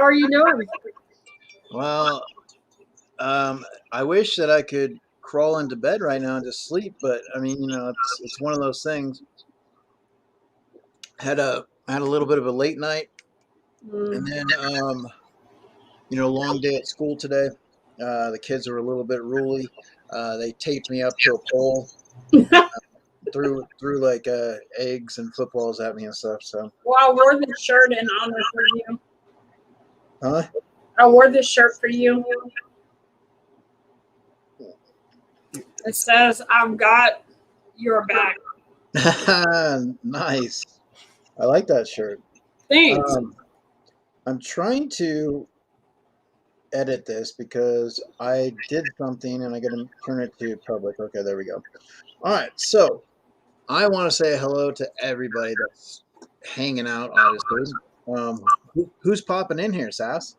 are you doing? Well, I wish that I could crawl into bed right now and just sleep, but I mean, it's one of those things. Had a little bit of a late night, and then long day at school today. The kids were a little bit ruly. They taped me up to a pole, threw like eggs and footballs at me and stuff. So, Well, I wore this shirt in honor for you. huh? I wore this shirt for you. It says, "I've got your back." Nice. I like that shirt. Thanks. I'm trying to edit this because I did something and I got to turn it to public. Okay, there we go. All right, so I want to say hello to everybody that's hanging out. Obviously, who's popping in here, Sass?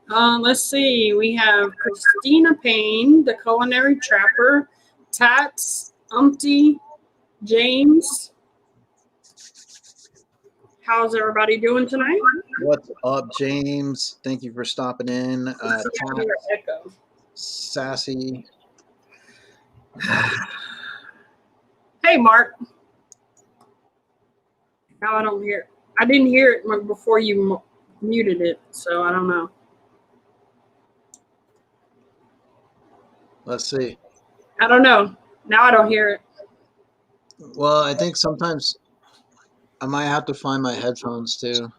Let's see. We have Christina Payne, the culinary trapper, Tats, Umpty, James. How's everybody doing tonight? What's up, James? Thank you for stopping in. Let's see if I hear echo. Sassy. Hey, Mark. Now I don't hear. I didn't hear it before you muted it, so I don't know. Let's see. I don't know. Now I don't hear it. Well, I think sometimes I might have to find my headphones too.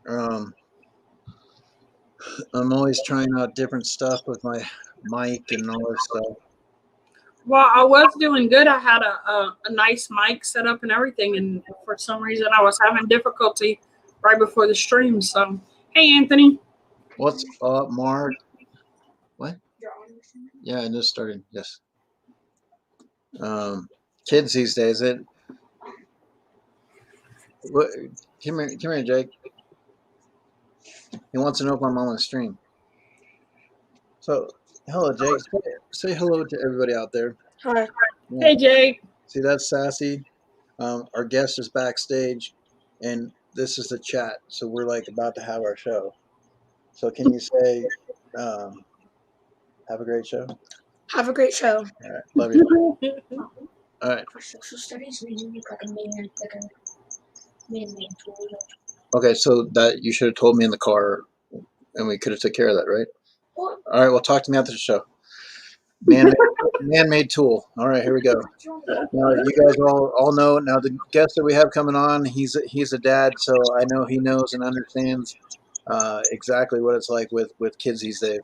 I'm always trying out different stuff with my mic and all this stuff. Well, I was doing good. I had a nice mic set up and everything, and for some reason I was having difficulty right before the stream. So, hey, Anthony. What's up, Mark? What? Yeah, I just started. Yes. Kids these days, what? Come here, Jake. He wants to know if I'm on the stream. So, hello, Jake. Say hello to everybody out there. Hi. Yeah. Hey, Jake. See, that's Sassy. Our guest is backstage, and this is the chat. So we're like about to have our show. So can you say, have a great show? Have a great show. All right, love you. All right. For social studies, we need like a main tool. Okay, so that you should have told me in the car, and we could have took care of that, right? What? All right, well, talk to me after the show. Man-made tool. All right, here we go. Now, you guys all know. Now, the guest that we have coming on, he's a dad, so I know he knows and understands exactly what it's like with kids these days.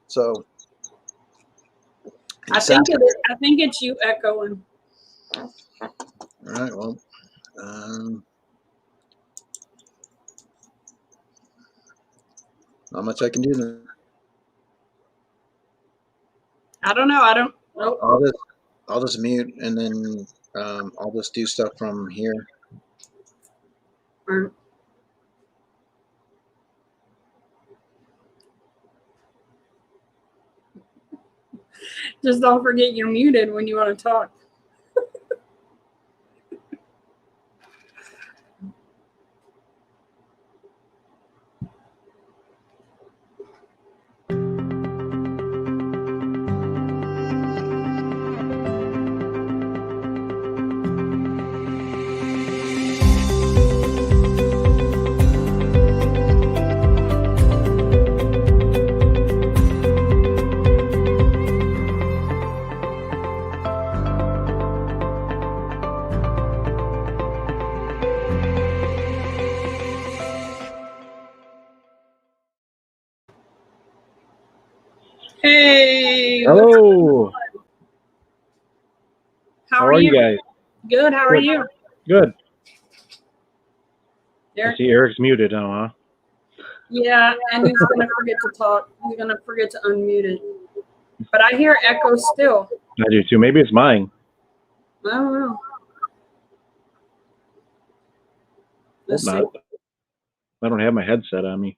So, I think it's you echoing. All right. Well, not much I can do then. I don't know. I don't. Nope. I'll just mute, and then I'll just do stuff from here. Just don't forget you're muted when you want to talk. Hey. Hello. How are you guys? Good. How are you? Good. Eric? I see Eric's muted now, huh? Yeah, and he's going to forget to talk. He's going to forget to unmute it. But I hear echo still. I do too. Maybe it's mine. I don't know. Let's see. I don't have my headset on me.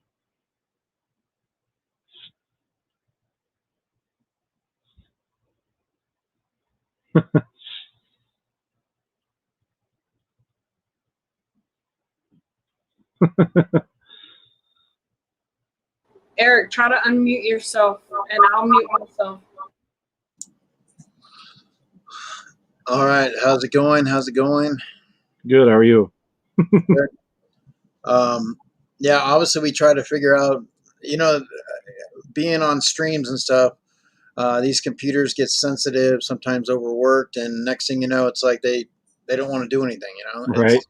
Eric, try to unmute yourself, and I'll mute myself. All right, how's it going? Good. How are you? Yeah, obviously we try to figure out, being on streams and stuff. These computers get sensitive, sometimes overworked, and next thing you know, it's like they don't want to do anything. Right.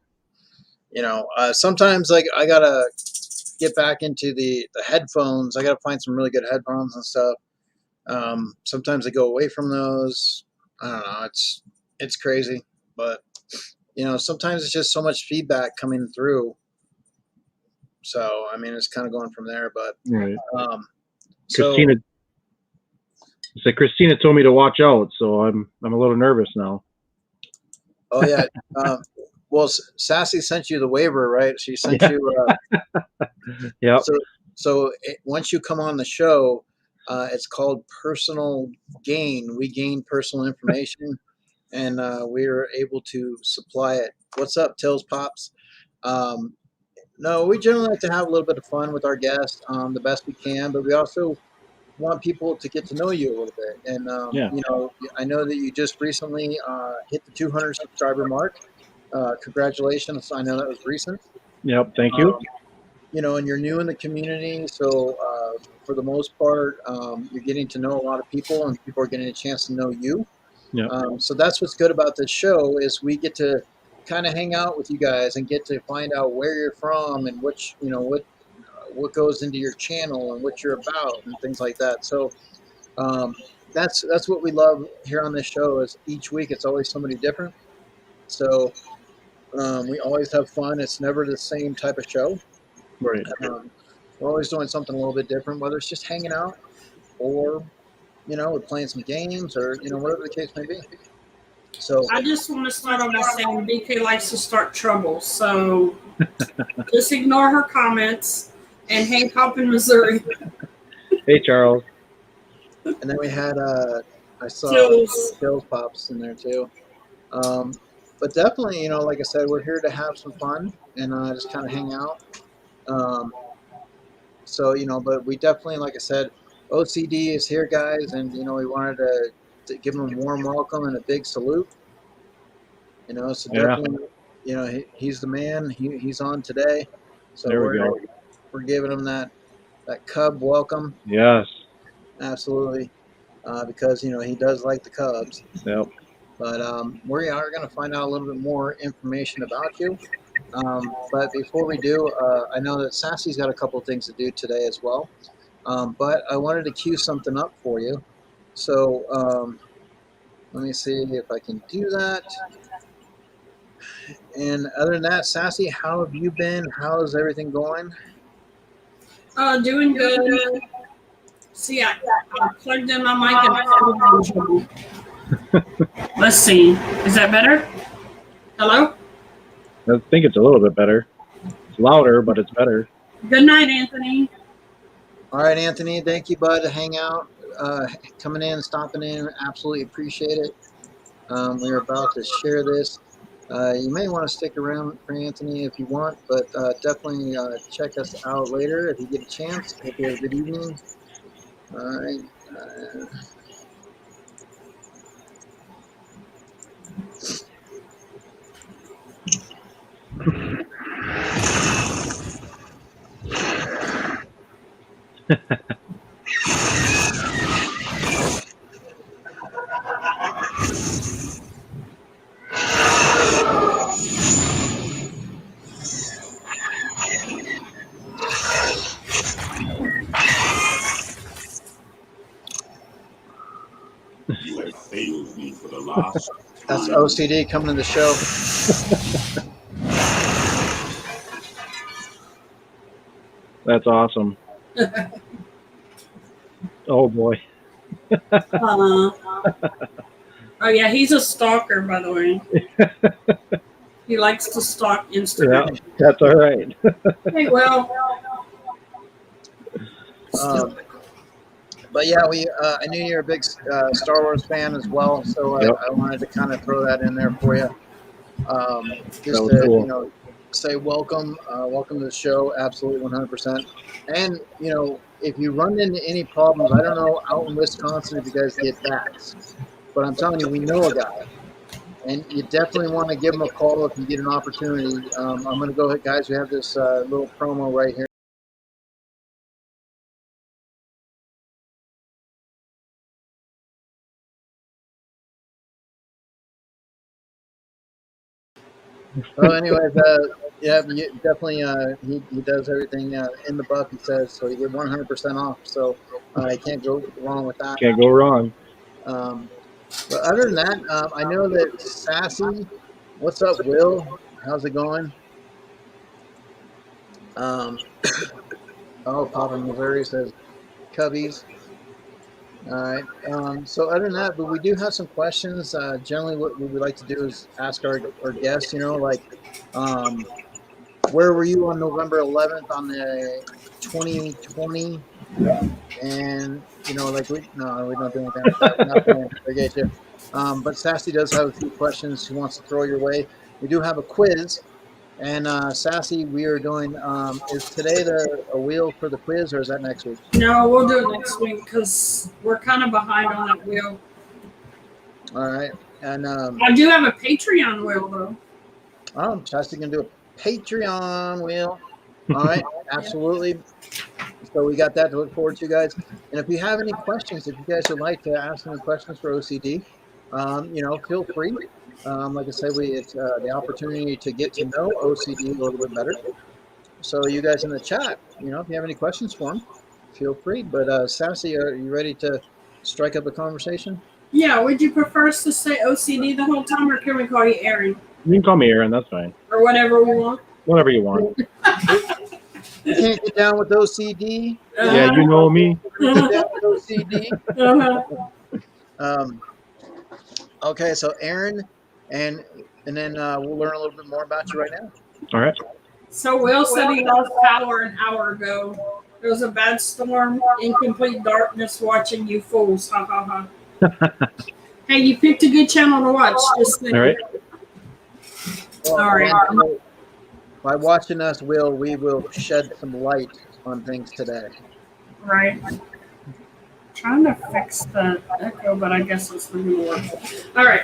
Sometimes like I gotta get back into the headphones. I gotta find some really good headphones and stuff. Sometimes I go away from those. I don't know. It's crazy, but sometimes it's just so much feedback coming through. So I mean, it's kind of going from there. But Right. so Christina told me to watch out, so I'm a little nervous now. oh yeah. Well, Sassy sent you the waiver, right? She sent you. Yeah. So once you come on the show, it's called personal gain. We gain personal information, and we are able to supply it. What's up, Tills Pops? No, we generally like to have a little bit of fun with our guests, the best we can, but we also want people to get to know you a little bit. And Yeah. I know that you just recently hit the 200 subscriber mark. Congratulations! I know that was recent. Yep. Thank you. And you're new in the community, so for the most part, you're getting to know a lot of people, and people are getting a chance to know you. Yeah. So that's what's good about this show is we get to kind of hang out with you guys and get to find out where you're from and what goes into your channel and what you're about and things like that. So that's what we love here on this show is each week it's always somebody different. So we always have fun. It's never the same type of show. Right. We're always doing something a little bit different, whether it's just hanging out or, we're playing some games or, whatever the case may be. So I just want to start off by saying BK likes to start trouble, so just ignore her comments and hang up in Missouri. Hey, Charles. and then we had, I saw Tills Pops in there too. But definitely, like I said, we're here to have some fun and just kind of hang out. So, but we definitely, like I said, OCD is here, guys, and, we wanted to give him a warm welcome and a big salute. So definitely, he's the man. He's on today. So There we go. We're giving him that Cub welcome. Yes. Absolutely. Because, he does like the Cubs. Yep. But we are going to find out a little bit more information about you. But before we do, I know that Sassy's got a couple of things to do today as well. But I wanted to cue something up for you. So let me see if I can do that. And other than that, Sassy, how have you been? How's everything going? Doing good. See, I plugged in my mic and let's see. Is that better? Hello? I think it's a little bit better. It's louder, but it's better. Good night, Anthony. All right, Anthony. Thank you, bud, to hang out, coming in, stopping in. Absolutely appreciate it. We're about to share this. You may want to stick around for Anthony if you want, but definitely check us out later if you get a chance. Hope you have a good evening. All right. You have failed me for the last time. That's OCD coming to the show. That's awesome. Oh boy. Oh yeah, he's a stalker, by the way. He likes to stalk Instagram. Yeah, that's all right. Hey, well. But yeah, I knew you're a big Star Wars fan as well, so Yep. I wanted to kind of throw that in there for you. Just was to cool. say welcome to the show. Absolutely 100%. And if you run into any problems, I don't know out in Wisconsin if you guys get bats, but I'm telling you, we know a guy, and you definitely want to give him a call if you get an opportunity. I'm going to go ahead, guys. We have this little promo right here. Well, anyways, yeah, definitely. He does everything in the buck. He says so. You get 100% off. So you can't go wrong with that. Can't go wrong. But other than that, I know that Sassy. What's up, Will? How's it going? Oh, Papa Missouri says Cubbies. All right. So other than that, but we do have some questions. Generally, what we like to do is ask our guests. Where were you on November 11th on the 2020? And we don't do anything like that. We're not going to forget you. But Sassy does have a few questions she wants to throw your way. We do have a quiz. And Sassy, we are doing. Is today a wheel for the quiz, or is that next week? No, we'll do it next week because we're kind of behind on that wheel. All right, and I do have a Patreon wheel though. Sassy can do a Patreon wheel. All right, absolutely. So we got that to look forward to, guys. And if you have any questions, if you guys would like to ask any questions for OCD, feel free. Like I said, it's the opportunity to get to know OCD a little bit better. So you guys in the chat, if you have any questions for him, feel free. But Sassy, are you ready to strike up a conversation? Yeah, would you prefer us to say OCD the whole time, or can we call you Aaron? You can call me Aaron. That's fine. Or whatever we want. Whatever you want. You can't get down with OCD. Yeah, you know me. Get down with OCD. Uh-huh. Okay, so Aaron, and then we'll learn a little bit more about you right now. All right. So Will said he lost power an hour ago. There was a bad storm, in complete darkness, watching you fools. Ha ha ha. Hey, you picked a good channel to watch. Just All right. All right. By watching us, we will shed some light on things today. Right. Trying to fix the echo, but I guess it's not going to work. All right.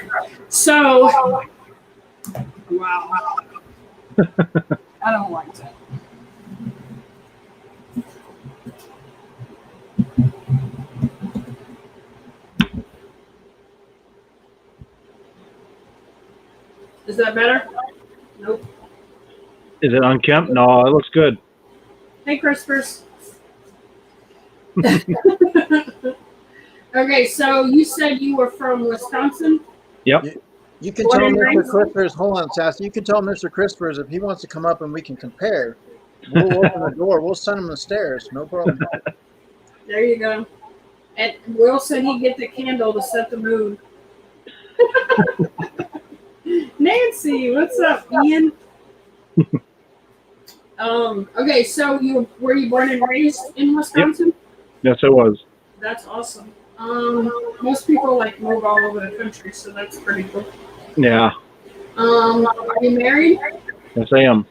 So, wow. I don't like that. Is that better? Nope. Is it unkempt? No, it looks good. Hey, Crispers. Okay, so you said you were from Wisconsin? Yep. You can tell Mr. Crispers, hold on, Sassy. You can tell Mr. Crispers if he wants to come up and we can compare. We'll open the door. We'll send him the stairs. No problem. There you go. And Will said he'd get the candle to set the mood. Nancy, what's up, Ian? Okay, so were you born and raised in Wisconsin? Yep. Yes, I was. That's awesome. Most people move all over the country, so that's pretty cool. Yeah. Are you married? Yes, I am.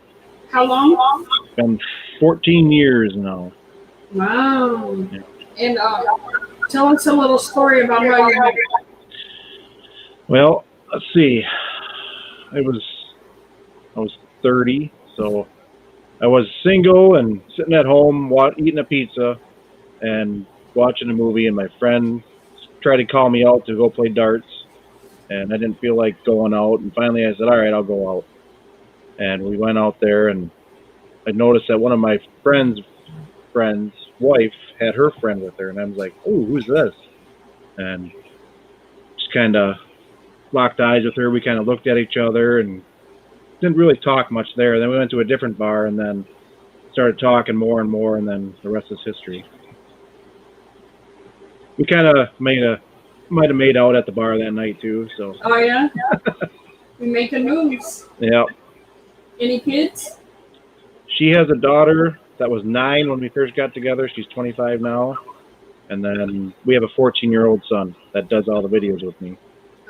How long? It's been 14 years now. Wow. Yeah. And tell us a little story about how you met. Well, let's see. I was 30, so I was single and sitting at home eating a pizza and watching a movie, and my friend tried to call me out to go play darts, and I didn't feel like going out, and finally I said, all right, I'll go out. And we went out there, and I noticed that one of my friend's wife had her friend with her, and I was like, oh, who's this? And just kind of locked eyes with her. We kind of looked at each other and didn't really talk much there. Then we went to a different bar and then started talking more and more, and then the rest is history. We kind of might have made out at the bar that night too. So. Oh yeah. We making moves. Yeah. Any kids? She has a daughter that was 9 when we first got together. She's 25 now, and then we have a 14-year-old son that does all the videos with me.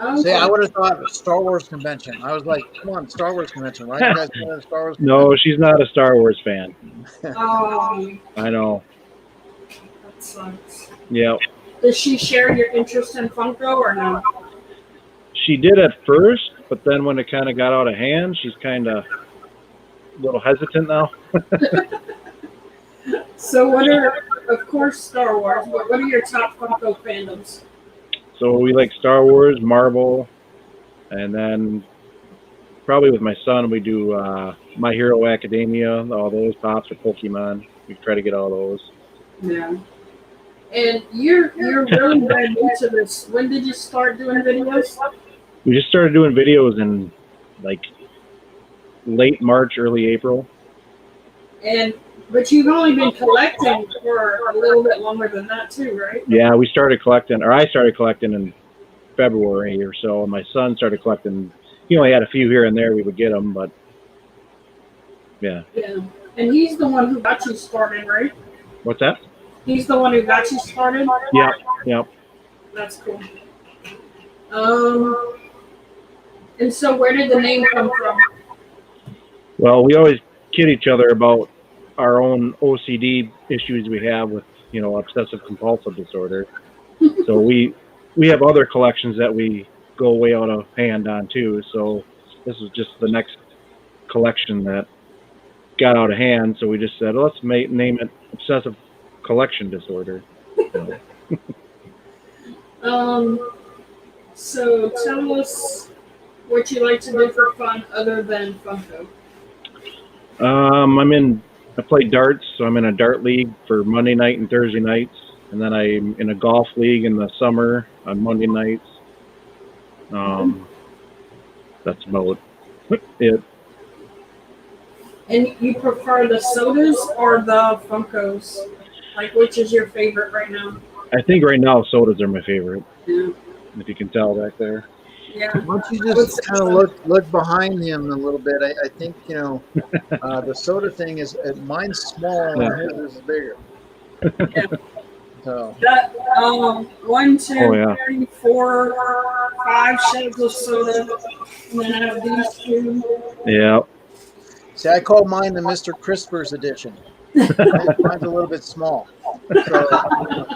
Okay. See, I would have thought Star Wars convention. I was like, come on, Star Wars convention. Why are you guys going to Star Wars convention? No, she's not a Star Wars fan. I know. That sucks. Yeah. Does she share your interest in Funko or no? She did at first, but then when it kind of got out of hand, she's kind of a little hesitant now. So what are, of course, Star Wars, but what are your top Funko fandoms? So we like Star Wars, Marvel, and then probably with my son we do My Hero Academia, all those pops, or Pokemon. We try to get all those. Yeah. And you're really brand new to this. When did you start doing videos? We just started doing videos in like late March, early April. But you've only been collecting for a little bit longer than that too, right? Yeah, we started collecting, or I started collecting in February or so, and my son started collecting. He only had a few here and there. We would get them, but yeah. Yeah. And he's the one who got you started, right? What's that? He's the one who got you started? Yeah, yeah. That's cool. And so where did the name come from? Well, we always kid each other about our own OCD issues we have with, obsessive compulsive disorder. So we have other collections that we go way out of hand on too. So this is just the next collection that got out of hand. So we just said, let's name it Obsessive Collection Disorder. So tell us what you like to do for fun other than Funko. I play darts, so I'm in a dart league for Monday night and Thursday nights, and then I'm in a golf league in the summer on Monday nights. That's about it. And you prefer the sodas or the Funkos? Like, which is your favorite right now? I think right now sodas are my favorite. Yeah. If you can tell back there. Yeah. Why don't you just kind of look behind him a little bit? I think, the soda thing is, mine's small and his is bigger. Yeah. So. That, 1, 2, Oh, yeah. 3, 4, 5 shelves of soda. And then I have these two. Yeah. See, I call mine the Mr. Crispers edition. Mine's a little bit small. So,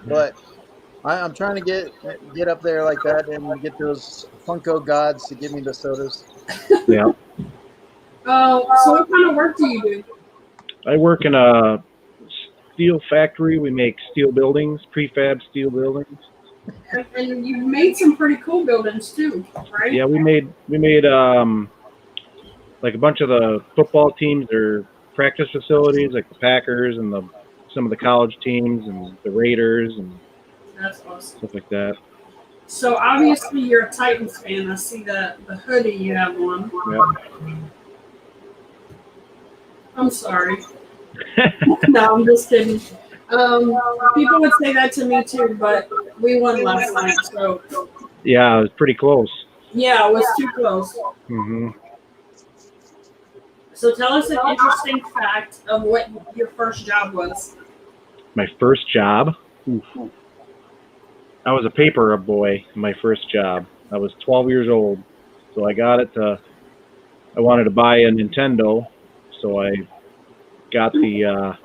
but I'm trying to get up there like that and get those Funko gods to give me the sodas. Yeah. So what kind of work do you do? I work in a steel factory. We make steel buildings, prefab steel buildings. And you've made some pretty cool buildings too, right? Yeah, we made like a bunch of the football teams, their practice facilities, like the Packers and some of the college teams and the Raiders and That's awesome. stuff like that. So obviously you're a Titans fan. I see the hoodie you have on. Yeah. I'm sorry. No, I'm just kidding. People would say that to me too, but we won last night, so Yeah, it was pretty close. yeah, it was too close. Hmm. So tell us an interesting fact of what your first job was. My first job, I was a paper boy. My first job, I was 12 years old, so I wanted to buy a Nintendo, so I got the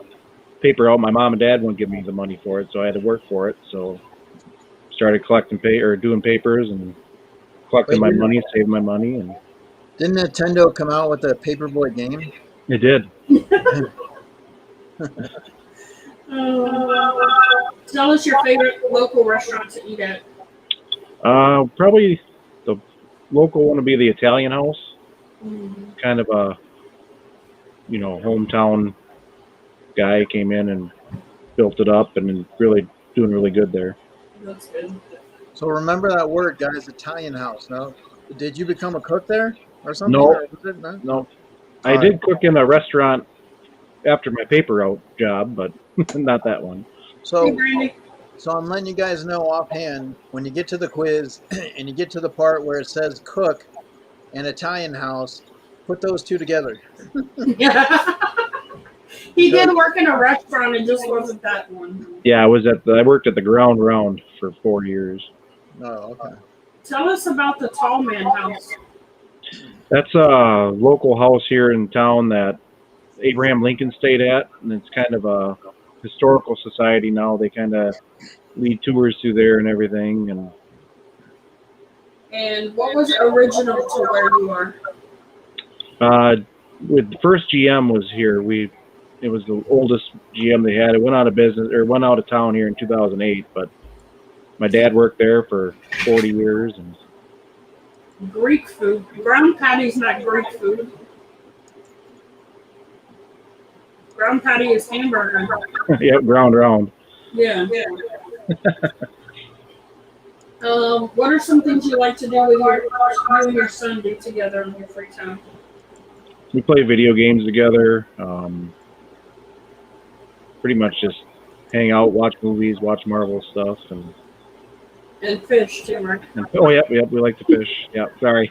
paper out. My mom and dad wouldn't give me the money for it, so I had to work for it. So started collecting doing papers and collecting my money, saving my money, and Didn't Nintendo come out with a Paperboy game? it did. Tell us your favorite local restaurant to eat at. Probably the local one would be the Italian House. Mm-hmm. Kind of a, hometown guy came in and built it up and really doing really good there. That's good. So remember that word, guys, Italian house. No, did you become a cook there or something? No. Or was it, no? No, I did cook in a restaurant after my paper route job, but not that one. Hey, So, Brandy. so I'm letting you guys know offhand, when you get to the quiz and you get to the part where it says cook and Italian house, put those two together. He did work in a restaurant. It just wasn't that one. Yeah, I worked at the Ground Round for 4 years. Oh, okay. tell us about the Tall Man House. That's a local house here in town that Abraham Lincoln stayed at, and it's kind of a historical society now. They kind of lead tours through there and everything. And what was original to where you are? With the first GM was here, it was the oldest GM they had. It went out of business or went out of town here in 2008, but my dad worked there for 40 years. And Greek food. Ground patty's not Greek food. Ground patty is hamburger. yep, ground round. Yeah. What are some things you like to do with you and your son do together in your free time? We play video games together. Pretty much just hang out, watch movies, watch Marvel stuff, and fish too, right? Oh, yep, we like to fish. Yeah, sorry.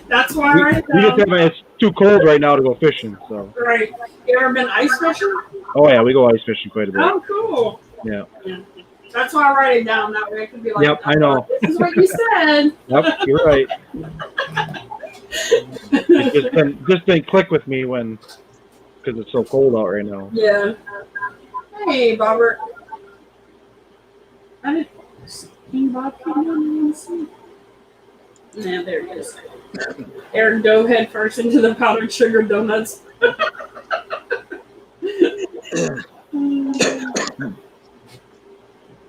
That's why right now. It's too cold right now to go fishing. So. Right. You ever been ice fishing? Oh yeah, we go ice fishing quite a bit. Oh, cool. Yeah. That's why I write it down. That way I can be like, yep, I know. This is what you said. Yep, you're right. It just didn't click with me because it's so cold out right now. Yeah. Hey, Robert. I didn't see Bob come on. Yeah, there he is. Eric dove head first into the powdered sugar donuts.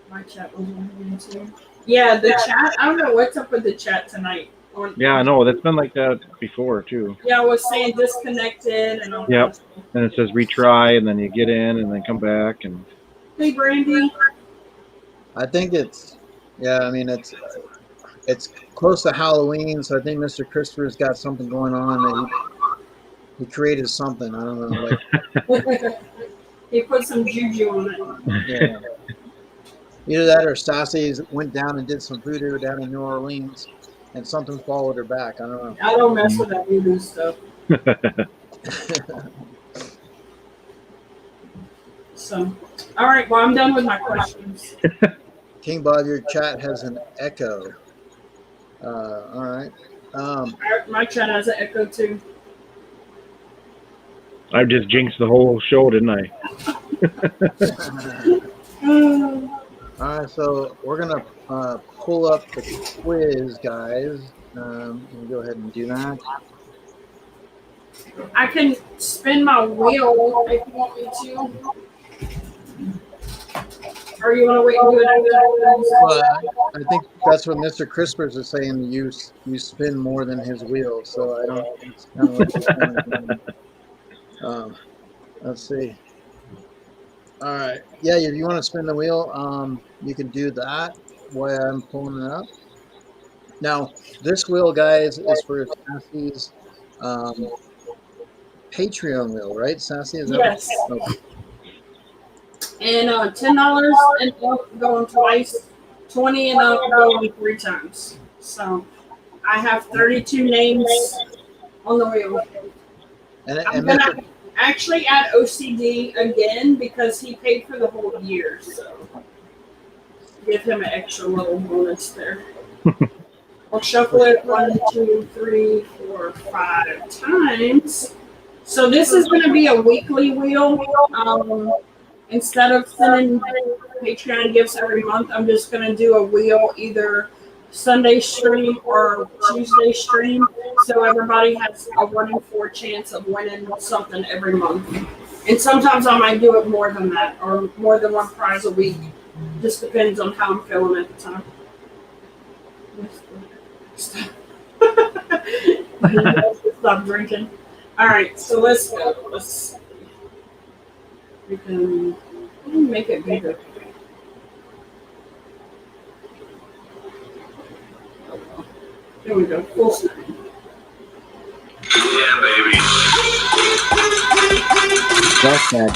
My chat was on here too. Yeah, the chat. I don't know what's up with the chat tonight. Yeah, I know. That's been like that before too. Yeah, I was saying disconnected and all that. Yep. And it says retry, and then you get in, and then come back, and. Hey, Brandy. I think it's close to Halloween, so I think Mr. Christopher's got something going on that he created something. I don't know. He put some juju on it. Yeah. Either that or Sassy went down and did some voodoo down in New Orleans, and something followed her back. I don't know. I don't mess with that voodoo stuff. So, all right. Well, I'm done with my questions. King Bob, your chat has an echo. All right. My chat has an echo too. I just jinxed the whole show, didn't I? All right, so we're gonna pull up the quiz, guys. We'll go ahead and do that. I can spin my wheel if you want me to. Or you want to wait and do it after? I think that's what Mr. Crispers is saying. You spin more than his wheel, so I don't. It's kind of like let's see. All right. Yeah, if you want to spin the wheel, you can do that while I'm pulling it up. Now, this wheel, guys, is for Sassy's Patreon wheel, right? Sassy, is that? Yes. Okay. And $10 and up going twice, 20 and up going 3 times. So I have 32 names on the wheel. I'm gonna actually add OCD again because he paid for the whole year. So give him an extra little bonus there. I'll shuffle it 1, 2, 3, 4, 5 times. So this is going to be a weekly wheel. Instead of sending Patreon gifts every month, I'm just going to do a wheel either Sunday stream or Tuesday stream, so everybody has a 1 in 4 chance of winning something every month. And sometimes I might do it more than that, or more than 1 prize a week. Just depends on how I'm feeling at the time. Stop drinking. All right, so let's go. We can make it bigger. There we go. Full screen. Yeah, baby. That's that.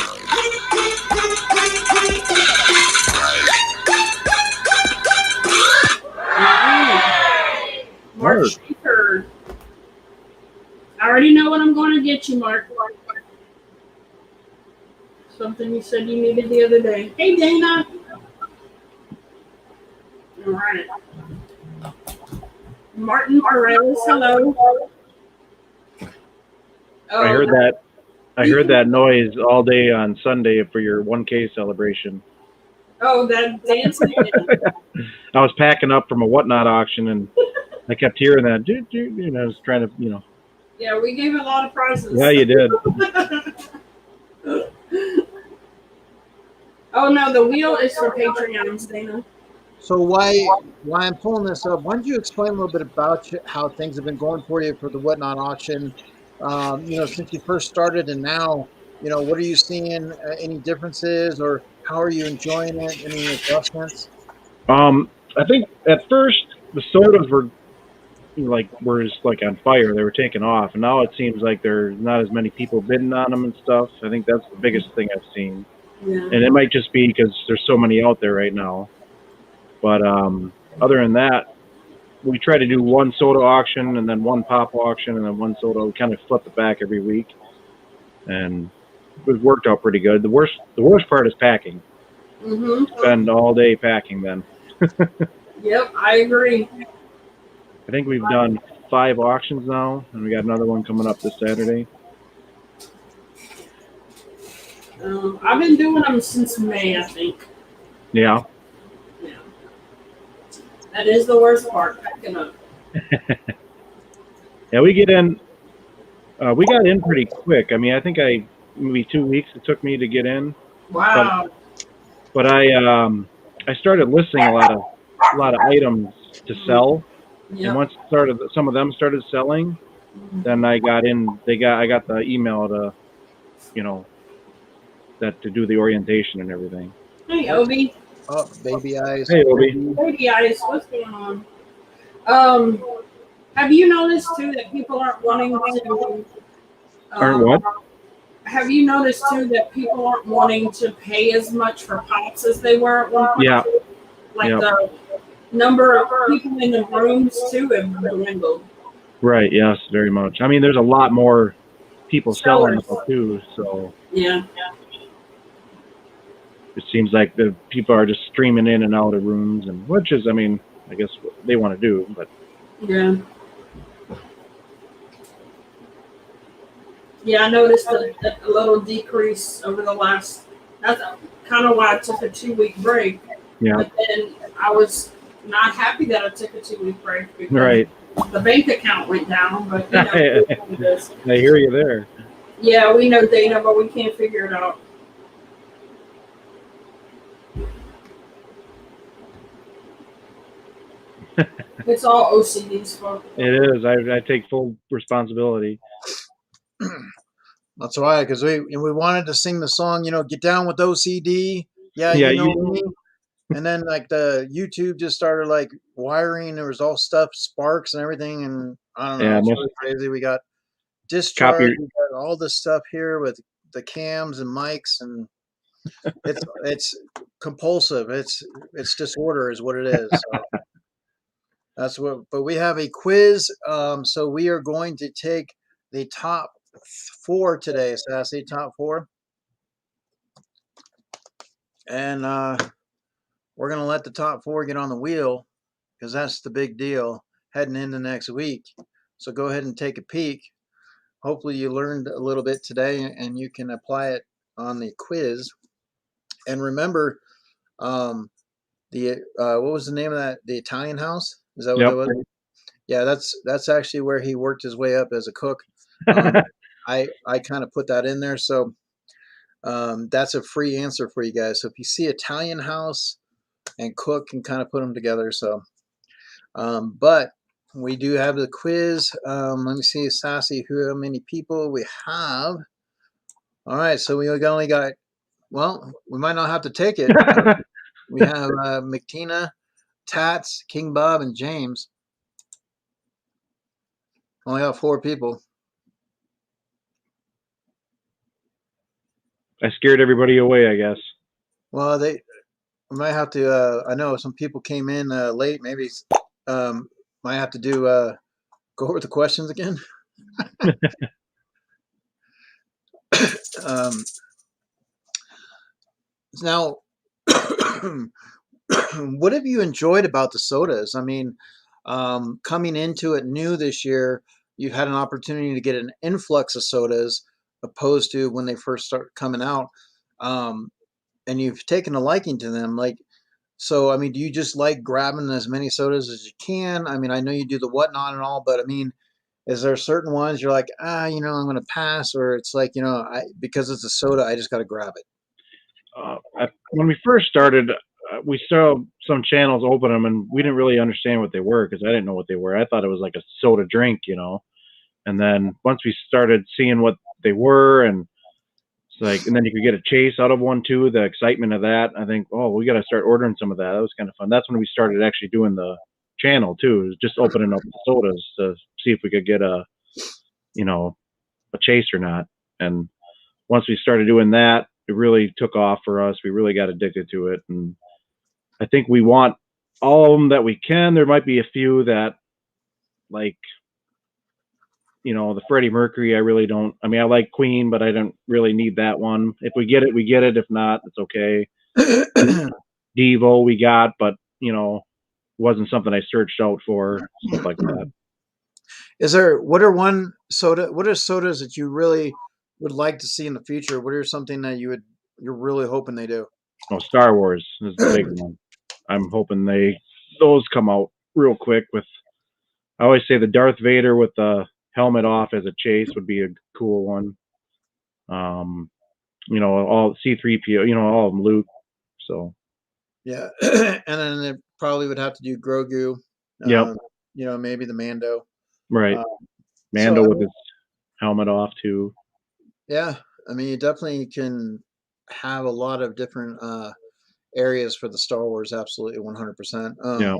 Mark Shaker. I already know what I'm going to get you, Mark. Something you said you needed the other day. Hey, Dana. All right. Martin Perez, hello. I heard that. I heard that noise all day on Sunday for your 1K celebration. Oh, that dancing. I was packing up from a whatnot auction and I kept hearing that. And I was trying to. Yeah, we gave a lot of prizes. Yeah, you did. Oh no, the wheel is for Patreon, Dana. So why I'm pulling this up? Why don't you explain a little bit about how things have been going for you for the whatnot auction? Since you first started and now, what are you seeing? Any differences, or how are you enjoying it? Any adjustments? I think at first the sodas were just like on fire. They were taking off, and now it seems like there's not as many people bidding on them and stuff. I think that's the biggest thing I've seen, Yeah. and it might just be because there's so many out there right now. But other than that, we try to do one soda auction and then one pop auction and then one soda. We kind of flip it back every week, and it worked out pretty good. The worst part is packing. Mm-hmm. Spend all day packing then. Yep, I agree. I think we've done 5 auctions now, and we got another one coming up this Saturday. I've been doing them since May, I think. Yeah. Yeah. That is the worst part, packing up. Yeah, we get in. We got in pretty quick. I mean, I think maybe 2 weeks it took me to get in. Wow. But I started listing a lot of items to sell. Yep. And once some of them started selling, then I got in. I got the email to, to do the orientation and everything. Hey, Obi. Oh, baby eyes. Hey, Obi. Baby eyes. What's going on? Have you noticed too that people aren't wanting to? Aren't what? Have you noticed too that people aren't wanting to pay as much for pops as they were at one point? Yeah. Like Yep. the number of people in the rooms too have dwindled. Right. Yes. Very much. I mean, there's a lot more people selling Sellers. now too. So Yeah. it seems like the people are just streaming in and out of rooms, and which is, I mean, I guess what they want to do, but Yeah. Yeah, I noticed a little decrease over the last. That's kind of why I took a 2-week break. yeah. But then I was not happy that I took a 2-week break because Right. the bank account went down. But it is what it is. I hear you there. Yeah, we know data, but we can't figure it out. It's all OCD's fault. It is. I take full responsibility. That's why, because we wanted to sing the song, get down with OCD. Yeah, Yeah, you know you- me. And then like the YouTube just started like wiring. There was all stuff, sparks and everything, and I don't know. Yeah, It's most- really crazy. We got discharge. Copy- We got all this stuff here with the cams and mics, and it's compulsive. It's disorder, is what it is. So that's what. But we have a quiz. So we are going to take the top 4 today, Sassy. Top 4. And we're going to let the top 4 get on the wheel because that's the big deal heading into next week. So go ahead and take a peek. Hopefully you learned a little bit today and you can apply it on the quiz. And remember, what was the name of that? The Italian house? Is that what that was? Yeah, that's actually where he worked his way up as a cook. I kind of put that in there. So that's a free answer for you guys. So if you see Italian house and cook, and kind of put them together. So, but we do have the quiz. Let me see, Sassy, how many people we have. All right, so we only got, well, we might not have to take it. We have McTina, Tats, King Bob, and James. Only got 4 people. I scared everybody away, I guess. Well, we might have to. I know some people came in late. Maybe might have to do go over the questions again. Now, what have you enjoyed about the sodas? I mean, Coming into it new this year, you've had an opportunity to get an influx of sodas opposed to when they first start coming out. And you've taken a liking to them. Like, so, I mean, do you just like grabbing as many sodas as you can? I mean, I know you do the whatnot and all, but I mean, is there certain ones you're like, I'm going to pass, or it's like, because it's a soda, I just got to grab it. When we first started, we saw some channels open them, and we didn't really understand what they were because I didn't know what they were. I thought it was like a soda drink, And then once we started seeing what they were, and it's like, and then you could get a chase out of one too. The excitement of that, I think, we got to start ordering some of that. That was kind of fun. That's when we started actually doing the channel too. It was just opening up the sodas to see if we could get a chase or not. And once we started doing that, it really took off for us. We really got addicted to it, and I think we want all of them that we can. There might be a few that, like, the Freddie Mercury, I really don't. I mean, I like Queen, but I don't really need that one. If we get it, we get it. If not, it's okay. Devo we got, but wasn't something I searched out for, stuff like that. What are sodas that you really would like to see in the future? What are something that you're really hoping they do? Oh, Star Wars is the big one. I'm hoping those come out real quick. I always say the Darth Vader with the helmet off as a chase would be a cool one. All C-3PO, all of them, Luke. So yeah, and then they probably would have to do Grogu. Yep. Maybe the Mando. Right. Mando with his helmet off too. Yeah, I mean, you definitely can have a lot of different areas for the Star Wars. Absolutely, 100%. Yeah.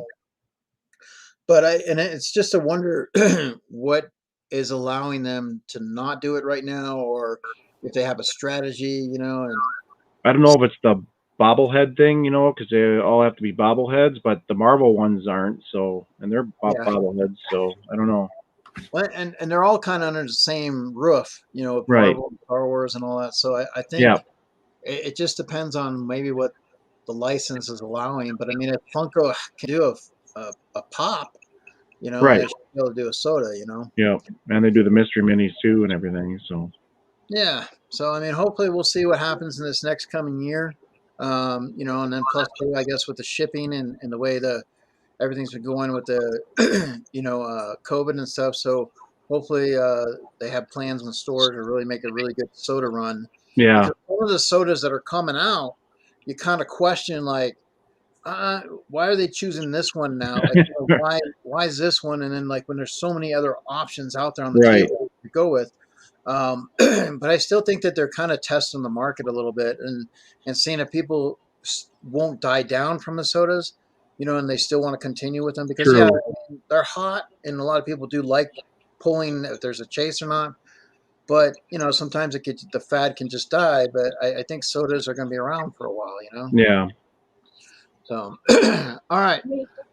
But it's just a wonder what is allowing them to not do it right now, or if they have a strategy, And I don't know if it's the bobblehead thing, because they all have to be bobbleheads, but the Marvel ones aren't. So, and they're bobbleheads, so I don't know. Well, and they're all kind of under the same roof, with Right. Marvel, Star Wars, and all that. So I think it just depends on maybe what the license is allowing. But I mean, if Funko can do a pop, Right. they should be able to do a soda, Yeah, and they do the mystery minis too and everything. So yeah. So I mean, hopefully we'll see what happens in this next coming year. And then plus too, I guess with the shipping and the way everything's been going with the COVID and stuff. So hopefully they have plans in the store to really make a really good soda run. yeah, Because one of the sodas that are coming out, you kind of question like, why are they choosing this one now? Like, why is this one? And then like when there's so many other options out there on the table to go with. But I still think that they're kind of testing the market a little bit and seeing if people won't die down from the sodas, and they still want to continue with them because they're hot and a lot of people do like pulling if there's a chase or not. But sometimes the fad can just die. But I think sodas are going to be around for a while. Yeah. So, all right.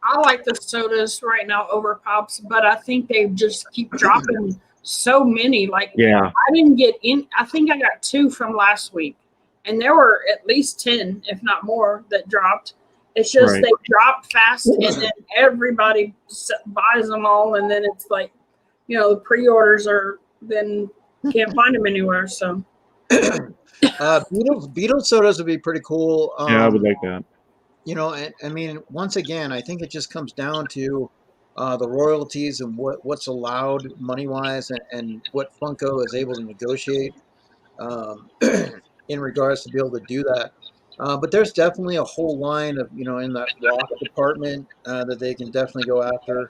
I like the sodas right now over pops, but I think they just keep dropping so many. Like, yeah, I didn't get in. I think I got 2 from last week, and there were at least 10, if not more, that dropped. It's just they drop fast, and then everybody buys them all, and then it's like, the pre-orders then can't find them anywhere. So, Beetle sodas would be pretty cool. I would like that. I mean, once again, I think it just comes down to the royalties and what's allowed money-wise and what Funko is able to negotiate in regards to be able to do that. But there's definitely a whole line of, in that rock department that they can definitely go after.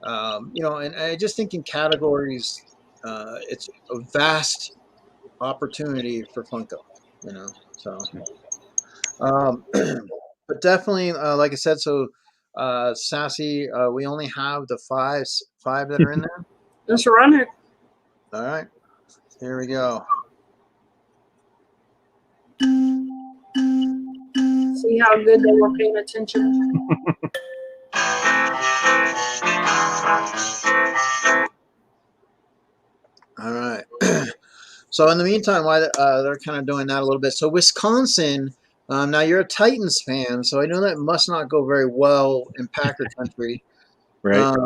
And I just think in categories, it's a vast opportunity for Funko, so. But definitely, like I said, so Sassy, we only have the five that are in there. Just run it. All right, here we go. See how good they were paying attention. All right. So in the meantime, while they're kind of doing that a little bit, so Wisconsin. Now you're a Titans fan, so I know that must not go very well in Packer country. Right.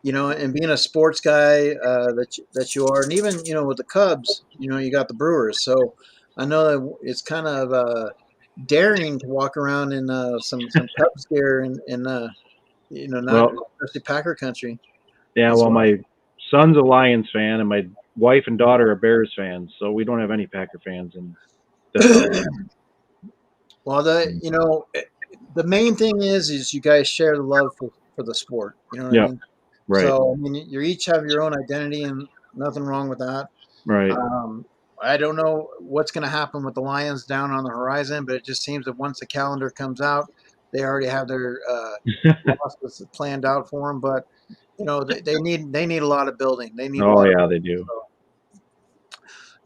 You know, and being a sports guy that you are, and even with the Cubs, you got the Brewers. So I know that it's kind of daring to walk around in some Cubs gear in not Well, especially Packer country yeah. as Well, well. my son's a Lions fan, and my wife and daughter are Bears fans. So we don't have any Packer fans in this house. Well, the main thing is you guys share the love for the sport. You know what I Yep. mean? Right. So I mean, you each have your own identity, and nothing wrong with that. Right. I don't know what's going to happen with the Lions down on the horizon, but it just seems that once the calendar comes out, they already have their losses planned out for them. But they need a lot of building. They need a Oh lot of. yeah, they do.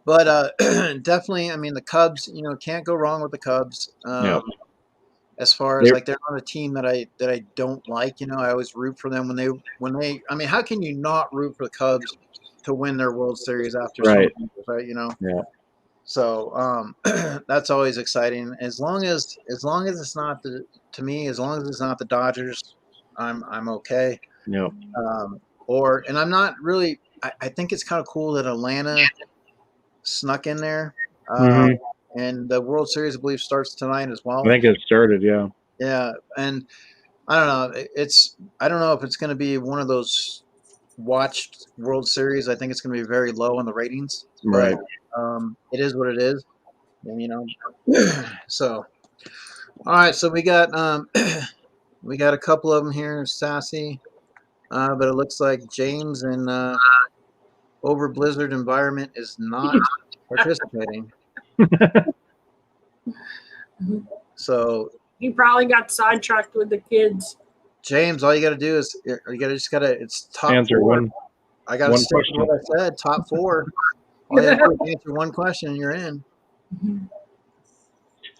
But definitely, I mean, the Cubs. Can't go wrong with the Cubs. Yep. As far as They're, like they're not a team that I don't like. I always root for them when they. I mean, how can you not root for the Cubs to win their World Series after so right. many years, right? Yeah. So that's always exciting. As long as it's not to me, as long as it's not the Dodgers, I'm okay. Yep. And I'm not really. I think it's kind of cool that Atlanta snuck in there. Hmm. And the World Series, I believe, starts tonight as I well. think it started. Yeah. Yeah, and I don't know. I don't know if it's going to be one of those watched World Series. I think it's going to be very low on the ratings, but Right. it is what it is. And, so all right. So we got we got a couple of them here, sassy, but it looks like James in over Blizzard environment is not participating. So He probably got sidetracked with the kids. James, all you got to do is it's top Answer four. one. I got to one stick with question. what I said. Top four. All you have to do is answer one question, and you're in.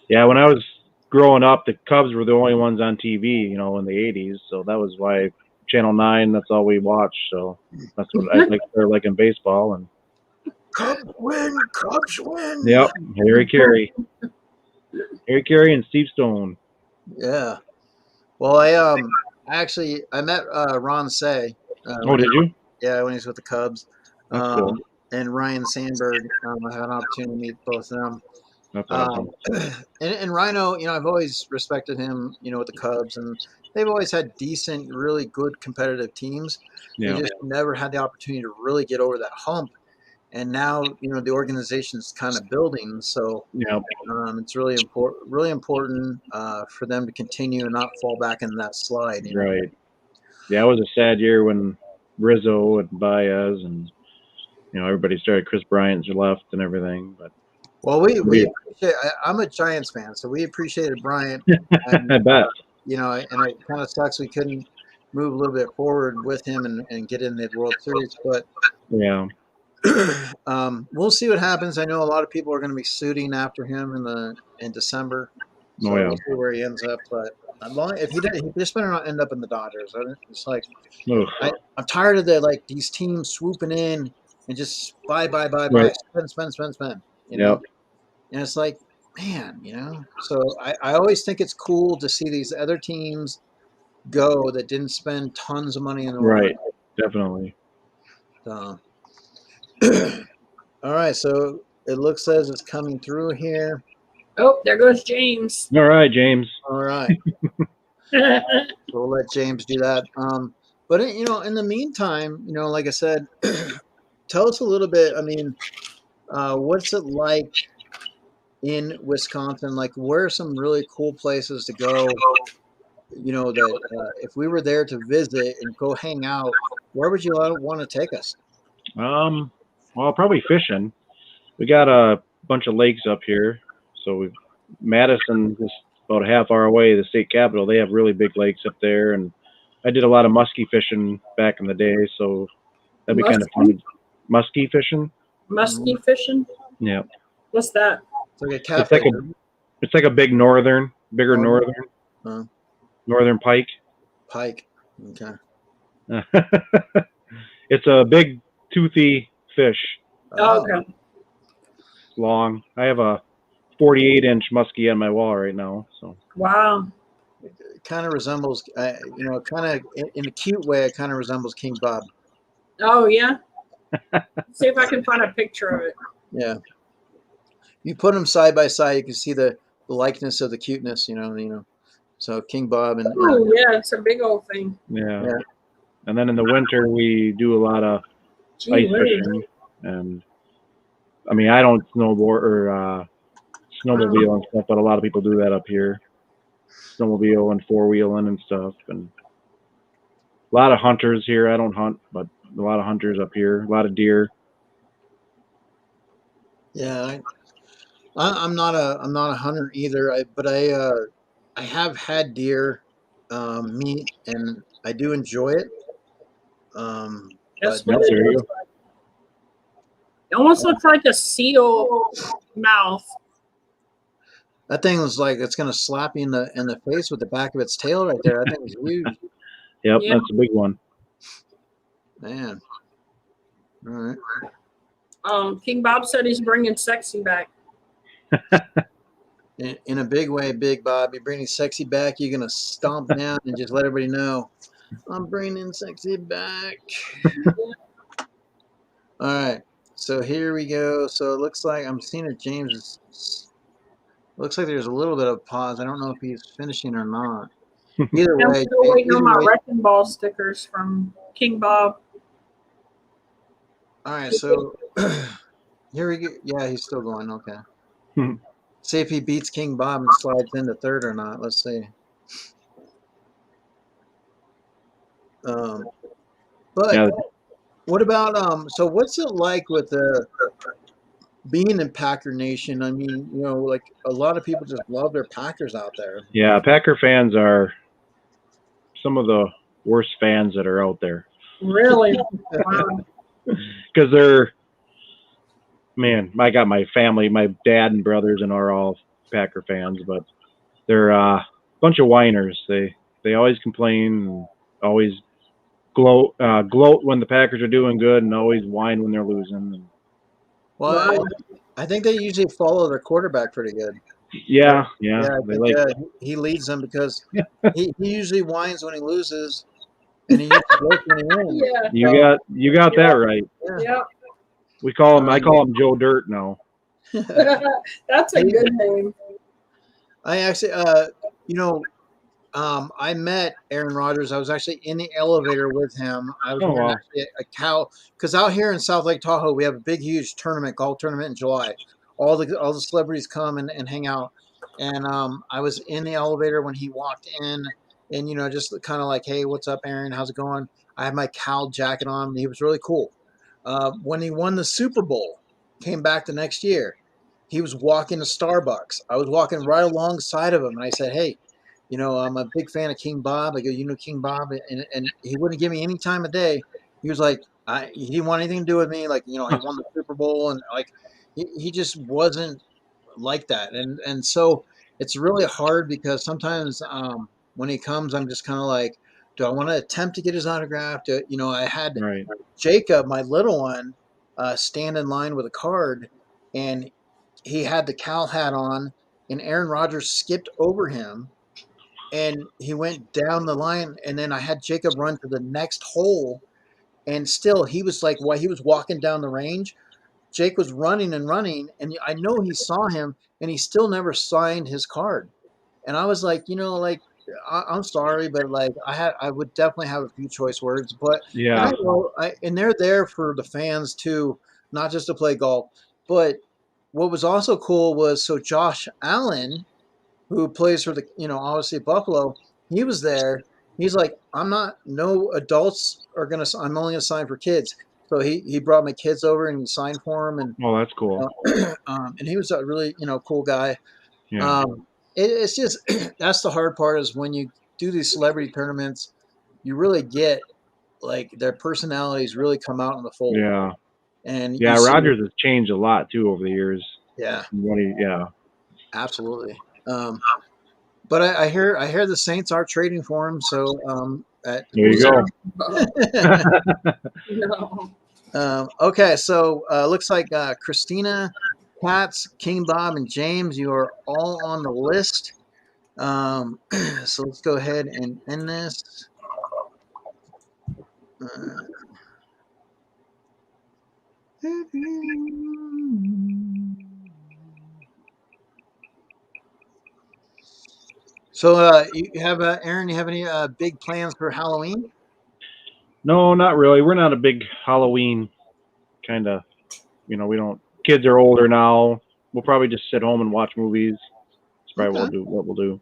Yeah. When I was growing up, the Cubs were the only ones on TV. In the '80s. So that was why Channel 9. That's all we watched. So that's what I started liking baseball. And Cubs win. Cubs win. yep, Harry Carey and Steve Stone. Yeah. Well, I met Ron Say. Oh, did you? Yeah, when he was with the Cubs. That's cool. And Ryan Sandberg. I had an opportunity to meet both of them. That's awesome. And Rhino, I've always respected him, with the Cubs, and they've always had decent, really good competitive teams. They Yeah. just never had the opportunity to really get over that hump. And now, the organization's kind of building, so Yeah. it's really important for them to continue and not fall back into that slide. Right. Yeah, it was a sad year when Rizzo and Baez and everybody started. Chris Bryant left and everything, but Well, we appreciate. I'm a Giants fan, so we appreciated Bryant. And, I bet. and it kind of sucks we couldn't move a little bit forward with him and get in the World Series, but Yeah. we'll see what happens. I know a lot of people are going to be suiting after him in December, so Oh, yeah. we'll see where he ends up. But if he just better not end up in the Dodgers. It's like Ugh. I'm tired of these teams swooping in and just buy, Right. spend. Yep. And it's like, man, So I always think it's cool to see these other teams go that didn't spend tons of money in the Right. Definitely. So, all right, so it looks as it's coming through here. Oh, there goes James. All right, James. All right, so we'll let James do that. But in the meantime, like I said, tell us a little bit. I mean, what's it like in Wisconsin? Like, where are some really cool places to go? That if we were there to visit and go hang out, where would you want to take us? Well, probably fishing. We got a bunch of lakes up here. So Madison is about a half hour away, the state capital. They have really big lakes up there, and I did a lot of muskie fishing back in the day, so that'd be kind of fun. Muskie fishing. Muskie fishing? Yeah. What's that? It's like a catfish. It's like a bigger northern pike. Pike. Okay. It's a big toothy fish. Oh, okay. It's long. I have a 48-inch muskie on my wall right now. So. Wow. kind of resembles, kind of in a cute way. It kind of resembles King Bob. Oh yeah. See if I can find a picture of it. Yeah. You put them side by side, you can see the likeness of the cuteness. So King Bob and Oh yeah, it's a big old thing. Yeah. Yeah. And then in the winter we do a lot of Gee ice whiz. fishing, and I mean I don't snowboard or snowmobile and stuff, but a lot of people do that up here. Snowmobile and four wheeling and stuff, and a lot of hunters here. I don't hunt, but a lot of hunters up here. A lot of deer. yeah. I'm not a hunter either. But I have had deer meat, and I do enjoy it. That's But what it there you looks like. It almost looks like a seal mouth. that thing was like it's gonna slap you in the face with the back of its tail right there. That thing was huge, Yep, Yeah. that's a big one. man. All right. King Bob said he's bringing sexy back. In a big way, Big Bob. You're bringing sexy back. You're gonna stomp down and just let everybody know, I'm bringing sexy back. All right. So here we go. So it looks like I'm seeing that James is. Looks like there's a little bit of pause. I don't know if he's finishing or not. Either I'm way, still waiting on my either way. wrecking ball stickers from King Bob. All right. So here we go. Yeah, he's still going. Okay. See if he beats King Bob and slides into third or not. Let's see. But Yeah. what about so what's it like with being in Packer Nation? I mean, like a lot of people just love their Packers out there. Yeah, Packer fans are some of the worst fans that are out there Really? Wow. because they're, man, I got my family, my dad and brothers, and are all Packer fans, but they're a bunch of whiners. They always complain, and always gloat when the Packers are doing good, and always whine when they're losing. Well, Wow. I think they usually follow their quarterback pretty good. Yeah, I they think, like. he leads them because he usually whines when he loses, and he usually gloats when he wins. Yeah. You got that right. Yeah. We call him. I call him Joe Dirt now. That's a good name. I actually, I met Aaron Rodgers. I was actually in the elevator with him. I was Oh, wearing wow. actually a cow because out here in South Lake Tahoe, we have a big, huge golf tournament in July. All the celebrities come and hang out. And I was in the elevator when he walked in, and just kind of like, hey, what's up, Aaron? How's it going? I had my cow jacket on. And he was really cool. When he won the Super Bowl, came back the next year, he was walking to Starbucks. I was walking right alongside of him, and I said, hey, I'm a big fan of King Bob. I go, King Bob, and he wouldn't give me any time of day. He was like, he didn't want anything to do with me. Like, he won the Super Bowl, and like, he just wasn't like that. And so it's really hard because sometimes when he comes, I'm just kind of like, do I want to attempt to get his autograph? I had Right. Jacob, my little one, stand in line with a card, and he had the cow hat on, and Aaron Rodgers skipped over him. And he went down the line, and then I had Jacob run to the next hole, and still he was like, while he was walking down the range, Jake was running and running, and I know he saw him, and he still never signed his card. And I was like, I'm sorry, but like I would definitely have a few choice words, but Yeah. and they're there for the fans too, not just to play golf. But what was also cool was so Josh Allen, who plays for the, obviously Buffalo, he was there. He's like, no adults are going to, I'm only going to sign for kids. So he brought my kids over and he signed for them. And, Oh, that's cool. and he was a really, cool guy. Yeah. It's just, that's the hard part is when you do these celebrity tournaments, you really get like their personalities really come out in the fold. Yeah. And Yeah. Rodgers has changed a lot too over the years. Yeah. Yeah. Absolutely. But I hear the Saints are trading for him. So There you go. No. Okay, so looks like Christina, Pat's, King Bob, and James, you are all on the list. So let's go ahead and end this. So, you have Aaron? You have any big plans for Halloween? No, not really. We're not a big Halloween kind of. We don't. Kids are older now. We'll probably just sit home and watch movies. That's probably Okay. what we'll do.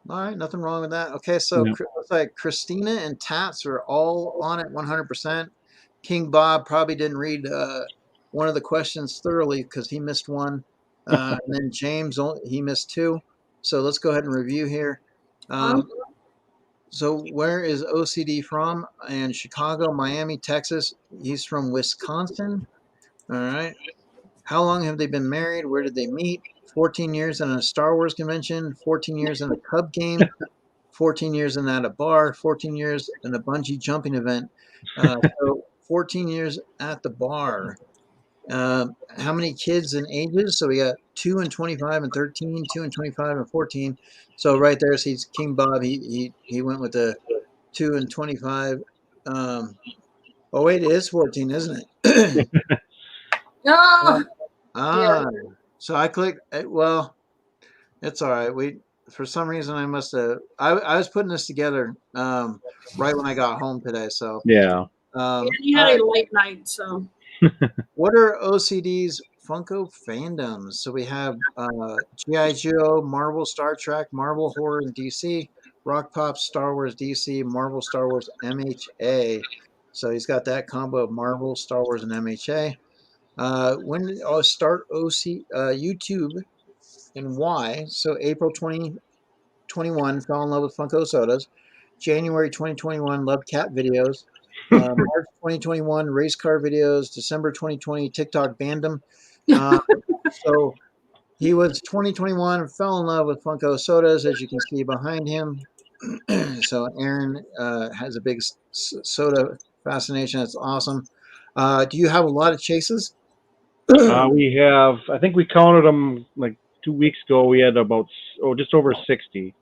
All right, nothing wrong with that. Okay, so Yeah. looks like Christina and Tats are all on it 100%. King Bob probably didn't read one of the questions thoroughly because he missed one. And then James, he missed two. So let's go ahead and review here. So where is OCD from? And Chicago, Miami, Texas. He's from Wisconsin. All right. How long have they been married? Where did they meet? 14 years in a Star Wars convention, 14 years in a Cub game, 14 years in at a bar, 14 years in a bungee jumping event. So 14 years at the bar. How many kids and ages? So we got 2 and 25 and 13, 2 and 25 and 14. So right there, he's King Bob. He went with the 2 and 25. Oh wait, it is 14, isn't it? Ah, So I clicked. Well, it's all right. For some reason I must have. I was putting this together right when I got home today. So Yeah. you had a late night, so. What are OCD's Funko fandoms? So we have G.I. Joe, Marvel, Star Trek, Marvel Horror and DC, Rock Pop, Star Wars DC, Marvel, Star Wars, MHA. So he's got that combo of Marvel, Star Wars, and MHA. When did start YouTube and why? So April 2021, fell in love with Funko sodas. January 2021, loved cat videos. March 2021, race car videos. December 2020, TikTok banned him. So he was 2021, fell in love with Funko sodas, as you can see behind him. So Aaron has a big soda fascination. That's awesome. Do you have a lot of chases? We have. I think we counted them like 2 weeks ago. We had about just over 60.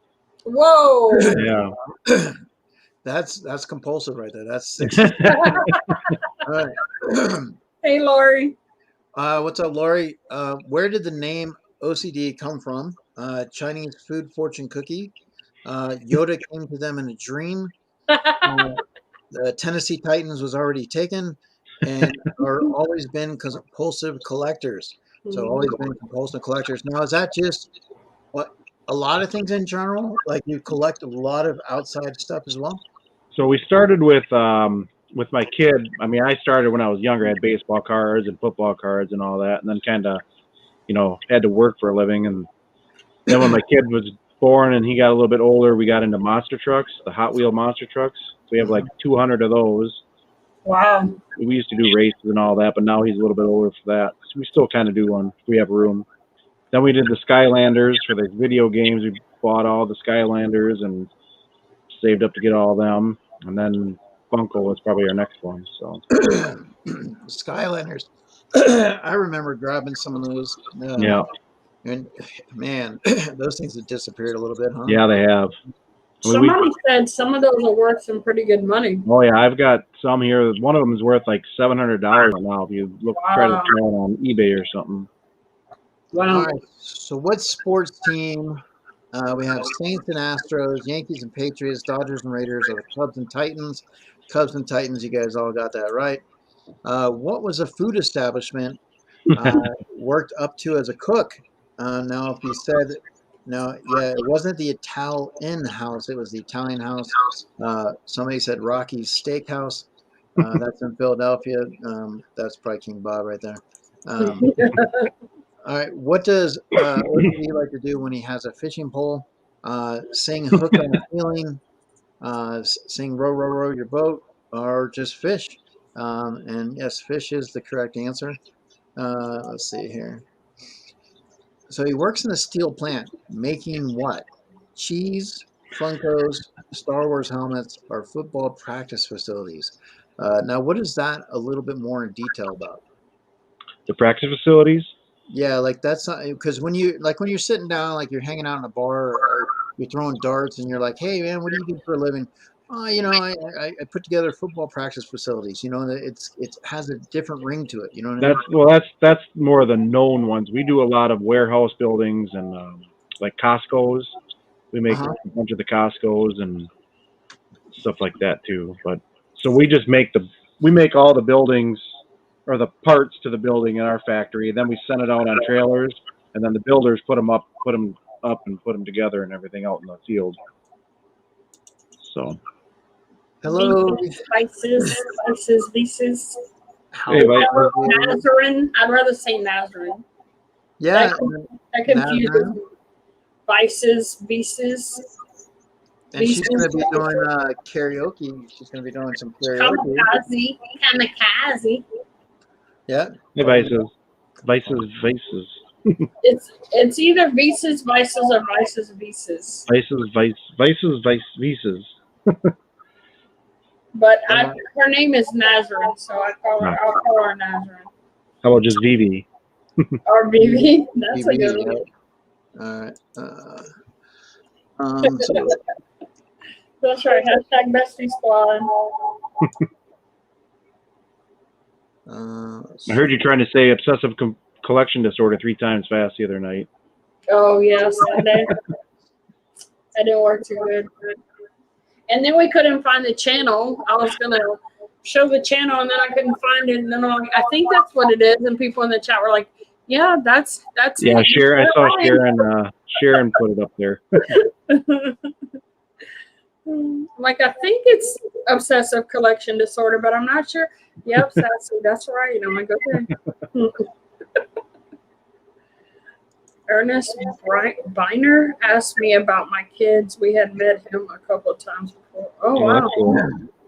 Whoa. Yeah. That's compulsive right there. That's 60. All right. Hey, Lori. What's up, Lori? Where did the name OCD come from? Chinese food fortune cookie. Yoda came to them in a dream. The Tennessee Titans was already taken, and are always been compulsive collectors. So always been compulsive collectors. Now, is that just what a lot of things in general? Like you collect a lot of outside stuff as well? So we started with my kid. I mean, I started when I was younger. I had baseball cards and football cards and all that, and then kind of, had to work for a living. And then when my kid was born and he got a little bit older, we got into monster trucks, the Hot Wheel monster trucks. So we have like 200 of those. Wow. We used to do races and all that, but now he's a little bit older for that. So we still kind of do one. We have room. Then we did the Skylanders for the video games. We bought all the Skylanders and saved up to get all of them. And then Funko was probably our next one. So Skylanders. I remember grabbing some of those. yeah. And man, those things have disappeared a little bit, huh? Yeah, they have. Somebody said some of those are worth some pretty good money. Oh yeah, I've got some here. One of them is worth like $700 now if you try to sell it on eBay or something. Wow. All right. So what sports team? We have Saints and Astros, Yankees and Patriots, Dodgers and Raiders, or the Cubs and Titans. Cubs and Titans, you guys all got that right. What was a food establishment worked up to as a cook? Now, if you said, it wasn't the Italian house, it was the Italian house. Somebody said Rocky's Steakhouse. That's in Philadelphia. That's probably King Bob right there. All right, what does OCD like to do when he has a fishing pole? Sing hook on a feeling, sing row, row, row your boat, or just fish. And yes, fish is the correct answer. Let's see here. So he works in a steel plant, making what? Cheese, Funkos, Star Wars helmets, or football practice facilities. Now, what is that a little bit more in detail about? The practice facilities? Yeah, like that's not because when you're sitting down, like you're hanging out in a bar or you're throwing darts, and you're like, "Hey, man, what do you do for a living?" I put together football practice facilities. It has a different ring to it. You know what I mean? That's more of the known ones. We do a lot of warehouse buildings and like Costco's. We make Uh-huh. a bunch of the Costco's and stuff like that too. But so we just make all the buildings or the parts to the building in our factory. Then we send it out on trailers, and then the builders put them up and put them together and everything out in the field. So. Hello. Vices. Hey, Nazarene. I'd rather say Nazarene. Yeah. That confuses me. Vices. And she's going to be doing karaoke. She's going to be doing some karaoke. Kamikaze. Yeah. Hey, vices. It's either Vices, Vices, or Vices, Vices. Vices. But her name is Nazarene, so I'll call her Nazarene. How about just Vivi? Or Vivi. That's Vivi, a good one. All right. So, that's right. Hashtag Bestie Squad. I heard you trying to say obsessive collection disorder 3 times fast the other night. Oh, yes. That didn't work too good. And then we couldn't find the channel. I was going to show the channel, and then I couldn't find it. And then I'm like, I think that's what it is. And people in the chat were like, yeah, that's yeah, it. Sharon, I saw Sharon put it up there. Like, I think it's obsessive collection disorder, but I'm not sure. Yeah, obsessive. That's right. I'm like, okay. Ernest Biner asked me about my kids. We had met him a couple of times before. Oh, wow. That's cool.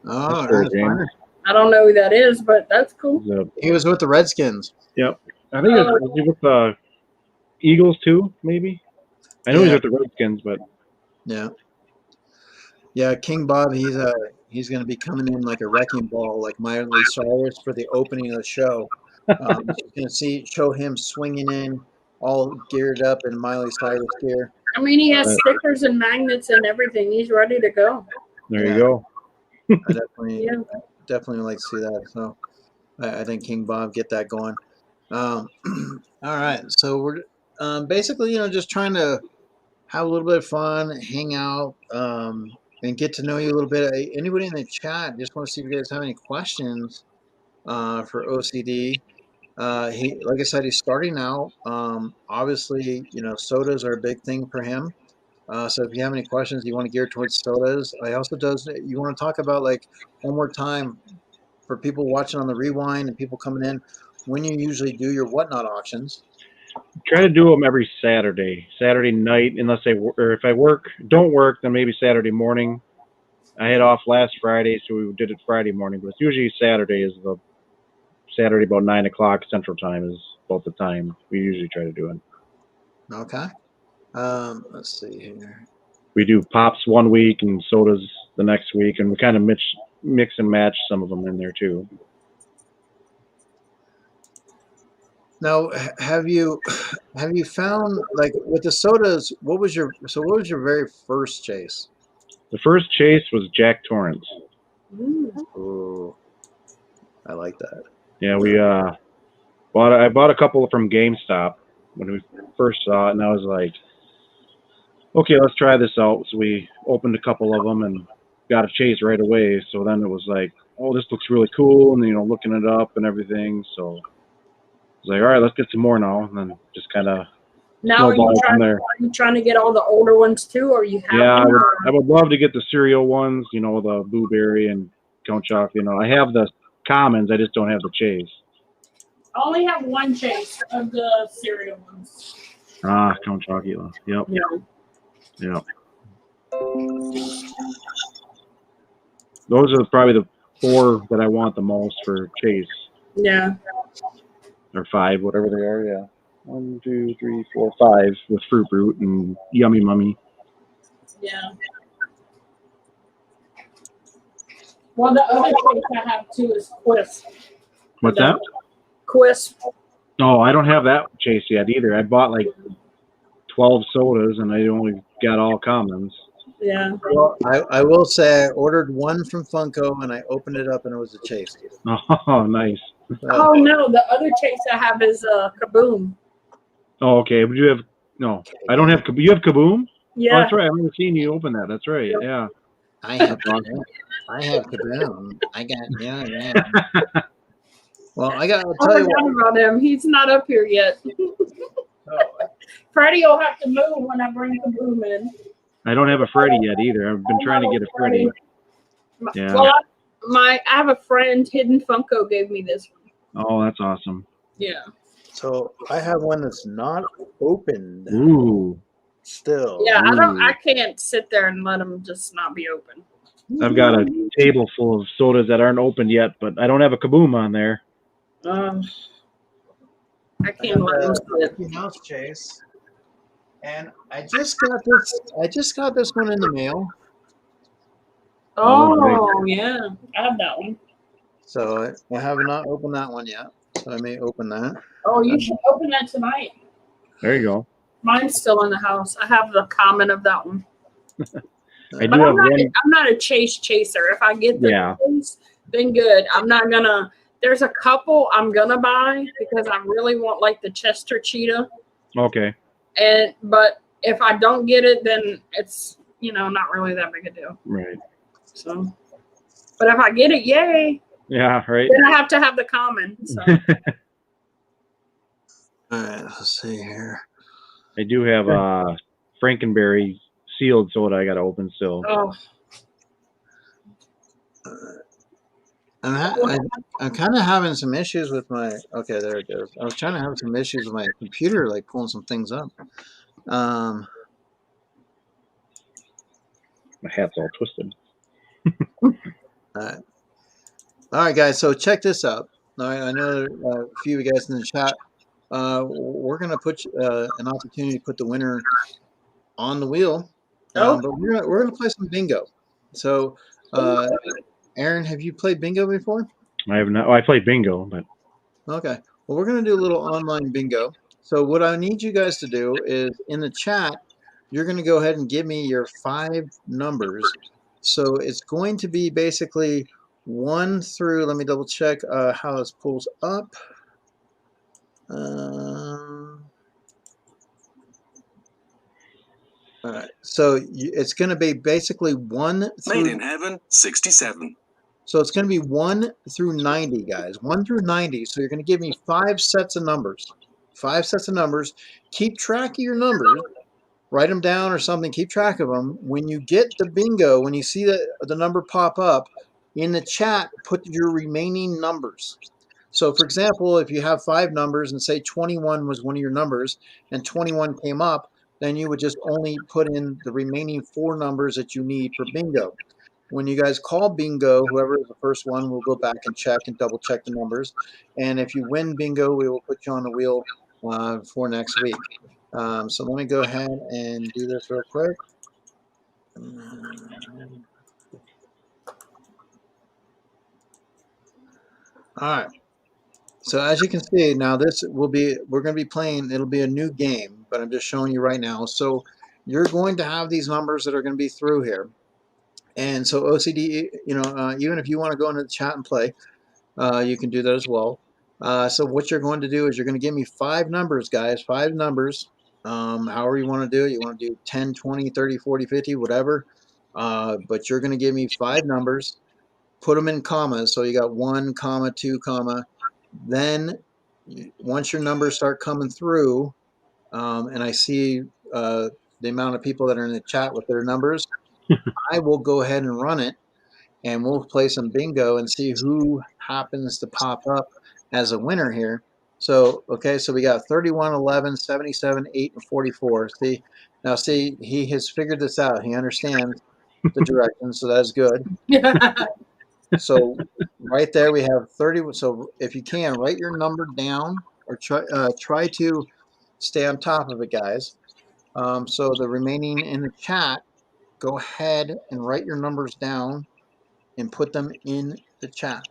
Oh, that's cool, I don't know who that is, but that's cool. He was with the Redskins. Yep. I think was he with the Eagles too, maybe? I know he's with the Redskins, but yeah, King Bob, he's going to be coming in like a wrecking ball, like Miley Cyrus for the opening of the show. You're going to show him swinging in, all geared up in Miley Cyrus gear. I mean, he has stickers and magnets and everything. He's ready to go. There you go. I definitely like to see that. So I think King Bob get that going. All right, so we're basically just trying to have a little bit of fun, hang out, and get to know you a little bit. Anybody in the chat, just want to see if you guys have any questions for OCD. Like I said, he's starting out. Obviously, sodas are a big thing for him. So if you have any questions you want to gear towards sodas, you want to talk about, like, one more time for people watching on the rewind and people coming in, when you usually do your whatnot auctions. Try to do them every Saturday night, unless if I don't work, then maybe Saturday morning. I had off last Friday, so we did it Friday morning, but it's usually Saturday about 9 o'clock Central Time is about the time we usually try to do it. Okay. Let's see here. We do pops one week and sodas the next week, and we kind of mix and match some of them in there too. Now, have you found, like, with the sodas, what was your very first chase? The first chase was Jack Torrance. Ooh, I like that. Yeah, I bought a couple from GameStop when we first saw it, and I was like, okay, let's try this out. So we opened a couple of them and got a chase right away. So then it was like, oh, this looks really cool, and looking it up and everything. So I was like, all right, let's get some more now, and then just kind of snowball from there. Are you trying to get all the older ones too, or you have? Yeah, I would love to get the cereal ones, the Blueberry and Count Chocula. I have the commons, I just don't have the chase. I only have one chase of the cereal ones. Count Chocula. Yep. Yeah. Those are probably the 4 that I want the most for chase. Yeah. Or 5, whatever they are. Yeah. 1, 2, 3, 4, 5 with Fruit Brute and Yummy Mummy. Yeah. Well, the other chase I have too is Quisp. What's that? Quisp. No, I don't have that chase yet either. I bought like 12 sodas, and I only got all commons. Yeah. Well, I will say I ordered one from Funko, and I opened it up, and it was a chase. Oh, nice. Oh no, the other chase I have is Kaboom. Oh, okay. But you have no. I don't have. You have Kaboom. Oh, Yeah. that's right. I haven't seen you open that. That's right. Yeah. I have Kaboom. I have Kaboom. I got yeah. Well, I'll I tell you forgot what. about him. He's not up here yet. Oh, Freddie will have to move when I bring Kaboom in. I don't have a Freddy yet either. I've been trying to get a Freddy. Yeah. Well, I have a friend, Hidden Funko, gave me this one. Oh, that's awesome. Yeah. so I have one that's not opened Ooh. still. Yeah, Ooh. I can't sit there and let them just not be open. I've got a table full of sodas that aren't opened yet, but I don't have a Kaboom on there. I I can't let them got sit. Mickey Mouse chase, and I just got this. I just got this one in the mail. Oh, yeah. I have that one. So I have not opened that one yet. So I may open that. Oh, you should open that tonight. There you go. Mine's still in the house. I have the comment of that one. I But do have I'm not, one. I'm not a chaser. If I get the Yeah. chase, then good. I'm not gonna. There's a couple I'm gonna buy because I really want like the Chester Cheetah. Okay. But if I don't get it, then it's not really that big a deal. Right. So, but if I get it, yay! Yeah. Right. Then I have to have the common. So All right, let's see here. I do have Frankenberry sealed soda I got to open still. oh, I'm kind of having some issues with my. Okay, there it goes. I was trying to have some issues with my computer, like pulling some things up. My hat's all twisted. All right, guys. So check this out. All right, I know a few of you guys in the chat. We're gonna put an opportunity to put the winner on the wheel, but we're gonna play some bingo. So, Aaron, have you played bingo before? I have not. Oh, I played bingo, but Okay. Well, we're going to do a little online bingo. So what I need you guys to do is in the chat, you're going to go ahead and give me your 5 numbers. So it's going to be basically 1 through, let me double check how this pulls up. All right. So it's going to be basically 1 through... Made in Heaven, 67. So it's going to be 1 through 90, guys. 1 through 90. So you're going to give me 5 sets of numbers. 5 sets of numbers. Keep track of your numbers. Write them down or something. Keep track of them. When you get the bingo, when you see the number pop up, in the chat, put your remaining numbers. So, for example, if you have 5 numbers and say 21 was one of your numbers and 21 came up, then you would just only put in the remaining 4 numbers that you need for bingo. When you guys call bingo, whoever is the first one will go back and check and double check the numbers. And if you win bingo, we will put you on the wheel for next week. So let me go ahead and do this real quick. All right. So as you can see, now we're going to be playing, it'll be a new game, but I'm just showing you right now. So you're going to have these numbers that are going to be through here. And so OCD, even if you want to go into the chat and play, you can do that as well. So what you're going to do is you're going to give me 5 numbers, guys, 5 numbers. However you want to do it. You want to do 10, 20, 30, 40, 50, whatever. But you're going to give me 5 numbers, put them in commas. So you got 1, comma, 2, comma. Then once your numbers start coming through, and I see the amount of people that are in the chat with their numbers, I will go ahead and run it, and we'll play some bingo and see who happens to pop up as a winner here. So, okay, so we got 31, 11, 77, 8, and 44. See, he has figured this out. He understands the directions, so that's good. So right there we have 30. So if you can, write your number down or try to stay on top of it, guys. So the remaining in the chat, go ahead and write your numbers down and put them in the chat.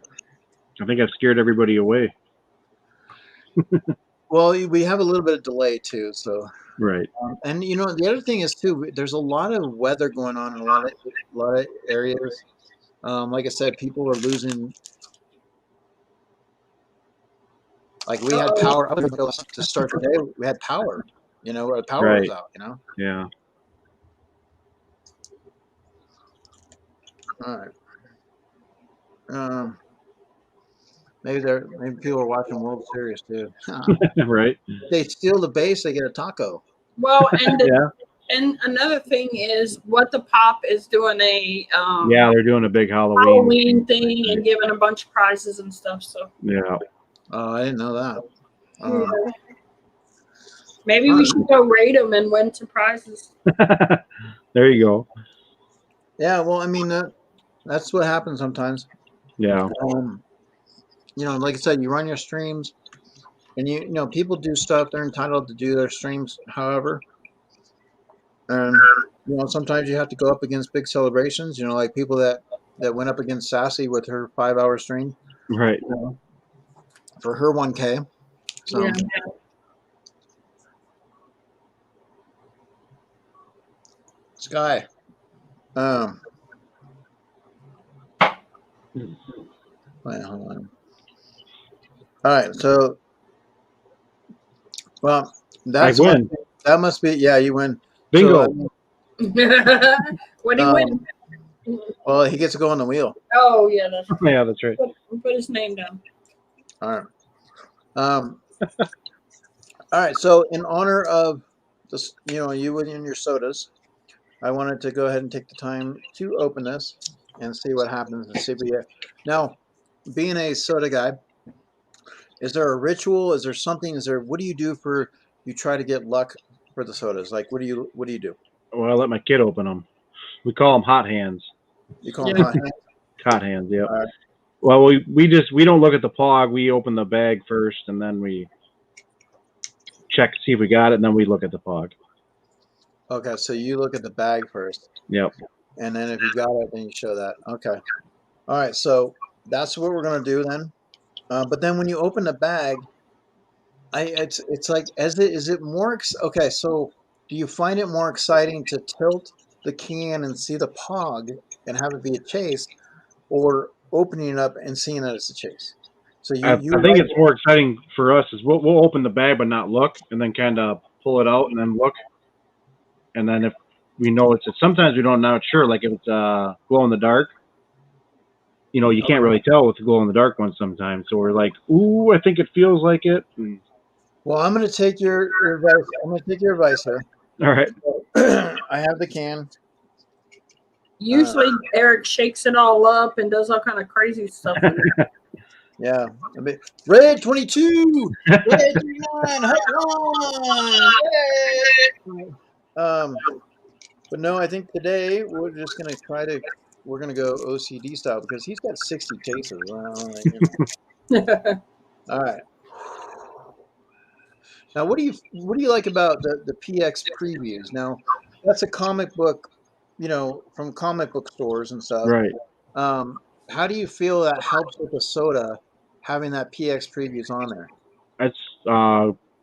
I think I've scared everybody away. Well, we have a little bit of delay too, so. Right. And you know, the other thing is too, there's a lot of weather going on in a lot of areas. Like I said, people are losing. Like we had power to start the day. We had power. You know, the power was Right. out. You know. Yeah. All right. Maybe people are watching World Series too. Right. If they steal the base, they get a taco. Well, and Yeah. and another thing is what the Pop is doing a Yeah, they're doing a big Halloween thing and giving a bunch of prizes and stuff. So Yeah. Oh, I didn't know that. yeah. Maybe we should go raid them and win some prizes. There you go. Yeah, well, I mean that's what happens sometimes. Yeah. You know, like I said, you run your streams, and you know people do stuff. They're entitled to do their streams, however. And you know, sometimes you have to go up against big celebrations. You know, like people that went up against Sassy with her 5-hour stream. Right. You know, for her 1K. So. Yeah. Sky. Wait, hold on. All right, so well, I win. That must be yeah, you win. Bingo. So, What do you win? well, he gets to go on the wheel. Oh yeah, Yeah, that's right. put his name down. All right. All right. So in honor of this, you know, you winning your sodas, I wanted to go ahead and take the time to open this and see what happens and see if we now, being a soda guy, is there a ritual? Is there something? What do you do for you try to get luck for the sodas? Like what do you do? Well, I let my kid open them. We call them hot hands. You call them hot hands? Hot hands, yeah. All right. Well, we don't look at the pog. We open the bag first, and then we check see if we got it, and then we look at the pog. Okay, so you look at the bag first. Yep. And then if you got it, then you show that. Okay. All right, so that's what we're gonna do then. But then when you open the bag, it's like is it more okay? So do you find it more exciting to tilt the can and see the pog and have it be a chase, or opening it up and seeing that it's a chase? So I think it's more exciting for us is we'll open the bag but not look, and then kind of pull it out and then look, and then if we know sometimes we don't know sure, like if it's glow in the dark. You know, you can't really tell with the glow in the dark one sometimes. So we're like, ooh, I think it feels like it. Well, I'm going to take your advice. I'm going to take your advice here. All right. I have the can. Usually Eric shakes it all up and does all kind of crazy stuff. Yeah. Red 22, red 39, hot one. But no, I think today we're just going to we're going to go OCD style because he's got 60 cases. Well, you know. All right. Now, what do you like about the PX previews? Now, that's a comic book, you know, from comic book stores and stuff. Right. How do you feel that helps with the soda having that PX previews on there? It's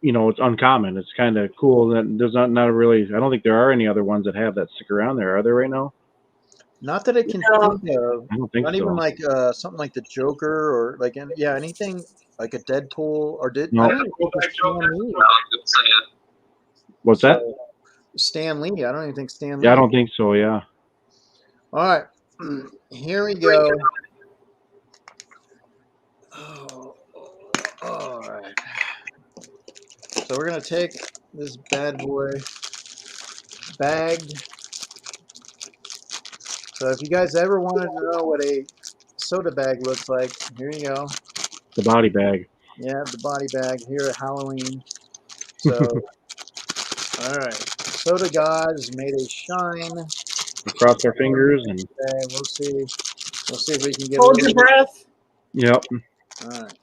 you know, it's uncommon. It's kind of cool that there's not really. I don't think there are any other ones that have that stick around there. Are there right now? Not that I can think of. I don't think Not so. even like something like the Joker or like anything like a Deadpool or No. I don't even think it's Stan Lee. What's that? Stan Lee. I don't even think Stan Lee. Yeah, I don't think so. Yeah. All right, here we go. Oh, all right. So we're gonna take this bad boy bagged. So if you guys ever wanted to know what a soda bag looks like, here you go. The body bag. Yeah, the body bag here at Halloween. So, all right. Soda gods made a shine. We cross our fingers and. Okay, we'll see. We'll see if we can get. Hold your breath. Yep. All right.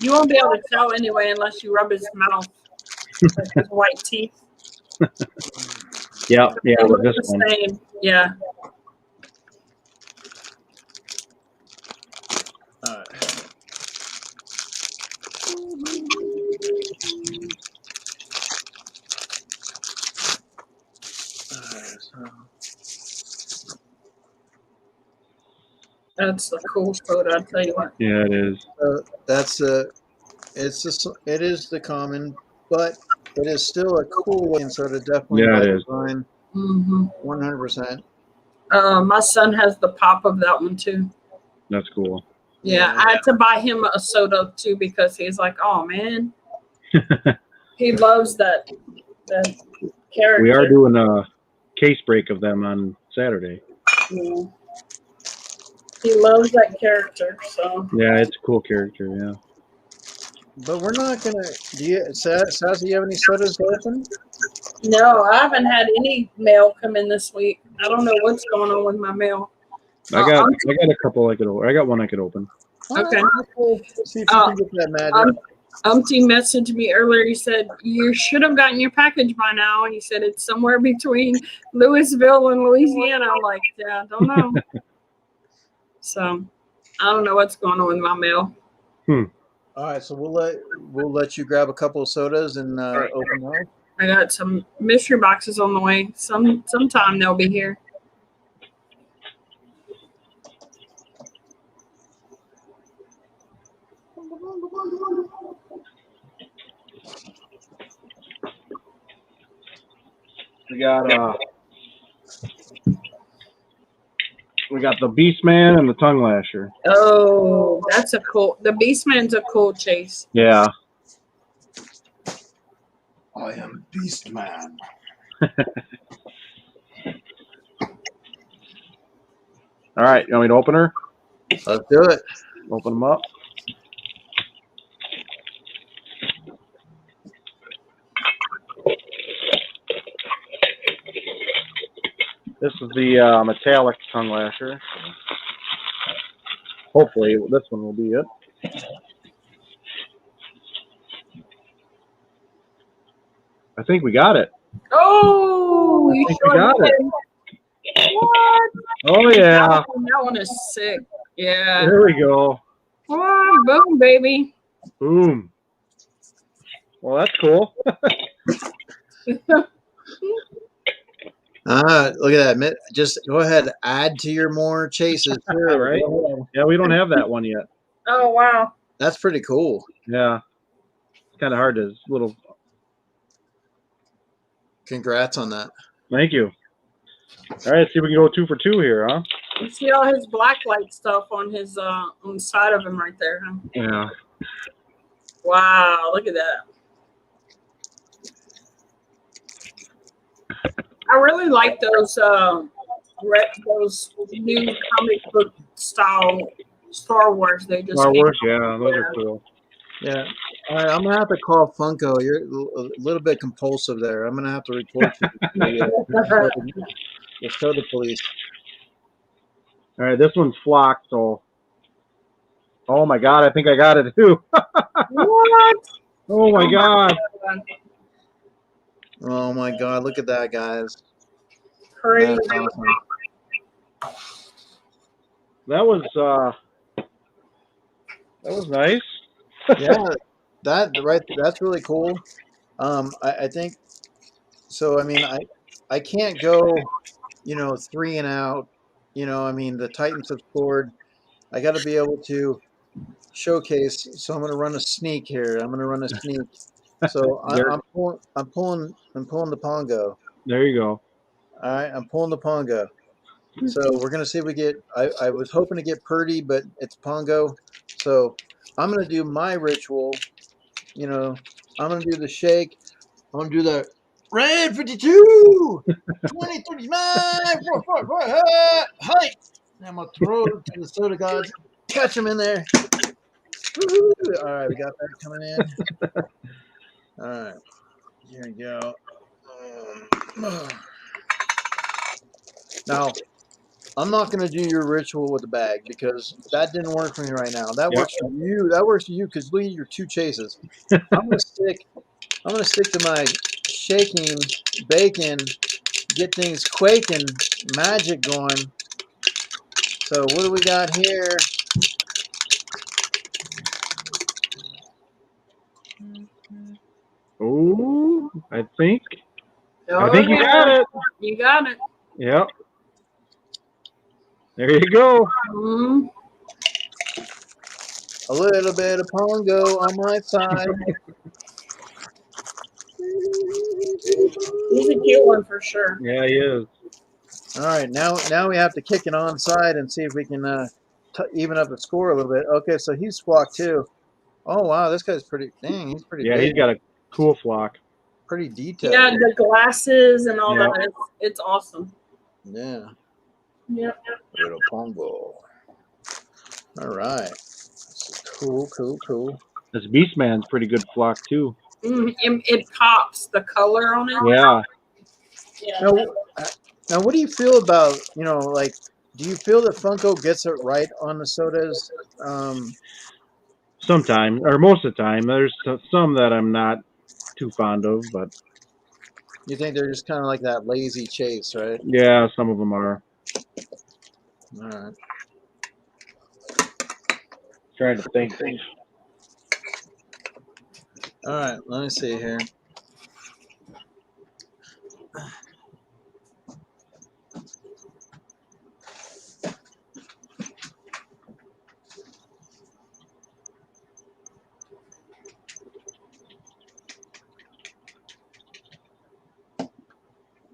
You won't be able to tell anyway unless you rub his mouth with his white teeth. Yeah. Yeah. It With looks this the one. same. Yeah. All right. That's a cool soda, I'll tell you what. Yeah, it is. That's it is the common, but it is still a cool looking soda. Definitely Yeah, by it is. design, Mm-hmm. 100%. My son has the pop of that one too. That's cool. Yeah, I had to buy him a soda too because he's like, oh man, he loves that character. We are doing a case break of them on Saturday. Yeah. He loves that character, so. Yeah, it's a cool character. Yeah. But we're not gonna. Do you, Sassy? You have any sodas to open? No, I haven't had any mail come in this week. I don't know what's going on with my mail. I got a couple I could open. I got one I could open. Okay. We'll see if you can get that magic. Umpty messaged me earlier. He said, you should have gotten your package by now. He said, it's somewhere between Louisville and Louisiana. I'm like, yeah, I don't know. So, I don't know what's going on with my mail. All right, so we'll let you grab a couple of sodas and right. open those. I got some mystery boxes on the way. Sometime they'll be here. We got the Beastman and the Tongue Lasher. Oh, that's a cool. The Beastman's a cool chase. Yeah. I am Beastman. All right, you want me to open her? Let's do it. Open them up. This is the metallic Tongue Lasher. Hopefully, this one will be it. I think we got it. Oh, you I think we got it. What? Oh, yeah. That one is sick. Yeah. There we go. Oh, boom, baby. Boom. Well, that's cool. Look at that. Just go ahead, add to your more chases. Sure, Right? Yeah, we don't have that one yet. Oh, wow. That's pretty cool. Yeah. It's kind of hard to little. Congrats on that. Thank you. All right, see if we can go 2 for 2 here, huh? You see all his blacklight stuff on his on the side of him right there, huh? Yeah. Wow, look at that. I really like those new comic book style Star Wars. They just Star came Wars, out. yeah, those are cool. Yeah. All right, I'm gonna have to call Funko. You're a little bit compulsive there. I'm gonna have to report you to the soda police. All right, this one's flocked, so. Oh my God, I think I got it too. What? Oh my God. Oh my God! Look at that, guys. Crazy. That's awesome. That was nice. Yeah, that's really cool. I think so. I mean, I can't go, 3 and out. I mean, the Titans have scored. I got to be able to showcase. So I'm going to run a sneak here. I'm going to run a sneak. So I'm pulling the Pongo. There you go. All right, I'm pulling the Pongo. So we're going to see if we get. I was hoping to get Purdy, but it's Pongo. So I'm going to do my ritual. I'm going to do the shake. I'm going to do the red 52, 20, 39, height. And I'm going to throw it to the soda gods. Catch them in there. Woo-hoo. All right, we got that coming in. All right, here we go. Now, I'm not going to do your ritual with the bag because that didn't work for me right now. That works for you. That works for you because look at your 2 chases. I'm going to stick to my shaking, baking, get things quaking, magic going. So what do we got here? Oh, I think Oh, you got it. You got it. Yep. There you go. Mhm. A little bit of Pongo on my side. He's a cute one for sure. Yeah, he is. All right, now we have to kick it on side and see if we can even up the score a little bit. Okay, so he's flocked too. Oh wow, this guy's pretty. Dang, he's pretty Yeah, big. he's got a cool flock. Pretty detailed. Yeah, the glasses and all Yeah. that. It's awesome. Yeah. Yep. Little Pongo. All right. Cool. This Beastman's pretty good flock too. It pops the color on it. Yeah. Yeah. Now, what do you feel about, like, do you feel that Funko gets it right on the sodas? Sometimes, or most of the time, there's some that I'm not too fond of, but You think they're just kind of like that lazy chase, right? yeah, some of them are. All right. Trying to think. All right, let me see here.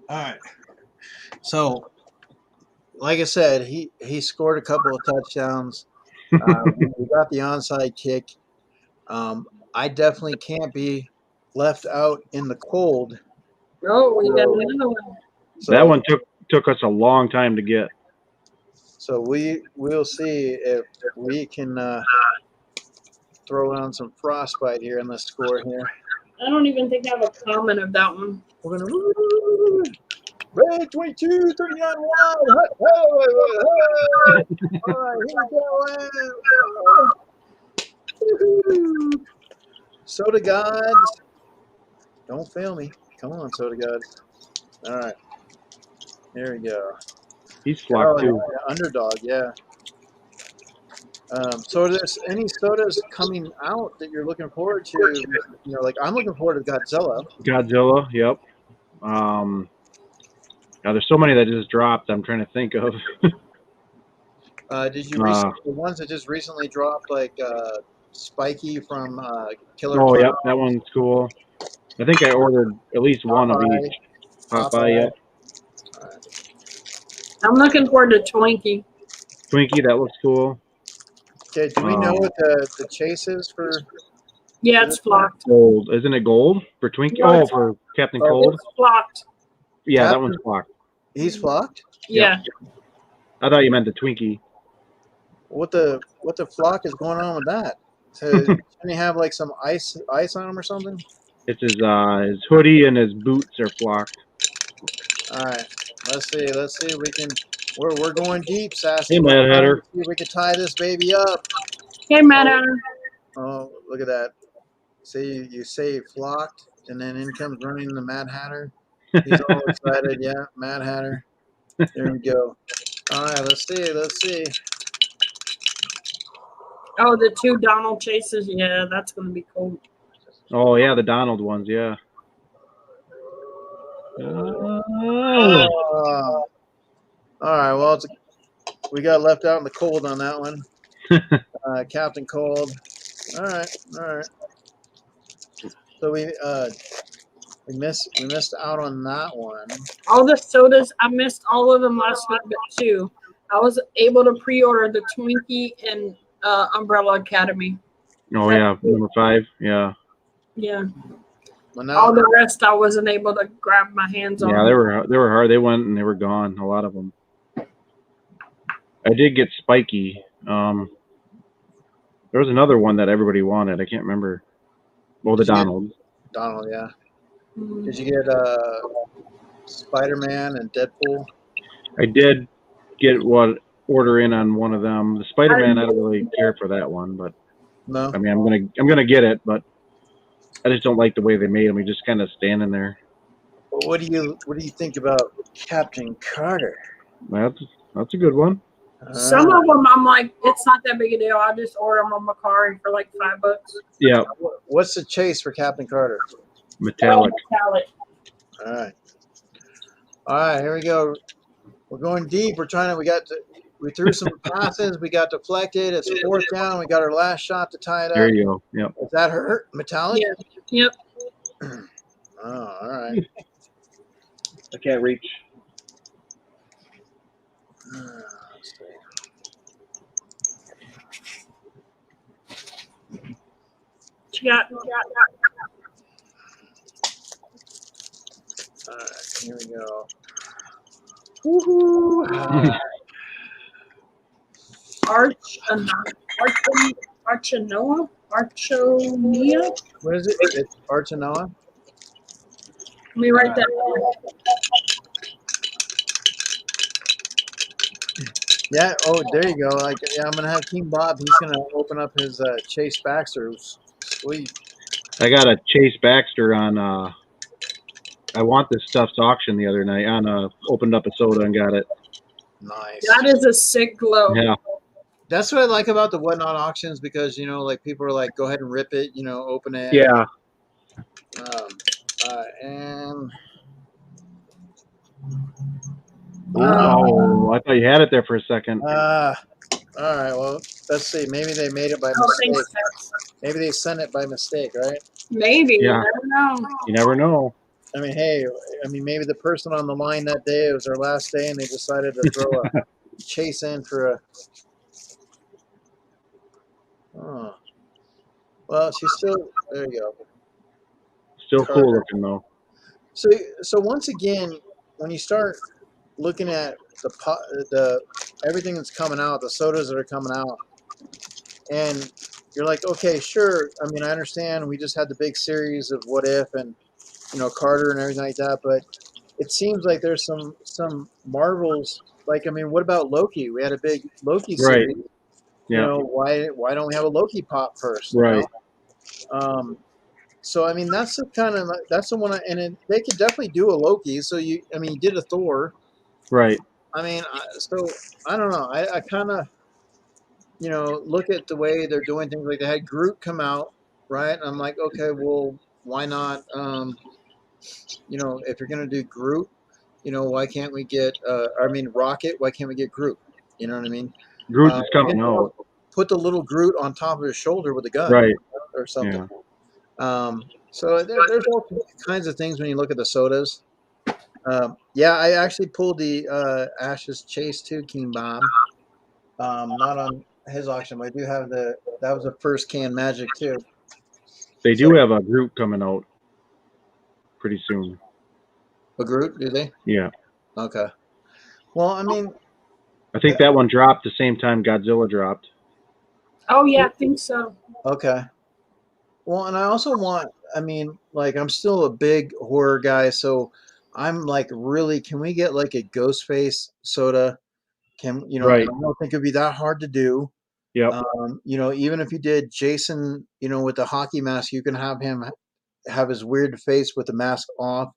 All right. So, like I said, he scored a couple of touchdowns. We got the onside kick. I definitely can't be left out in the cold. Oh, we got another one. So, That one took us a long time to get. So we'll see if we can throw on some frostbite here in the score here. I don't even think I have a comment of that one. We're gonna Red 22, 39 wild. All right, here we go. Soda gods, don't fail me. Come on, soda gods. All right, there we go. He's flocked too. Yeah, underdog, yeah. So are there any sodas coming out that you're looking forward to? Like I'm looking forward to Godzilla. Godzilla, yep. Now there's so many that just dropped. I'm trying to think of. Did you the ones that just recently dropped, like Spiky from Killer? Oh, Clown? yep, that one's cool. I think I ordered at least one of each. Popeye, yep. I'm looking forward to Twinkie. Twinkie, that looks cool. Okay, do we know what the chase is for? Yeah, it's flocked. Gold, isn't it gold for Twinkie? No, Oh, for Captain Cold. It's flocked. Yeah, that Captain- one's flocked. He's flocked. Yeah. I thought you meant the Twinkie. What the flock is going on with that? So, can he have like some ice on him or something? It's his hoodie and his boots are flocked. All right, let's see if we can. We're going deep, Sassy. Hey, Mad Hatter. See if we can tie this baby up. Hey, Mad Hatter. Oh, look at that. See, you say flocked, and then in comes running the Mad Hatter. He's all excited. Yeah, Mad Hatter. There we go. All right, let's see. Oh, the two Donald chases. Yeah, that's going to be cool. Oh, yeah, the Donald ones, yeah. Oh. All right, well, we got left out in the cold on that one. Captain Cold. All right. So we missed out on that one. All the sodas, I missed all of them last week, but two. I was able to pre-order the Twinkie and Umbrella Academy. Oh, yeah, number 5, yeah. Yeah. Well, now, All the rest I wasn't able to grab my hands on. Yeah, they were hard. They went and they were gone, a lot of them. I did get Spiky. There was another one that everybody wanted. I can't remember. Well, the Donald. Donald, yeah. Mm. Did you get Spiderman and Deadpool? I did get order in on one of them. The Spider-Man, I don't really care for that one, but No. I mean, I'm gonna get it, but I just don't like the way they made him. He just kind of standing there. What do you think about Captain Carter? That's a good one. Some of them, I'm like, it's not that big a deal. I just order them on Macari for like $5. Yeah, What's the chase for Captain Carter? metallic. Metallic. All right, here we go. We're going deep. We got We threw some passes. We got deflected. It's 4th down. We got our last shot to tie it up. There you go. Yep. Does that hurt? Metallic? Yeah. Yep. Oh, all right. I can't reach. Let's see. What you got? All right, here we go. Woohoo! Archonia? What is it? It's Archanoa? Let me write that down. Yeah. Oh, there you go. Like, yeah, I'm gonna have King Bob. He's gonna open up his Chase Baxter. Sweet. I got a Chase Baxter on. I want this stuff's auction the other night. Opened up a soda and got it. Nice. That is a sick glow. Yeah. That's what I like about the whatnot auctions because like people are like, go ahead and rip it. Open it. Yeah. And. Oh, I thought you had it there for a second. All right. Well, let's see. Maybe they made it by mistake. Maybe they sent it by mistake, right? Maybe. Yeah. You never know. You never know. I mean, hey, maybe the person on the line that day, it was their last day, and they decided to throw a chase in for a. Oh. Well, she's still. There you go. Still cool looking though. So once again, when you start looking at the everything that's coming out, the sodas that are coming out, and you're like, okay, sure. I mean, I understand. We just had the big series of What If and Carter and everything like that, but it seems like there's some Marvels. Like, I mean, what about Loki? We had a big Loki series. Right. Yeah. Why don't we have a Loki pop first? Right. So I mean, that's the one, they could definitely do a Loki. So you did a Thor. Right. I mean, so I don't know. I kind of, look at the way they're doing things. Like they had Groot come out, right? And I'm like, okay, well, why not? If you're gonna do Groot, why can't we get? Rocket. Why can't we get Groot? You know what I mean? Groot is coming out. Put the little Groot on top of his shoulder with a gun, right? Or something. Yeah. So there's all kinds of things when you look at the sodas. Yeah, I actually pulled the Ash's Chase 2 King Bob. Not on his auction, but I do have that was the first can Magic too. They do have a Groot coming out pretty soon. A Groot, do they? Yeah. Okay. Well, I mean, I think that one dropped the same time Godzilla dropped. Oh yeah, I think so. Okay. Well, and I also want, I'm still a big horror guy, so I'm like, really, can we get like a Ghostface soda? Right. I don't think it'd be that hard to do. Yep. Even if you did Jason, with the hockey mask, you can have him have his weird face with the mask off.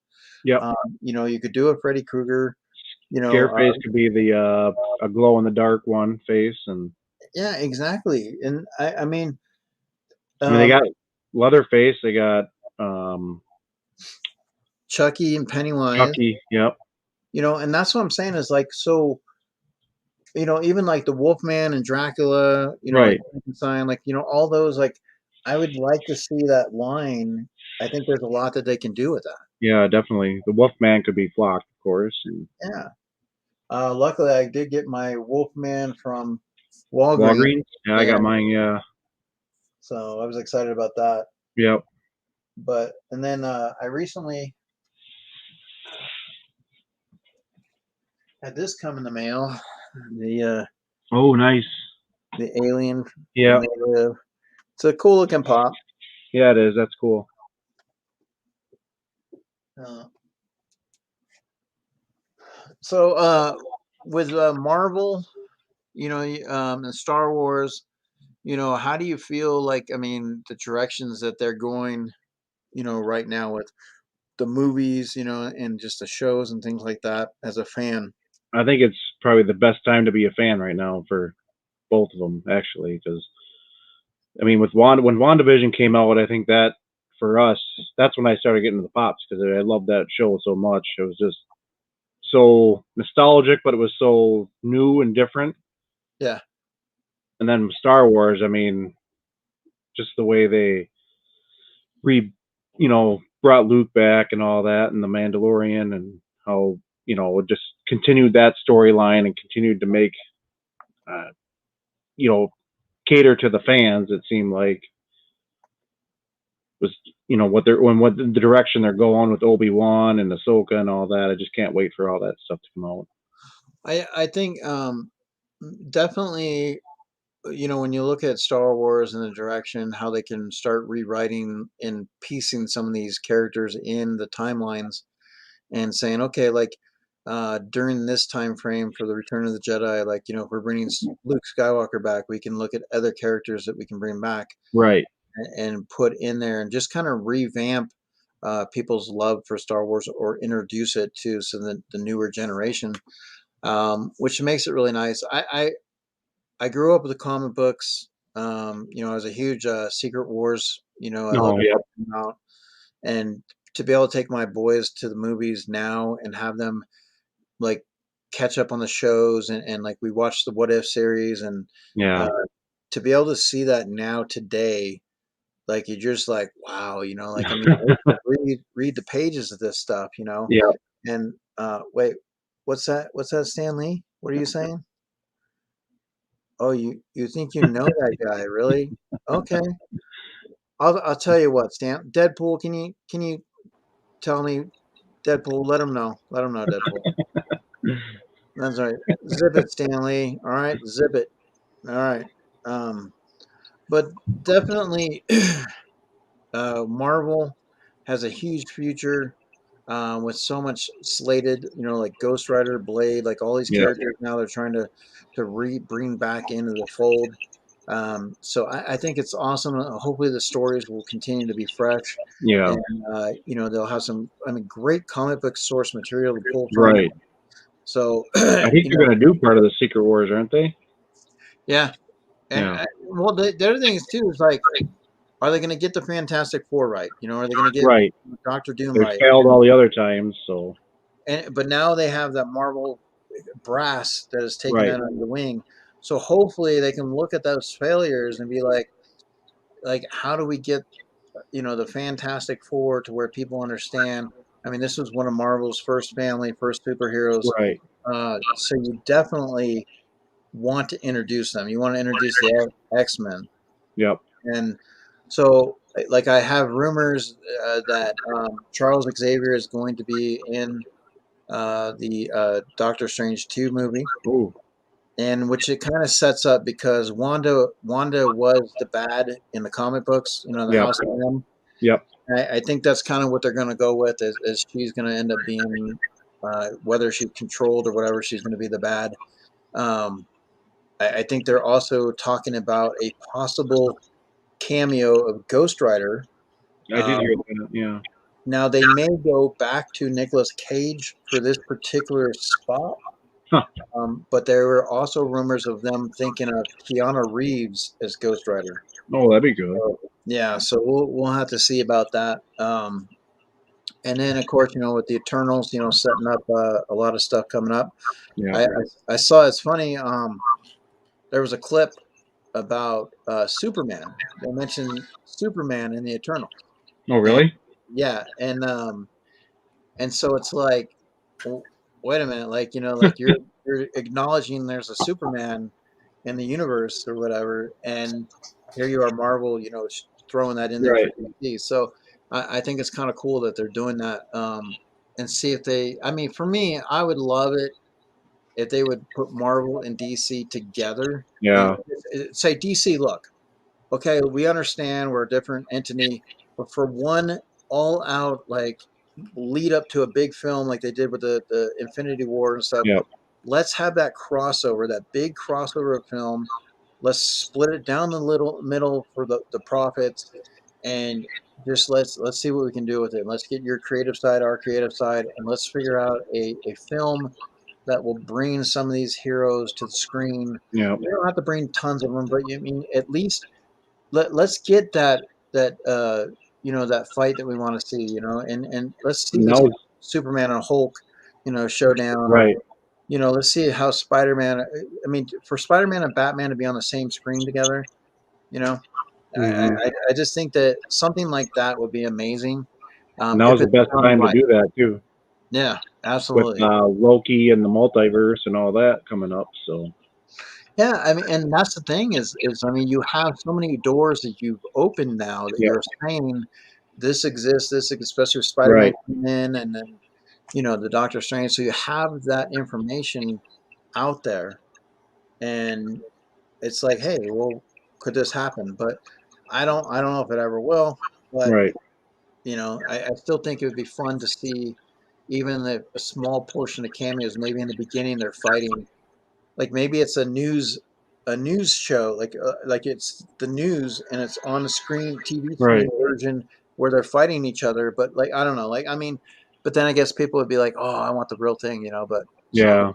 Yep. You could do a Freddy Krueger. Scareface could be the a glow in the dark one face, and yeah, exactly. And I mean, they got Leatherface. They got Chucky and Pennywise. Chucky. Yep. And that's what I'm saying is like, so. Even like the Wolfman and Dracula, right. Frankenstein, like, all those, like, I would like to see that line. I think there's a lot that they can do with that. Yeah, definitely. The Wolfman could be flocked, of course. And yeah. Luckily, I did get my Wolfman from Walgreens. Yeah, I got mine, yeah. So I was excited about that. Yep. And then I recently had this come in the mail. Oh, nice. The Alien. Yeah. It's a cool looking pop. Yeah, it is. That's cool. So with Marvel, and Star Wars, how do you feel like, the directions that they're going, right now with the movies, and just the shows and things like that as a fan? I think it's probably the best time to be a fan right now for both of them, actually, because when WandaVision came out, I think that for us, that's when I started getting into the pops, because I loved that show so much. It was just so nostalgic, but it was so new and different. Yeah. And then Star Wars, I mean, just the way they brought Luke back and all that, and the Mandalorian, and how just continued that storyline and continued to make cater to the fans. It seemed like was what the direction they're going with Obi-Wan and Ahsoka and all that. I just can't wait for all that stuff to come out. I think definitely, when you look at Star Wars and the direction, how they can start rewriting and piecing some of these characters in the timelines and saying, okay, like during this time frame for the Return of the Jedi, like, if we're bringing Luke Skywalker back, we can look at other characters that we can bring back Right. and put in there and just kind of revamp people's love for Star Wars or introduce it to the newer generation, which makes it really nice. I grew up with the comic books. I was a huge Secret Wars. I Oh, loved yeah. them out, and to be able to take my boys to the movies now and have them like catch up on the shows and like we watched the What If series and Yeah. to be able to see that now today, like you're just like, wow, like I mean, I read the pages of this stuff, Yeah. and wait, what's that? What's that, Stan Lee? What are you saying? Oh, you think you know that guy, really? Okay. I'll tell you what, Stan. Deadpool, can you tell me Deadpool? Let him know. Let him know, Deadpool. That's right. Zip it, Stanley. All right, zip it. All right. But definitely, Marvel has a huge future with so much slated. Like Ghost Rider, Blade, like all these Yeah. characters now they're trying to bring back into the fold. So I think it's awesome. Hopefully the stories will continue to be fresh, Yeah. and they'll have some, great comic book source material to pull from. Right. So I think they're going to do part of the Secret Wars, aren't they? yeah, and Yeah. well, the other thing is too is like, are they going to get the Fantastic Four right? Are they going to get Right. Doctor Doom They right? failed all the other times, so. But now they have that Marvel brass that is taking Right. that under the wing. So hopefully they can look at those failures and be like how do we get the Fantastic Four to where people understand? I mean, this was one of Marvel's first superheroes. Right. So you definitely want to introduce them. You want to introduce the X-Men. Yep. And so, like, I have rumors that Charles Xavier is going to be in the Doctor Strange 2 movie. Ooh. And which it kind of sets up because Wanda was the bad in the comic books, the Yep. House of M. Yep. I think that's kind of what they're going to go with is she's going to end up being, whether she's controlled or whatever, she's going to be the bad. I think they're also talking about a possible cameo of Ghost Rider. I did hear that, yeah. Now they may go back to Nicolas Cage for this particular spot. Huh. But there were also rumors of them thinking of Keanu Reeves as Ghost Rider. Oh, that'd be good. Yeah, so we'll have to see about that. And then of course, with the Eternals, setting up a lot of stuff coming up. Yeah. I saw, it's funny. There was a clip about Superman. They mentioned Superman in the Eternals. Oh, really? Yeah, and so it's like, well, wait a minute, like like you're acknowledging there's a Superman in the universe or whatever, and here you are, Marvel, throwing that in there Right. for DC. So I think it's kind of cool that they're doing that, and see if they. I mean, for me, I would love it if they would put Marvel and DC together. Yeah. Say DC, look, okay, we understand we're a different entity, but for one all-out like lead up to a big film like they did with the Infinity War and stuff, Yep. let's have that crossover, that big crossover of film. Let's split it down the little middle for the profits, and just let's see what we can do with it. Let's get your creative side, our creative side, and let's figure out a film that will bring some of these heroes to the screen. Yeah. You don't have to bring tons of them, but I mean, at least let's get that that fight that we want to see, and let's see this No. Superman and Hulk, showdown, Right. let's see how Spider-Man. I mean, for Spider-Man and Batman to be on the same screen together, you know, Hmm. I just think that something like that would be amazing. If Now's the it's best done time to right. do that too, Yeah, with absolutely. Loki and the multiverse and all that coming up. So Yeah, I mean, and that's the thing is I mean, you have so many doors that you've opened now that yeah, you're saying this exists, especially with Spider-Man right, coming in, and then the Doctor Strange. So you have that information out there, and it's like, hey, well, could this happen? But I don't know if it ever will. But right, I still think it would be fun to see even a small portion of cameos. Maybe in the beginning they're fighting, like maybe it's a news show, like it's the news and it's on the TV screen right. version where they're fighting each other. But like I don't know, like I mean, but then I guess people would be like, oh, I want the real thing, But so, Yeah.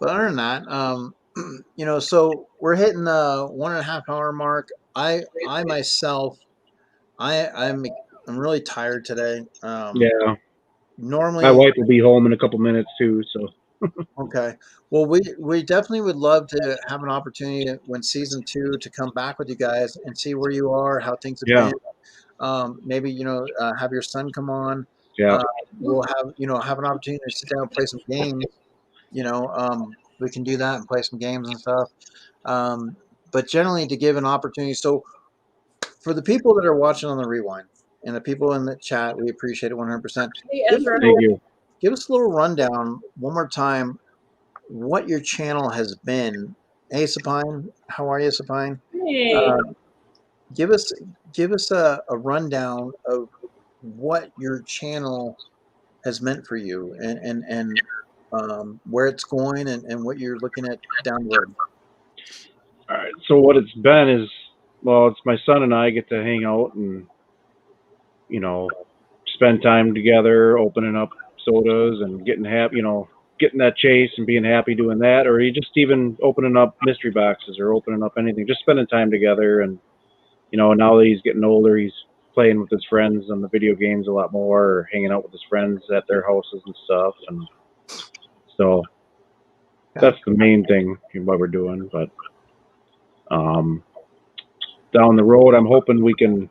but other than that, so we're hitting the 1.5 hour mark. I myself, I'm really tired today. Yeah. My Normally, wife will be home in a couple minutes too. So okay. Well, we definitely would love to have an opportunity when season 2 to come back with you guys and see where you are, how things have yeah, been. Maybe have your son come on. yeah. Uh, we'll have an opportunity to sit down and play some games. We can do that and play some games and stuff. Um, but generally, to give an opportunity. So for the people that are watching on the rewind and the people in the chat, we appreciate it 100%. Hey, Give us a Ezra. Thank little, you. give us a little rundown one more time what your channel has been. Hey, Sapine, how are you, Sapine? Hey. Uh, give us a rundown of what your channel has meant for you and where it's going and what you're looking at down the road. All right. So what it's been is, well, it's my son and I get to hang out and you know spend time together, opening up sodas and getting happy, getting that chase and being happy doing that, or you just even opening up mystery boxes or opening up anything, just spending time together. And now that he's getting older, he's playing with his friends on the video games a lot more, or hanging out with his friends at their houses and stuff. And so Okay. that's the main thing what we're doing. But um, down the road, I'm hoping we can,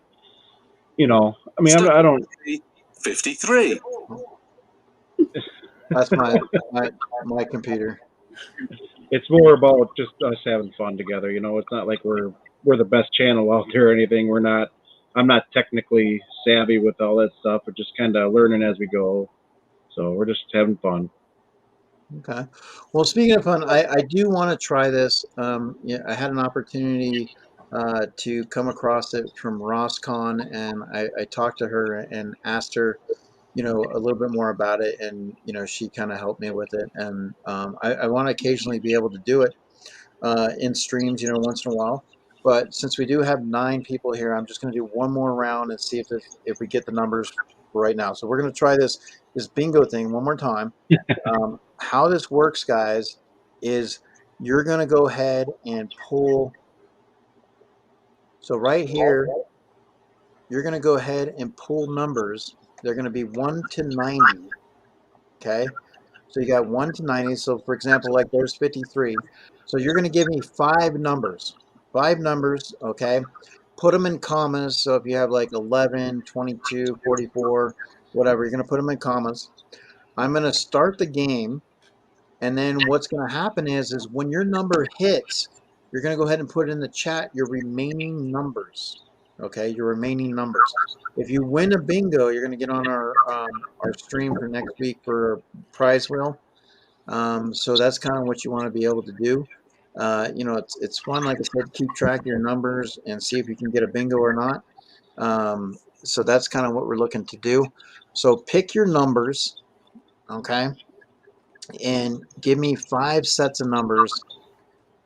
I mean, I don't. 53. That's my computer. It's more about just us having fun together. It's not like we're the best channel out there or anything. We're not. I'm not technically savvy with all that stuff. We're just kind of learning as we go. So we're just having fun. Okay. Well, speaking of fun, I do want to try this. Yeah, I had an opportunity to come across it from RosCon, and I talked to her and asked her, a little bit more about it, and she kind of helped me with it. And I want to occasionally be able to do it in streams, once in a while. But since we do have 9 people here, I'm just going to do one more round and see if we get the numbers right now. So we're going to try this bingo thing one more time. How this works, guys, is you're going to go ahead and pull. So right here, you're going to go ahead and pull numbers. They're going to be 1 to 90. Okay. So you got 1 to 90. So for example, like there's 53. So you're going to give me 5 numbers. 5 numbers. Okay. Put them in commas. So if you have like 11, 22, 44, whatever, you're going to put them in commas. I'm going to start the game. And then what's going to happen is when your number hits, you're going to go ahead and put in the chat your remaining numbers. Okay, your remaining numbers. If you win a bingo, you're going to get on our stream for next week for a prize wheel. So that's kind of what you want to be able to do. It's fun, like I said, to keep track of your numbers and see if you can get a bingo or not. So that's kind of what we're looking to do. So pick your numbers, okay, and give me 5 sets of numbers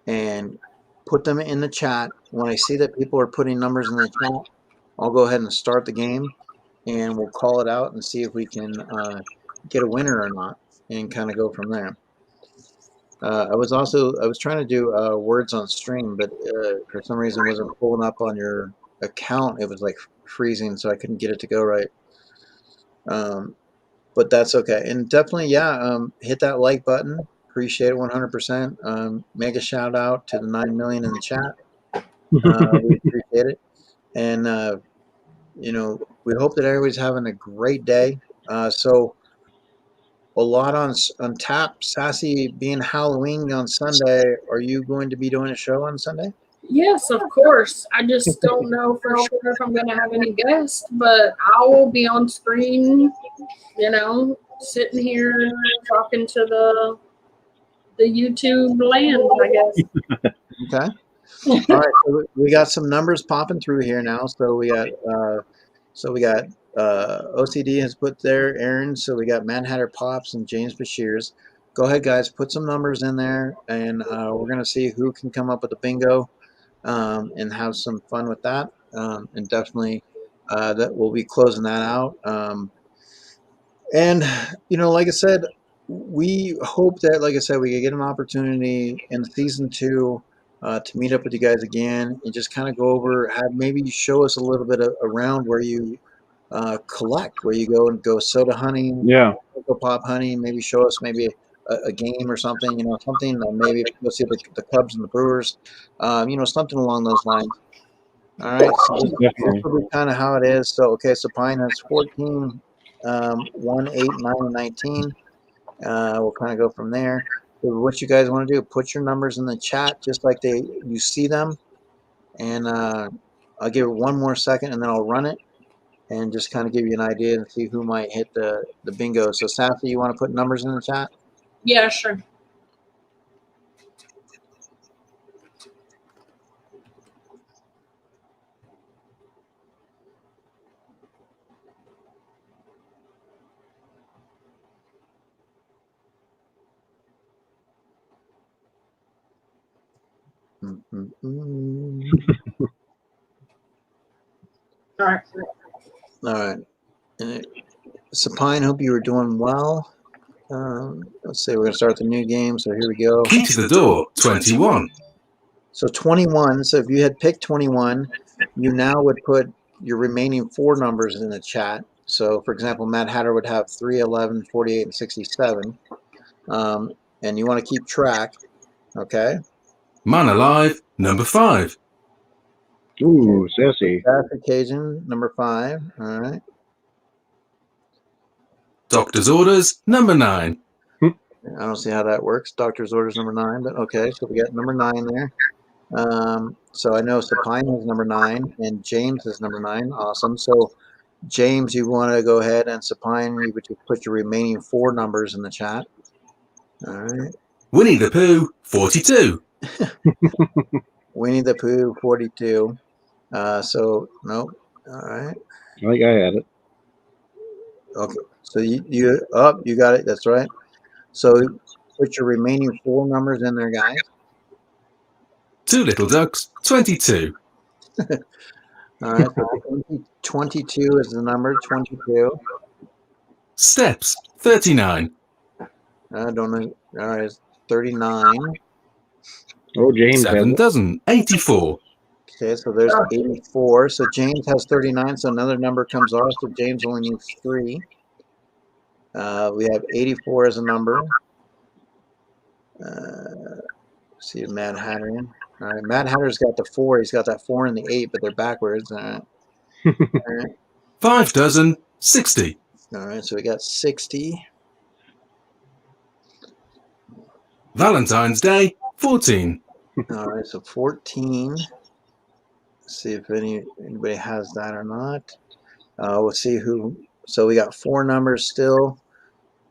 and put them in the chat. When I see that people are putting numbers in the chat, I'll go ahead and start the game, and we'll call it out and see if we can get a winner or not, and kind of go from there. I was trying to do words on stream, but for some reason it wasn't pulling up on your account. It was like freezing, so I couldn't get it to go right. but that's okay. And definitely, yeah, hit that like button. Appreciate it 100%. Mega shout out to the 9 million in the chat. We appreciate it. And, we hope that everybody's having a great day. So a lot on tap. Sassy, being Halloween on Sunday, are you going to be doing a show on Sunday? Yes, of course. I just don't know for sure if I'm going to have any guests, but I will be on screen, sitting here talking to the YouTube land, I guess. Okay. All right. So we got some numbers popping through here now. So we got OCD has put their Aaron. So we got Mad Hatter Pops and James Bashir's. Go ahead, guys. Put some numbers in there, and we're gonna see who can come up with a bingo, and have some fun with that. And definitely, that we'll be closing that out. And like I said, we hope that, like I said, we can get an opportunity in season 2 to meet up with you guys again and just kind of go over, maybe show us a little bit around where you collect, where you go soda hunting, Yeah. Funko Pop hunting. Maybe show us maybe a game or something, something. Maybe go see the Cubs and the Brewers, something along those lines. All right, so this will be kind of how it is. So okay, so Pine has 14, 1, 8, 9, and 19. We'll kind of go from there. So what you guys want to do, put your numbers in the chat just like you see them. And I'll give it one more second and then I'll run it and just kind of give you an idea and see who might hit the bingo. So Sassy, you want to put numbers in the chat? Yeah, sure. All right. All right. Sapine, hope you were doing well. Let's see, we're going to start the new game. So here we go. Key to the door, 21. So 21. So if you had picked 21, you now would put your remaining 4 numbers in the chat. So, for example, Mad Hatter would have 3, 11, 48, and 67. And you want to keep track. Okay. Man Alive, number 5. Ooh, sassy. That's occasion, number 5. All right. Doctor's Orders, number 9. I don't see how that works. Doctor's Orders, number 9. But okay, so we got number 9 there. So I know Sapine has number 9 and James is number 9. Awesome. So James, you want to go ahead, and Sapine, you would just put your remaining 4 numbers in the chat. All right. Winnie the Pooh, 42. Winnie the Pooh, 42. So nope. All right. I think I had it. Okay. So you got it. That's right. So put your remaining 4 numbers in there, guys. 2 Little Ducks, 22. All right. So 22 is the number. 22. Steps, 39. I don't know. All right. It's 39. Oh, James 7 has it. dozen, 84. Okay, so there's 84. So James has 39. So another number comes off. So James only needs 3. We have 84 as a number. See Mad Hatter in. All right, Mad Hatter's got the 4. He's got that 4 and the 8, but they're backwards. All right. All right. 5 dozen, 60. All right, so we got 60. Valentine's Day, 14. All right, so 14. Let's see if anybody has that or not. We'll see who. So we got 4 numbers still.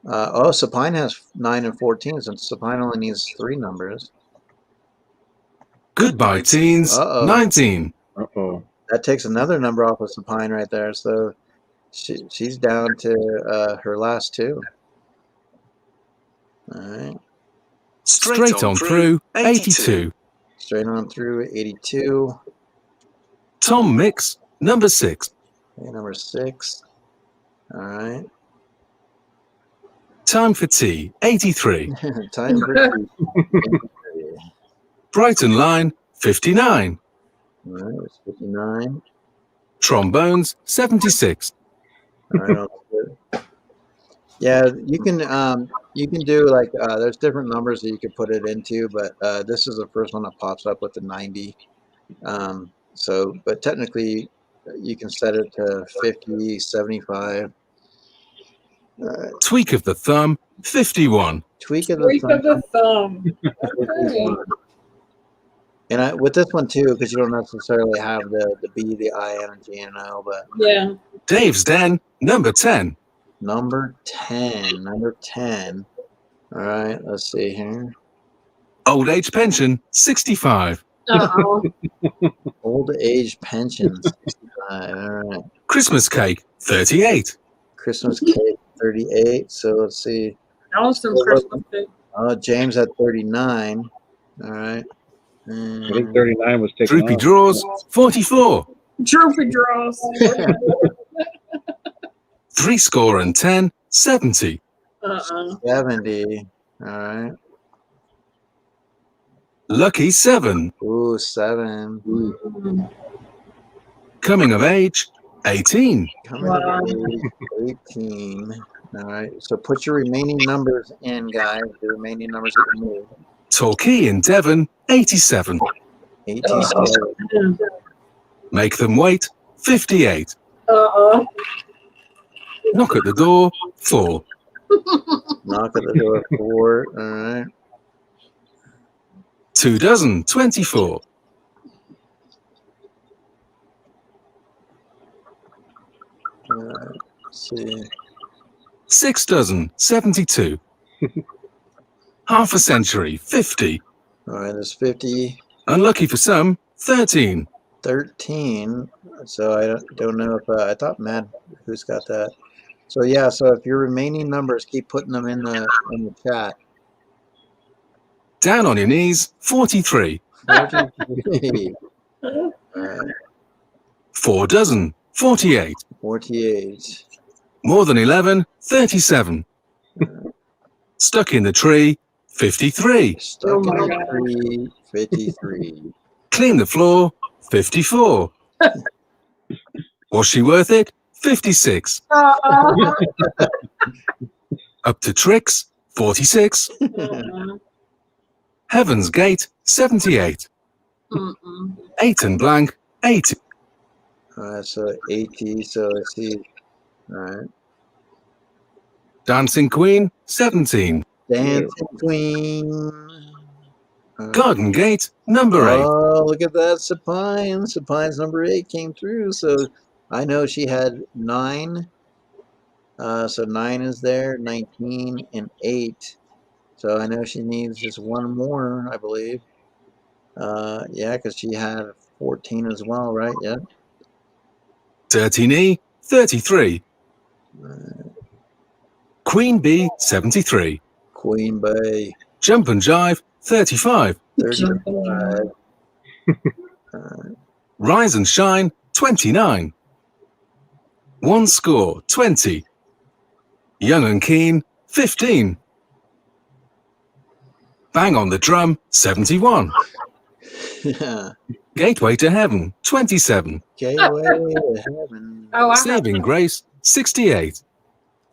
Sapine has 9 and 14, so Sapine only needs 3 numbers. Goodbye Teens, 19. Uh-oh. That takes another number off of Sapine right there. So she's down to her last 2. All right. Straight on through, 82. Straight on through, 82. Tom Mix, number 6. Okay, number 6. All right. Time for Tea, 83. Time for Brighton Line, 59. All right, it's 59. Trombones, 76. All right, Yeah, you can do like there's different numbers that you can put it into, but this is the first one that pops up with the 90. But technically you can set it to 50, 75. Tweak of the thumb, 51. Tweak of the Week of the thumb, thumb. 51. And with this one too, because you don't necessarily have the B, the I, and G and O, but Yeah. Dave's Den, number 10. number 10. All right, let's see here. Old age pension, 65. Uh-oh. Old age pension, 65. All right. Christmas cake, 38. Christmas cake, 38. So let's see. That was some Christmas food. James at 39. All right. I think 39 was taken Droopy off. Draws, 44. Trophy draws. 3 score and 10, 70. 70. All right. Lucky 7. Ooh, 7. Coming of age, 18. Coming of age, 18. All right. So put your remaining numbers in, guys. The remaining numbers that you move. Torquay in Devon, 87. 87. Make them wait, 58. Uh-oh. Knock at the door, 4. Knock at the door, 4. All right. 2 dozen, 24. Let's see. 6 dozen, 72. Half a century, 50. All right. There's 50. Unlucky for some, 13. 13. So I don't know if I thought Matt, who's got that. So yeah. So if your remaining numbers, keep putting them in the chat. Down on your knees, 43. 43. 4 dozen, 48. 48. More than 11, 37. Stuck in the tree, 53. Stuck in the tree, 53. Clean the floor, 54. Was she worth it? 56. Up to tricks, 46. Heaven's Gate, 78. 8 and blank, 80. All right, so 80. So let's see. All right. Dancing Queen, 17. Dancing Queen. Garden Gate, number 8. Oh, look at that. Supine. Supine's number 8 came through. So I know she had 9. So 9 is there, 19, and 8. So I know she needs just one more, I believe. Yeah, because she had 14 as well, right? Yeah. Dirty Knee, 33. Queen Bee, 73. Queen Bay, Jump and Jive, 35. 35. Rise and Shine, 29. One score, 20. Young and Keen, 15. Bang on the Drum, 71. Yeah. Gateway to Heaven, 27. Gateway to Heaven. Oh, I have Saving Grace, 68.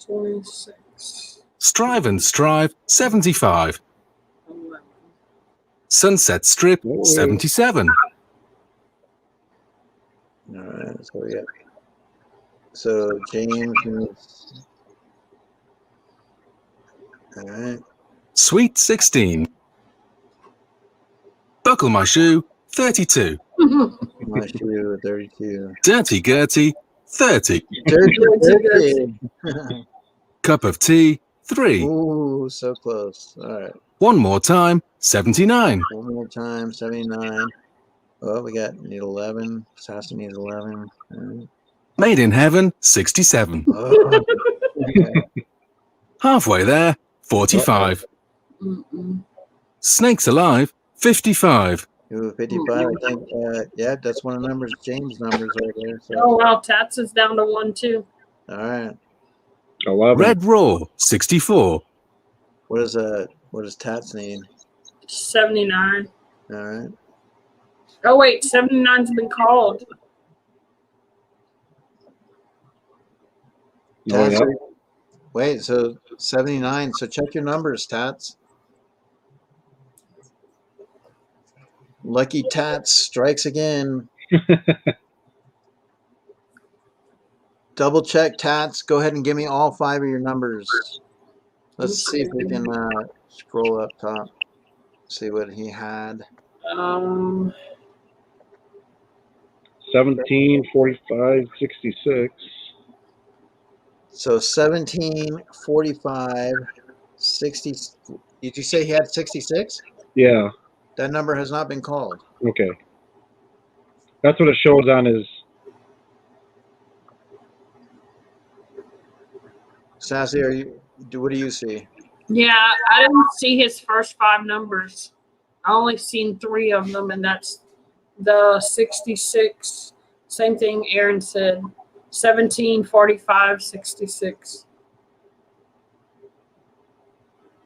26. Strive and Strive, 75. 11. Sunset Strip, 77. All right, so we got. So James needs. All right. Sweet 16. Buckle My Shoe, 32. My shoe, 32. Dirty Gertie, 30. Dirty. Cup of Tea, 3. Ooh, so close. All right. One more time, 79. One more time, 79. Oh, we need 11. Sassy needs 11. All right. Made in Heaven, 67. Oh, okay. Halfway there, 45. Snakes Alive, 55. Ooh, 55, I think. Yeah, that's one of the numbers, James' numbers right there. So. Oh, wow. Tats is down to 1, too. All right. 11. Red Raw, 64. What does Tats need? 79. All right. Oh, wait. 79's been called. Oh, yeah. Wait, so 79. So check your numbers, Tats. Lucky Tats strikes again. Double check, Tats. Go ahead and give me all 5 of your numbers. Let's see if we can scroll up top. See what he had. 17, 45, 66. So 17, 45, 60. Did you say he had 66? Yeah. That number has not been called. Okay. That's what it shows on his. Sassy, what do you see? Yeah, I didn't see his first 5 numbers. I only seen 3 of them, and that's the 66. Same thing Aaron said. 17, 45, 66.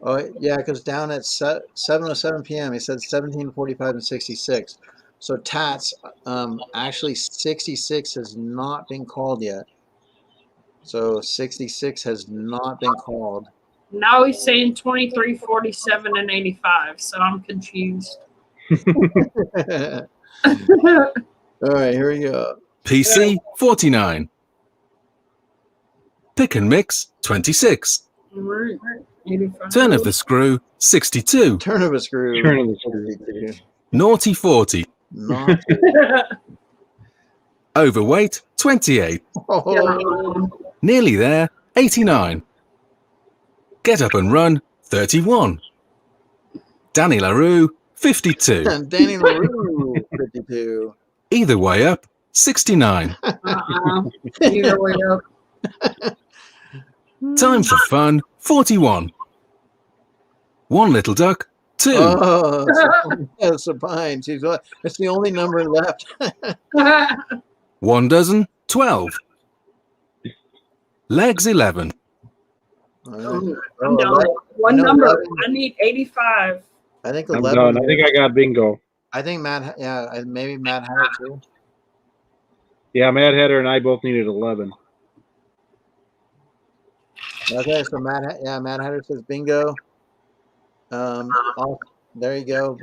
Oh, yeah, because down at 7:07 p.m., he said 17, 45, and 66. So Tats, actually 66 has not been called yet. So 66 has not been called. Now he's saying 23, 47, and 85, so I'm confused. All right, here we go. PC 49. Pick and mix 26. Right. 85. Turn of the screw 62. Turn of a screw. Turn of the screw. Naughty 40. Not. Overweight 28. Oh, Nearly there 89. Get up and run 31. Danny LaRue 52. Danny LaRue, 52. Either way up 69. Either way up. Time for fun 41. One little duck 2. Oh, that's Sabine. It's the only number left. 1 dozen 12. Legs 11. All right. I'm done. Oh, One no, number. 11. I need 85. I think I'm 11. done. I think I got bingo. I think Matt, yeah, maybe Matt had it too. Yeah, Mad Hatter and I both needed 11. Okay, so Matt Hatter says bingo. There you go.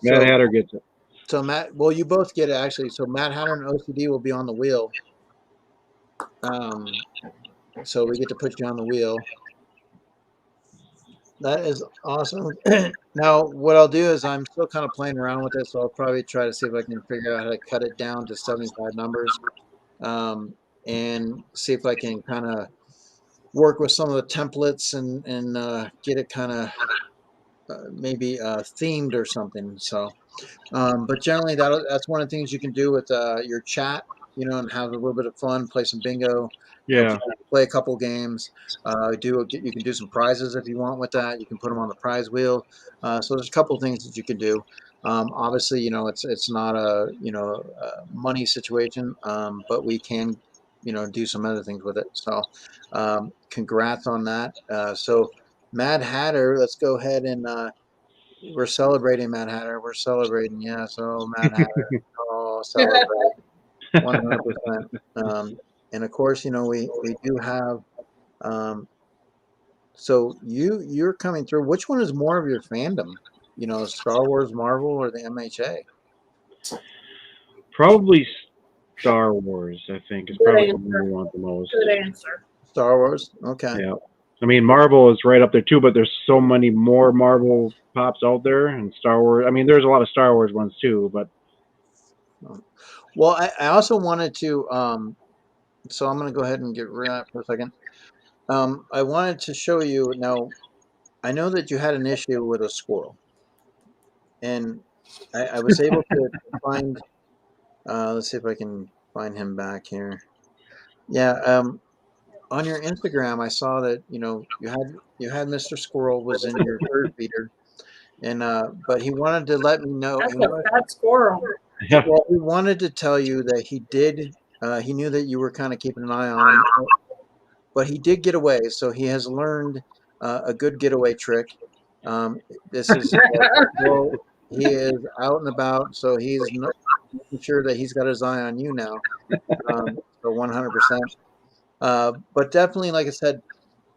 Mad Hatter gets it. So Matt, well, you both get it actually. So Matt Hatter and OCD will be on the wheel. So we get to put you on the wheel. That is awesome. Now, what I'll do is I'm still kind of playing around with this, so I'll probably try to see if I can figure out how to cut it down to 75 numbers, and see if I can kind of work with some of the templates and get it kind of maybe themed or something. So, but generally that's one of the things you can do with your chat, and have a little bit of fun, play some bingo. Yeah. Play a couple games. You can do some prizes if you want with that. You can put them on the prize wheel. So there's a couple of things that you can do. Obviously, it's not a money situation, but we can do some other things with it. So congrats on that. So Mad Hatter, let's go ahead and we're celebrating Mad Hatter. We're celebrating, yeah. So Mad Hatter, celebrate 100%. And of course, we do have. So you're coming through. Which one is more of your fandom? Star Wars, Marvel, or the MHA? Probably Star Wars, I think, is probably what we want the most. Good answer. Star Wars. Okay. Yeah. I mean, Marvel is right up there too, but there's so many more Marvel pops out there, and Star Wars. I mean, there's a lot of Star Wars ones too, but. Well, I also wanted to. So I'm going to go ahead and get rid of that for a second. I wanted to show you now. I know that you had an issue with a squirrel, and I was able to find. Let's see if I can find him back here. Yeah. On your Instagram, I saw that you had Mr. Squirrel was in your bird feeder, and but he wanted to let me know. That's a fat squirrel. Yeah. Well, he wanted to tell you that he did. He knew that you were kind of keeping an eye on him, but he did get away. So he has learned a good getaway trick. This is well, he is out and about, so he's not making sure that he's got his eye on you now. So 100%. But definitely, like I said,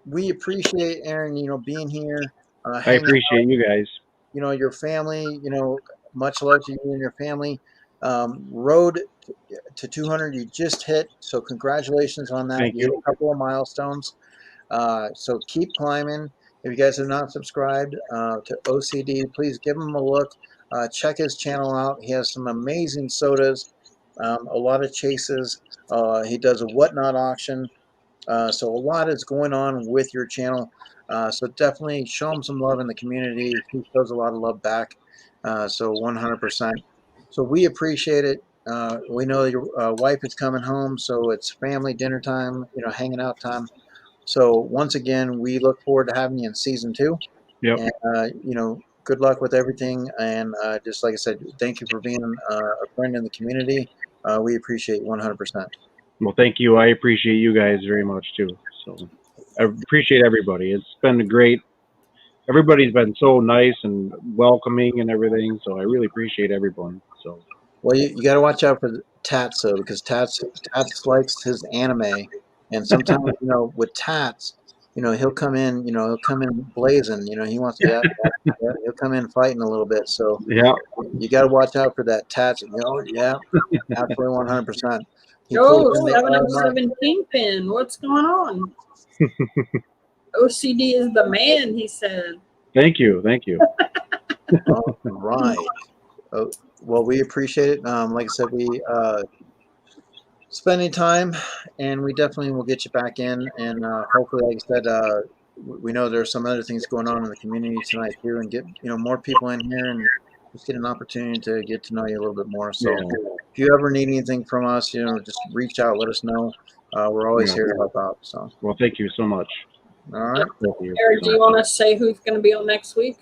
we appreciate Aaron, being here. I Hanging out, appreciate you guys. your family, much love to you and your family. Road to 200 you just hit, so congratulations on that. Thank You hit you. a couple of milestones. So keep climbing. If you guys have not subscribed to OCD, please give him a look. Check his channel out. He has some amazing sodas, a lot of chases. He does a whatnot auction. So a lot is going on with your channel. So definitely show him some love in the community. He shows a lot of love back. So 100%. So we appreciate it. We know your wife is coming home, so it's family dinner time, hanging out time. So once again, we look forward to having you in season 2. Yep. And good luck with everything. And just like I said, thank you for being a friend in the community. We appreciate 100%. Well, thank you. I appreciate you guys very much too. So I appreciate everybody. It's been great. Everybody's been so nice and welcoming and everything. So I really appreciate everyone. So Well, you got to watch out for Tats though, because Tats likes his anime, and sometimes with Tats, he'll come in, blazing. He wants to he'll come in fighting a little bit. So yeah, you got to watch out for that Tats. Yeah, absolutely 100%. He Oh, pulls in the arm up. 707 Kingpin. What's going on? OCD is the man, he said. thank you. Thank you. All right. Oh, well, we appreciate it. Like I said, we spending time, and we definitely will get you back in. And hopefully, like I said, we know there's some other things going on in the community tonight too, and get more people in here and just get an opportunity to get to know you a little bit more. So, if you ever need anything from us, just reach out, let us know. We're always here to help out. So, well, thank you so much. all right. Thank you. Eric, do you want to say who's going to be on next week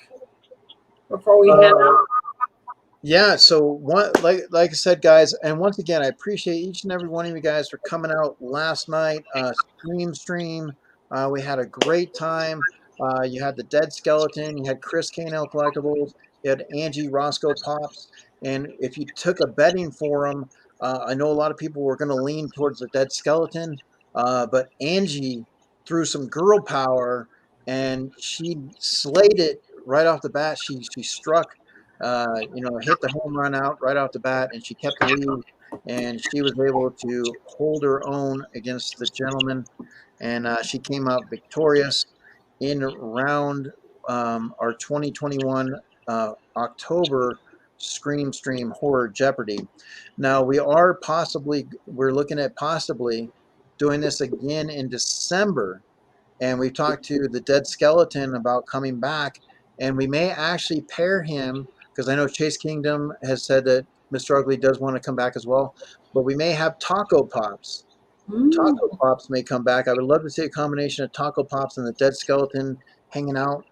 before we head out? Yeah, so like I said, guys, and once again, I appreciate each and every one of you guys for coming out last night. Stream. We had a great time. You had the Dead Skeleton. You had Chris K&L Collectibles. You had Angie Roscoe Pops. And if you took a betting for them, I know a lot of people were going to lean towards the Dead Skeleton, but Angie threw some girl power, and she slayed it right off the bat. She struck. Hit the home run out right off the bat, and she kept the lead, and she was able to hold her own against the gentleman, and she came out victorious in round our 2021 October Stream Horror Jeopardy. Now we're looking at possibly doing this again in December, and we've talked to the Dead Skeleton about coming back, and we may actually pair him, because I know Chase Kingdom has said that Mr. Ugly does want to come back as well, but we may have Taco Pops. Taco Pops may come back. I would love to see a combination of Taco Pops and the Dead Skeleton hanging out.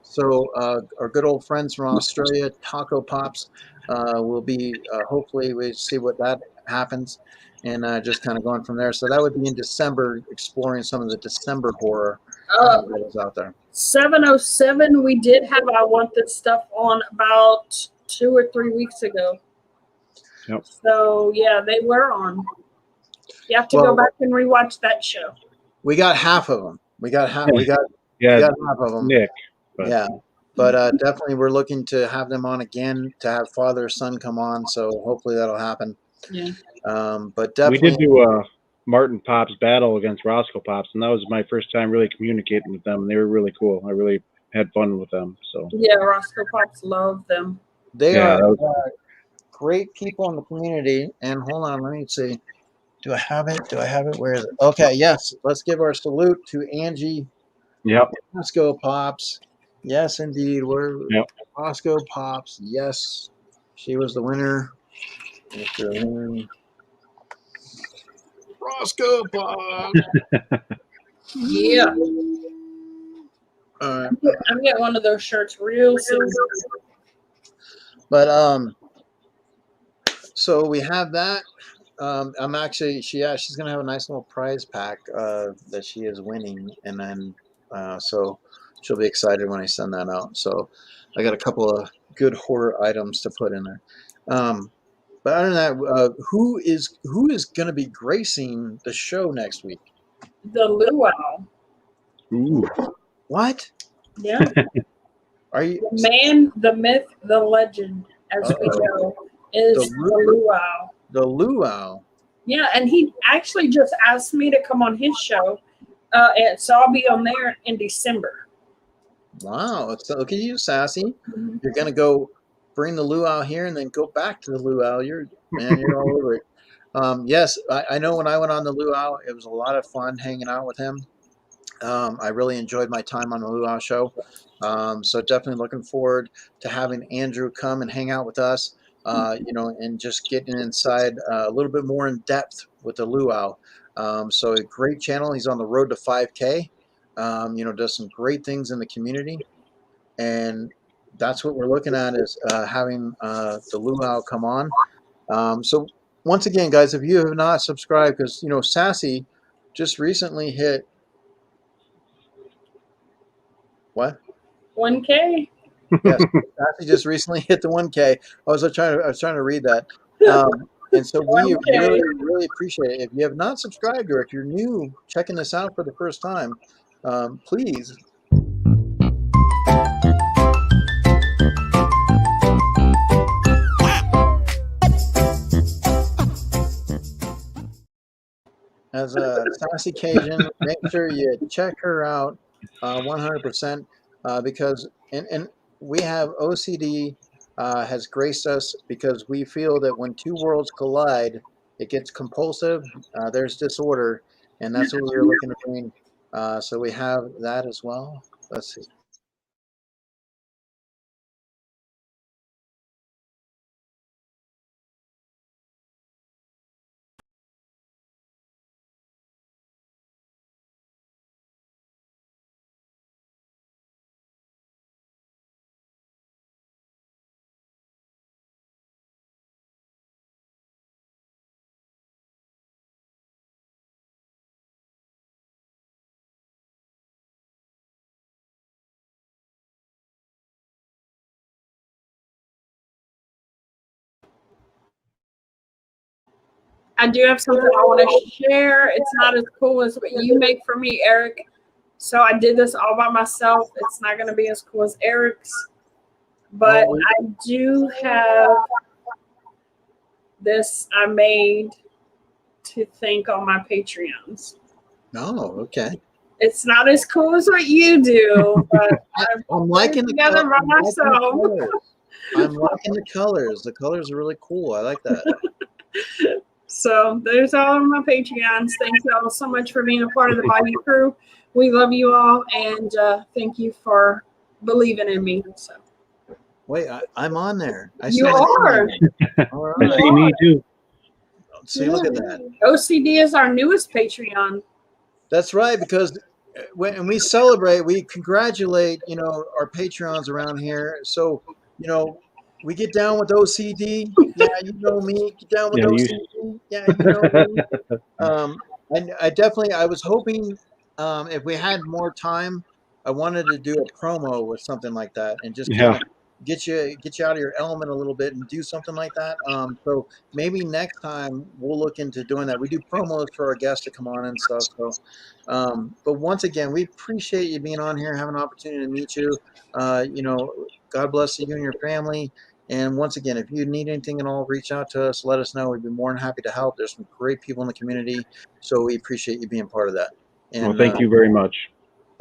So our good old friends from Australia, Taco Pops, will be, hopefully we see what that happens, and just kind of going from there. So that would be in December, exploring some of the December horror that is out there. 707, we did have I Want This Stuff on about 2 or 3 weeks ago. Yep. So, yeah, they were on. You have to go back and rewatch that show. We got half of them. We got half of them. Nick. But definitely we're looking to have them on again, to have father son come on. So hopefully that'll happen. Yeah. But definitely we did do Martin Pops battle against Roscoe Pops, and that was my first time really communicating with them. They were really cool. I really had fun with them. So yeah, Roscoe Pops love them. They are great people in the community. And hold on, let me see. Do I have it? Where is it? Okay, yes. Let's give our salute to Angie. Yep. Roscoe Pops. Yes, indeed. Roscoe Pops. Yes. She was the winner. Roscoe Pops. Yeah. All right. I'm getting one of those shirts real soon. But so we have that. I'm actually she's gonna have a nice little prize pack that she is winning, and then so she'll be excited when I send that out. So I got a couple of good horror items to put in there. But other than that, who is gonna be gracing the show next week? The Luau. Ooh. What? Yeah. Are you The man, the myth, the legend, as we know, is The the luau. the luau? Yeah, and he actually just asked me to come on his show, and so I'll be on there in December. Wow. So look at you, Sassy. You're gonna go bring the luau here and then go back to the luau. You're all over it. Yes, I know when I went on the luau, it was a lot of fun hanging out with him. I really enjoyed my time on the luau show. So definitely looking forward to having Andrew come and hang out with us, and just getting inside a little bit more in depth with the luau. So a great channel. He's on the road to 5K. Does some great things in the community, and that's what we're looking at is having the luau come on. So once again, guys, if you have not subscribed, because Sassy just recently hit what? 1K. Yes, Sassy just recently hit the 1K. I was trying to read that. And so we 1K. really, really appreciate it. If you have not subscribed or if you're new checking this out for the first time, please. As a Sassy Cajun, make sure you check her out 100% because and we have OCD has graced us because we feel that when two worlds collide, it gets compulsive. There's disorder, and that's what we were looking to bring. So we have that as well. Let's see. I do have something I want to share. It's not as cool as what you make for me, Eric. So I did this all by myself. It's not going to be as cool as Eric's. But I do have this I made to thank all my Patreons. Oh, okay. It's not as cool as what you do, but I'm liking the together by myself. I'm liking the colors. The colors are really cool. I like that. So there's all of my Patreons. Thank you all so much for being a part of the Bayou Crew. We love you all, and thank you for believing in me. So. Wait, I'm on there. You are. All I right. see me too. See, look at that. OCD is our newest Patreon. That's right, because when we celebrate, we congratulate, our Patreons around here. So, we get down with OCD. Yeah, you know me. Get down with OCD. Yeah, you know me. I was hoping if we had more time, I wanted to do a promo with something like that and just kind of get you out of your element a little bit and do something like that. So maybe next time we'll look into doing that. We do promos for our guests to come on and stuff. So, but once again, we appreciate you being on here, having an opportunity to meet you. God bless you and your family. And once again, if you need anything at all, reach out to us. Let us know. We'd be more than happy to help. There's some great people in the community, so we appreciate you being part of that. And well, thank you very much.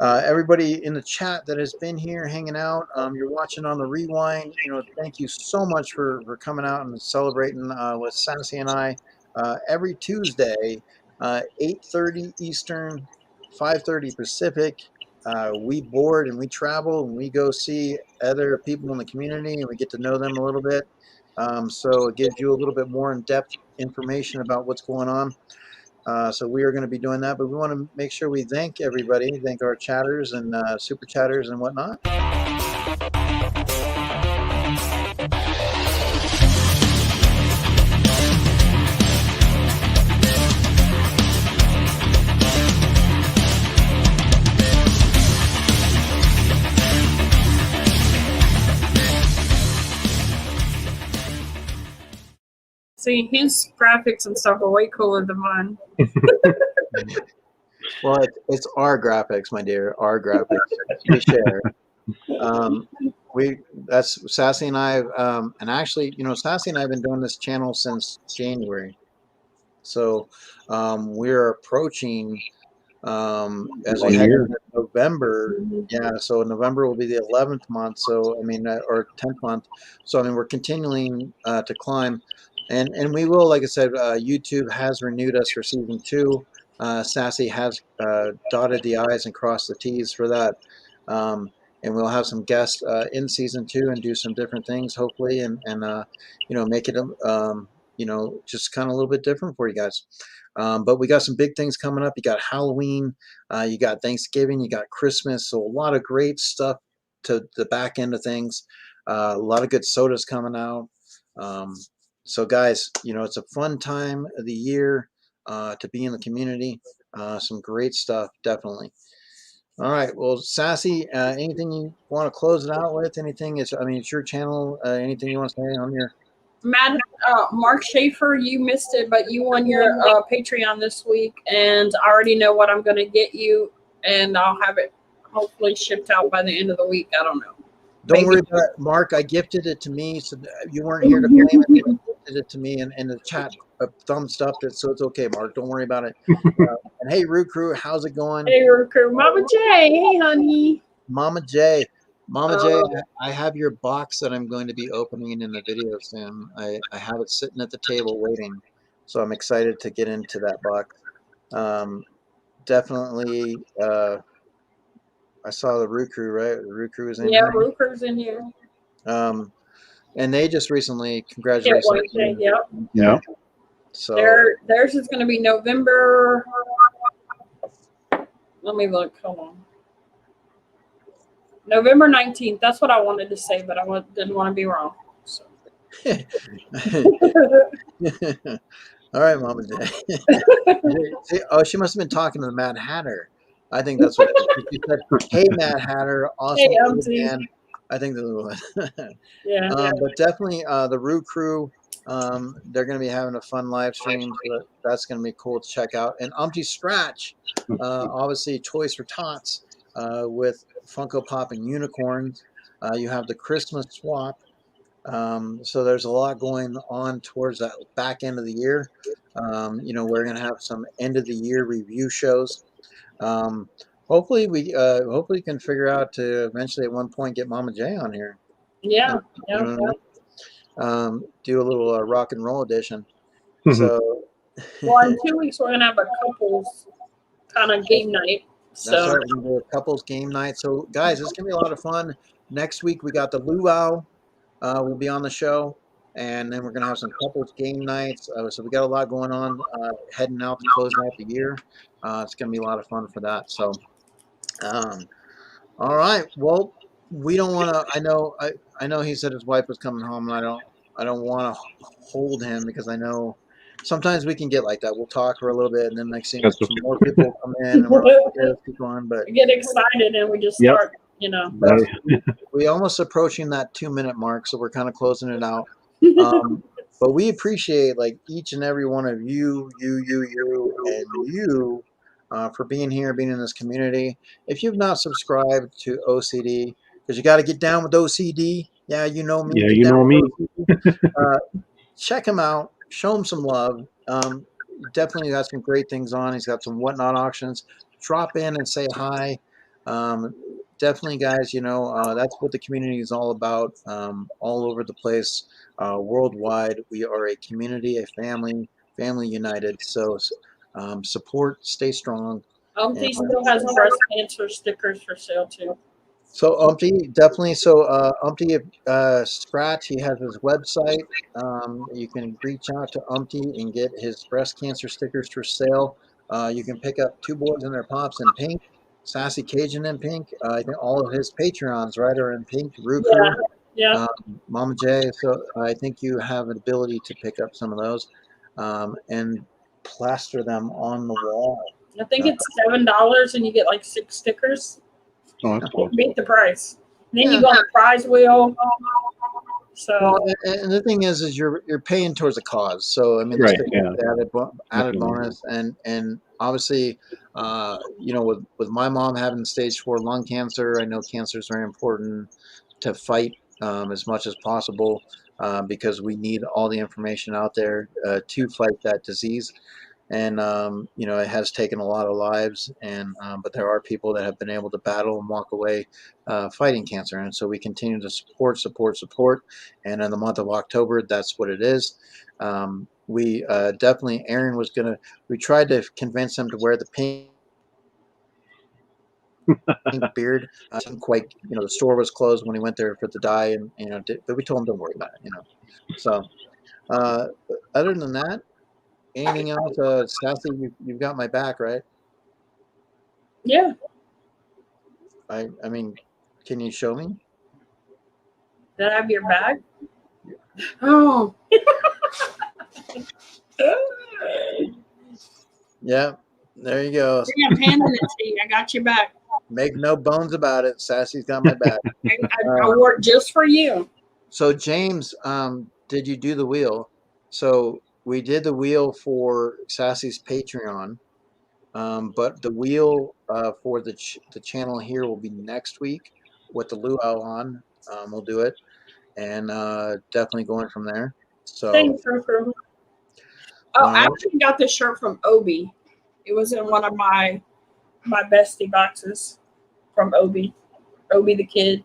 Everybody in the chat that has been here hanging out, you're watching on the rewind. Thank you so much for coming out and celebrating with Sassy and I every Tuesday, 8:30 Eastern, 5:30 Pacific. We board and we travel and we go see other people in the community and we get to know them a little bit. So it gives you a little bit more in-depth information about what's going on. So we are going to be doing that, but we want to make sure we thank everybody, thank our chatters and super chatters and whatnot. See, his graphics and stuff are way cooler than mine. Well, it's our graphics, my dear. Our graphics. We share. That's Sassy and I. And actually, Sassy and I have been doing this channel since January. So we're approaching as we head into November. Yeah, so November will be the 11th month. So I mean, or 10th month. So I mean, we're continuing to climb, and we will, like I said, YouTube has renewed us for season 2. Sassy has dotted the I's and crossed the T's for that. And we'll have some guests in season 2 and do some different things, hopefully, and make it just kind of a little bit different for you guys. But we got some big things coming up. You got Halloween, you got Thanksgiving, you got Christmas. So a lot of great stuff to the back end of things. A lot of good sodas coming out. So guys, it's a fun time of the year to be in the community. Some great stuff, definitely. All right. Well, Sassy, anything you want to close it out with? Anything? It's your channel. Anything you want to say on your? Matt, Mark Schaefer, you missed it, but you won your Patreon this week, and I already know what I'm going to get you, and I'll have it hopefully shipped out by the end of the week. I don't know. Don't worry about it, Mark. I gifted it to me, so you weren't here to blame it. You gifted it to me, and the chat thumbs up it, so it's okay, Mark. Don't worry about it. And hey, Root Crew, how's it going? Hey, Root Crew. Mama J. Hey, honey. Mama J. I have your box that I'm going to be opening in the video soon. I have it sitting at the table waiting, so I'm excited to get into that box. Definitely. I saw the Root Crew, right? The Root Crew is in here. Yeah, Root Crew's in here. And they just recently congratulations. Yeah. So theirs is going to be November. Let me look. Hold on. November 19th. That's what I wanted to say, but I didn't want to be wrong. So. All right, Mama J. Oh, she must have been talking to the Mad Hatter. I think that's what she said. Hey, Mad Hatter, awesome man. I think that's what. Yeah. But definitely the Root Crew. They're going to be having a fun live stream. So that's going to be cool to check out. And Scratch, obviously Toys for Tots with Funko Pop and unicorns. You have the Christmas swap. So there's a lot going on towards that back end of the year. We're going to have some end of the year review shows. Hopefully we can figure out to eventually at one point get Mama J on here. Yeah. Do a little rock and roll edition. So, well, in 2 weeks we're gonna have a couples kind of game night. So that's right, we're gonna do a couples game night. So, guys, this is gonna be a lot of fun. Next week we got the Luau. Will be on the show, and then we're gonna have some couples game nights. So we got a lot going on heading out to close out the year. It's gonna be a lot of fun for that. So, all right. Well, we don't want to. I know he said his wife was coming home, and I don't want to hold him because I know sometimes we can get like that. We'll talk for a little bit, and then next thing, some more people come in, and we're like, okay, let's keep going. But we get excited and we just start, we almost approaching that 2-minute mark, so we're kind of closing it out. But we appreciate like each and every one of you, for being here, being in this community. If you've not subscribed to OCD, because you got to get down with OCD. Yeah, you know me. Yeah, you know me. Check him out. Show him some love. Definitely got some great things on. He's got some whatnot auctions. Drop in and say hi. Definitely, guys, that's what the community is all about. All over the place, worldwide. We are a community, a family united. So support, stay strong. He still has breast cancer stickers for sale too. So definitely. So Scratch, he has his website. You can reach out to and get his breast cancer stickers for sale. You can pick up Two Boys and Their Pops in pink, Sassy Cajun in pink. I think all of his Patreons, right, are in pink. Ruku, Mama J. So I think you have an ability to pick up some of those and plaster them on the wall. I think it's $7 and you get like 6 stickers. Oh, that's cool. Beat the price. Then you go on the prize wheel. So Well, and the thing is you're paying towards a cause. So I mean, Right, this yeah. added Definitely. bonus, and obviously, you know, with my mom having stage 4 lung cancer, I know cancer is very important to fight as much as possible because we need all the information out there to fight that disease. And you know, it has taken a lot of lives, and but there are people that have been able to battle and walk away fighting cancer, and so we continue to support. And in the month of October, that's what it is. We definitely, Aaron was gonna. We tried to convince him to wear the pink beard. Didn't quite, you know, the store was closed when he went there for the dye, and you know, but we told him don't worry about it, you know. So other than that, anything else? Sassy, you've got my back, right? yeah, I mean, can you show me? did I have your bag? Oh. Yeah, there you go. Yeah, I'm handing it to you. I got your back. Make no bones about it. Sassy's got my back. I wore it just for you. So James, did you do the wheel? So we did the wheel for Sassy's Patreon, but the wheel for the channel here will be next week with the luau on. We'll do it, and definitely going from there. So Thanks, Rupert. Oh, I uh, actually got this shirt from Obi. It was in one of my bestie boxes from Obi. Obi the kid.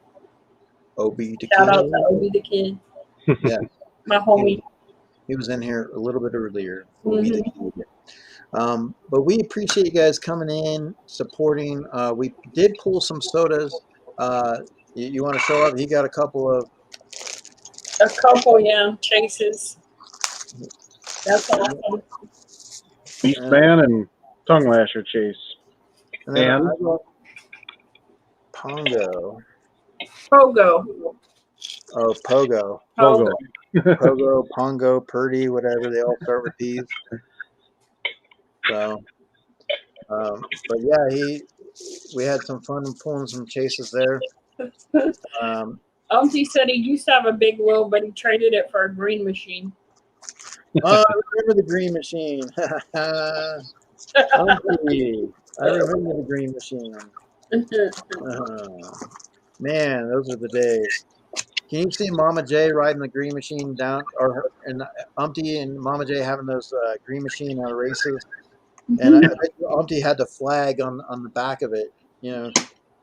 Obi the Shout out kid. to Obi the kid. Yeah, My homie. he was in here a little bit earlier. Mhm. But we appreciate you guys coming in, supporting. We did pull some sodas. You want to show up? He got a couple of. A couple, yeah, chases. That's awesome. Beastman and Tongue Lasher Chase. And then And I got Pongo. Pogo. Oh, Pogo. Logo. Pogo, Pongo, Purdy, whatever. They all start with P's. So, but yeah, we had some fun pulling some chases there. He said he used to have a big wheel, but he traded it for a green machine. Oh, I remember the green machine. Umpty. I remember the green machine. Man, those are the days. Can you see Mama J riding the green machine down, and Umpty and Mama J having those green machine races? And I bet you Umpty had the flag on the back of it. You know,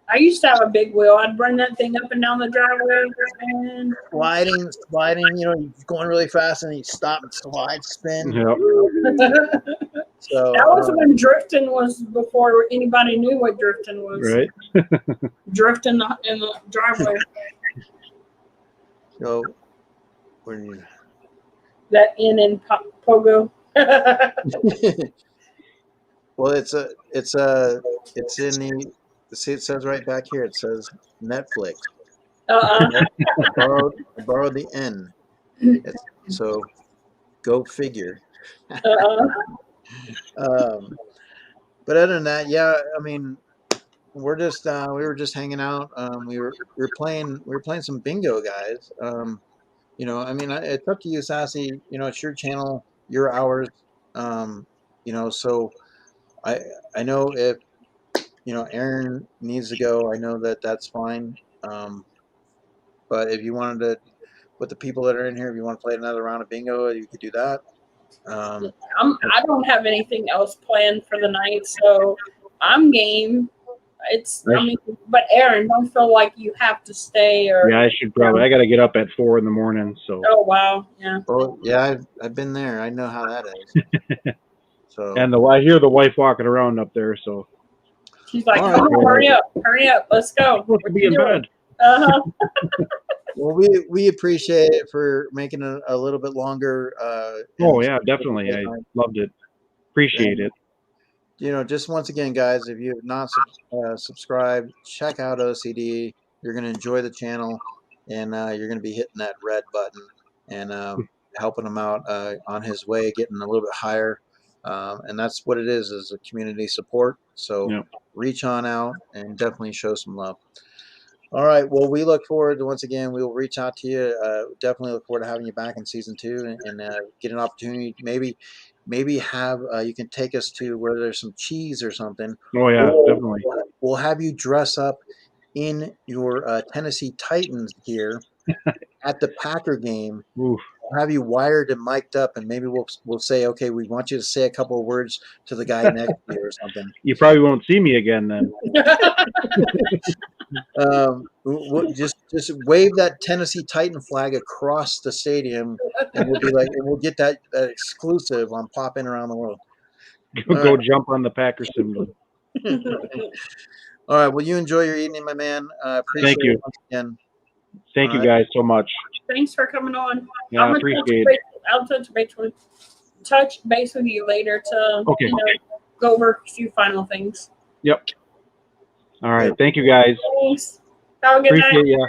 I used to have a big wheel. I'd bring that thing up and down the driveway. And sliding. You know, he's going really fast, and he stop and slide, spin. Yep. So that was when drifting was before anybody knew what drifting was. Right. Drifting in the driveway. So, where do you? That in Pogo. Well, it's in the. See, it says right back here. It says Netflix. I borrowed the N. So, go figure. But other than that, yeah, I mean, we're just we were just hanging out. We were playing some bingo, guys. You know, I mean, it's up to you, Sassy. You know, it's your channel, your hours. You know, so I know if you know Aaron needs to go, I know that's fine. But if you wanted to, with the people that are in here, if you want to play another round of bingo, you could do that. I don't have anything else planned for the night, so I'm game. But Aaron, don't feel like you have to stay or. Yeah, I should probably. I got to get up at 4 a.m. So. Oh wow, yeah. Oh yeah, I've been there. I know how that is. So. And I hear the wife walking around up there, so. She's like, right, "Come on, hurry up, let's go." I'm supposed to be in bed. Well, we appreciate it for making it a little bit longer. Oh yeah, definitely. I loved it. Appreciate it. You know, just once again, guys, if you have not subscribed, check out OCD. You're going to enjoy the channel, and you're going to be hitting that red button and helping him out on his way, getting a little bit higher. And that's what it is a community support. So reach on out and definitely show some love. All right. Well, we look forward to, once again, we will reach out to you. Definitely look forward to having you back in season 2 and get an opportunity. Maybe have you can take us to where there's some cheese or something. Oh yeah, We'll, definitely. we'll have you dress up in your Tennessee Titans gear at the Packer game. Oof. We'll have you wired and mic'd up, and maybe we'll say, okay, we want you to say a couple of words to the guy next to you or something. You probably won't see me again then. Just wave that Tennessee Titan flag across the stadium, and we'll be like, and we'll get that exclusive on Pop In Around the World. Go jump on the Packer symbol. All right. Well, you enjoy your evening, my man. Appreciate Thank you. it once again. Thank All you guys so much. Thanks for coming on. Yeah, I'm I gonna appreciate it. I'll touch base with you later to Okay. go over a few final things. Yep. All right. Thank you guys. Thanks. Have a good night. Appreciate ya.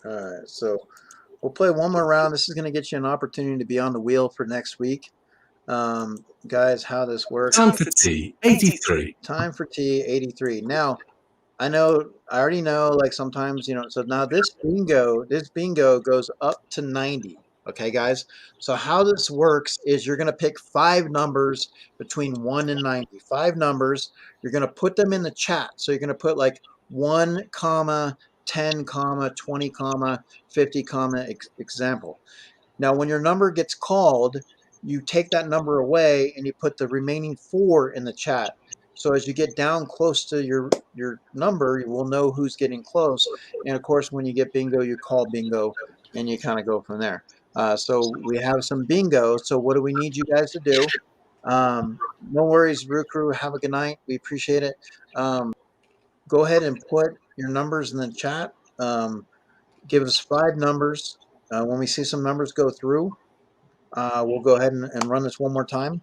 All right. So we'll play one more round. This is going to get you an opportunity to be on the wheel for next week. Guys, how this works. Time for tea, 83. Time for tea, 83. Now, I already know, like sometimes, so now this bingo goes up to 90. Okay, guys. So how this works is you're going to pick 5 numbers between 1 and 90. 5 numbers. You're going to put them in the chat. So you're going to put like 1, 10, 20, 50, example. Now, when your number gets called, you take that number away and you put the remaining 4 in the chat. So as you get down close to your number, you will know who's getting close. And of course, when you get bingo, you call bingo and you kind of go from there. So we have some bingo. So what do we need you guys to do? No worries, Brew Crew. Have a good night. We appreciate it. Go ahead and put your numbers in the chat. Give us 5 numbers. When we see some numbers go through, we'll go ahead and run this one more time.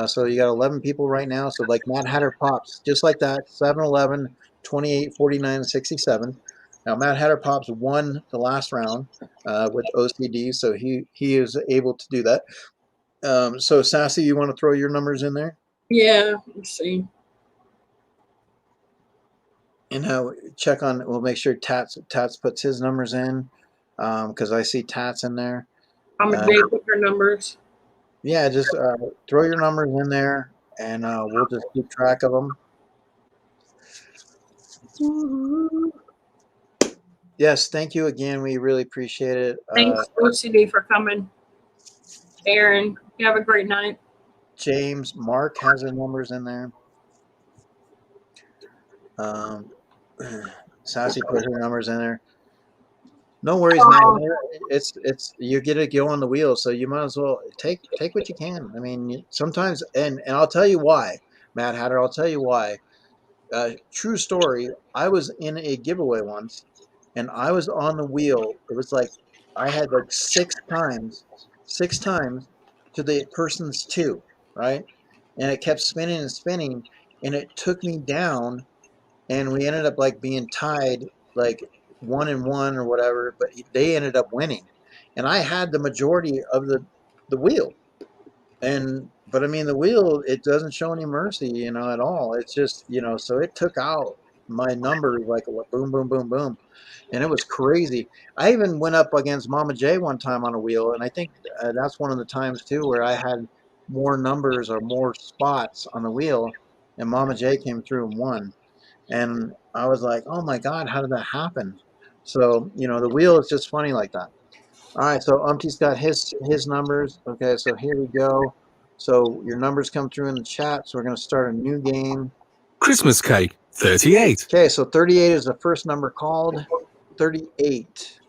So you got 11 people right now. So like Matt Hatter pops, just like that, 7, 11, 28, 49, 67. Now Matt Hatter pops won the last round with OCD, so he is able to do that. So Sassy, you want to throw your numbers in there? Yeah, let's see. And we'll make sure Tats puts his numbers in, because I see Tats in there. I'm gonna date with her numbers. Yeah, just throw your numbers in there, and we'll just keep track of them. Yes, thank you again. We really appreciate it. Thanks, OCD, for coming. Aaron, you have a great night. James, Mark has their numbers in there. Sassy put her numbers in there. No worries, man. It's you get to go on the wheel, so you might as well take what you can. I mean, sometimes, and I'll tell you why, Matt Hatter. I'll tell you why. True story. I was in a giveaway once, and I was on the wheel. It was like I had like 6 times to the person's 2, right? And it kept spinning and spinning, and it took me down, and we ended up like being tied, like 1-1 or whatever, but they ended up winning, and I had the majority of the wheel, but I mean the wheel, it doesn't show any mercy, at all. It's just, so it took out my numbers like boom, boom, boom, boom, and it was crazy. I even went up against Mama J one time on a wheel, and I think that's one of the times too where I had more numbers or more spots on the wheel, and Mama J came through and won, and I was like, oh my God, how did that happen? So, the wheel is just funny like that. All right, so Umpty's got his numbers. Okay, so here we go. So your numbers come through in the chat, so we're going to start a new game. Christmas cake, 38. Okay, so 38 is the first number called. 38.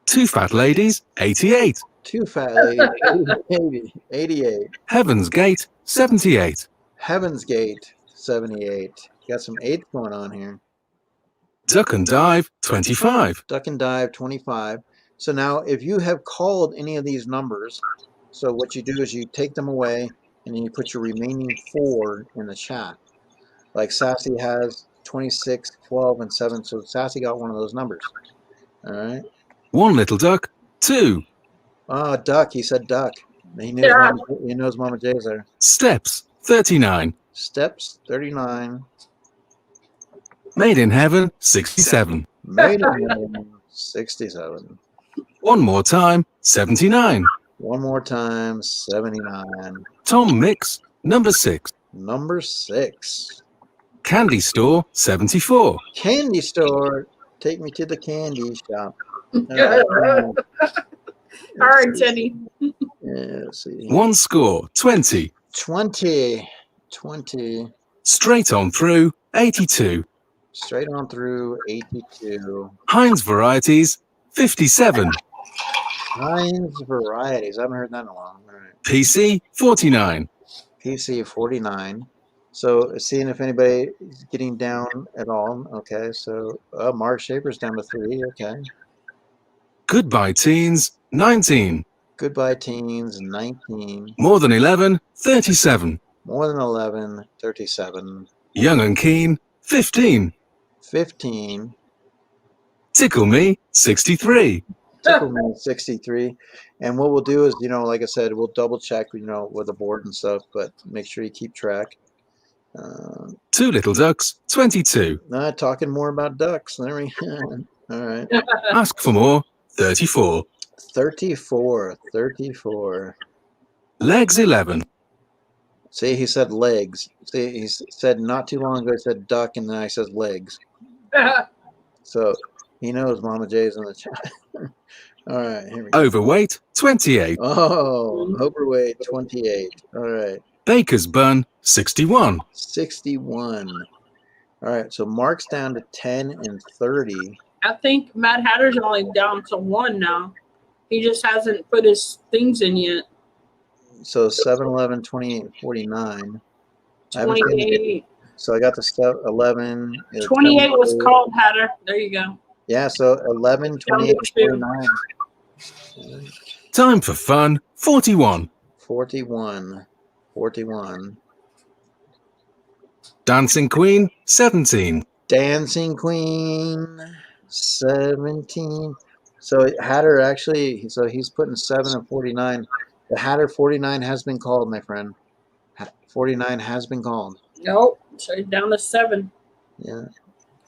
2 fat ladies, 88. 2 fat ladies, 88. Heaven's Gate, 78. Heaven's Gate, 78. Got some 8s going on here. Duck and Dive, 25. Duck and Dive, 25. So now if you have called any of these numbers, so what you do is you take them away and then you put your remaining 4 in the chat. Like Sassy has 26, 12, and 7. So Sassy got one of those numbers. All right. 1 little duck, 2. Oh, duck. He said duck. He knows Mama J's there. Steps, 39. Steps, 39. Made in Heaven, 67. Made in Heaven, 67. One more time, 79. One more time, 79. Tom Mix, number 6. Number 6. Candy Store, 74. Candy store. Take me to the candy shop. All right, Teddy. Yeah, let's see. One score, 20. 20. 20. Straight on through, 82. Straight on through, 82. Heinz Varieties, 57. Heinz Varieties. I haven't heard that in a while. All right. PC, 49. PC, 49. So, seeing if anybody is getting down at all. Okay, so Mark Shaper's down to 3. Okay. Goodbye Teens, 19. Goodbye Teens, 19. More Than 11, 37. More Than 11, 37. Young and Keen, 15. 15. Tickle Me, 63. Tickle Me, 63. And what we'll do is, like I said, we'll double check, with the board and stuff, but make sure you keep track. Two Little Ducks, 22. Talking more about ducks. There we go. All right. Ask for More, 34. 34. 34. Legs, 11. See, he said legs. See, he said not too long ago, he said duck, and then I said legs. So he knows Mama J's in the chat. All right, here we go. Overweight, 28. Oh, overweight, 28. All right. Baker's Bun, 61. 61. All right, so Mark's down to 10 and 30. I think Mad Hatter's only down to 1 now. He just hasn't put his things in yet. So 7, 11, 28, 49. 28. So I got the stuff 11. 28 was called Hatter. There you go. Yeah, so 11, 28, 49. Time for Fun, 41. 41. 41. Dancing Queen, 17. Dancing Queen, 17. So Hatter actually, so he's putting 7 and 49. The Hatter 49 has been called, my friend. 49 has been called. Nope. So he's down to 7. Yeah.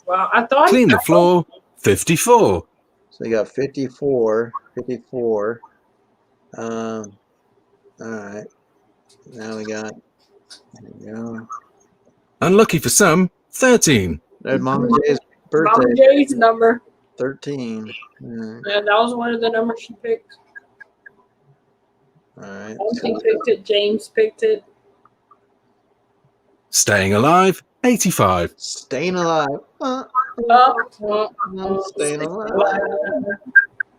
Well, I thought. Clean the Floor, 54. So you got 54. 54. All right. Now we got. There we go. Unlucky for some, 13. There's Mama J's birthday. Mama J's number. 13. All right. Yeah, that was one of the numbers she picked. All right. She picked it. James picked it. Staying Alive, 85. Staying alive. Staying alive.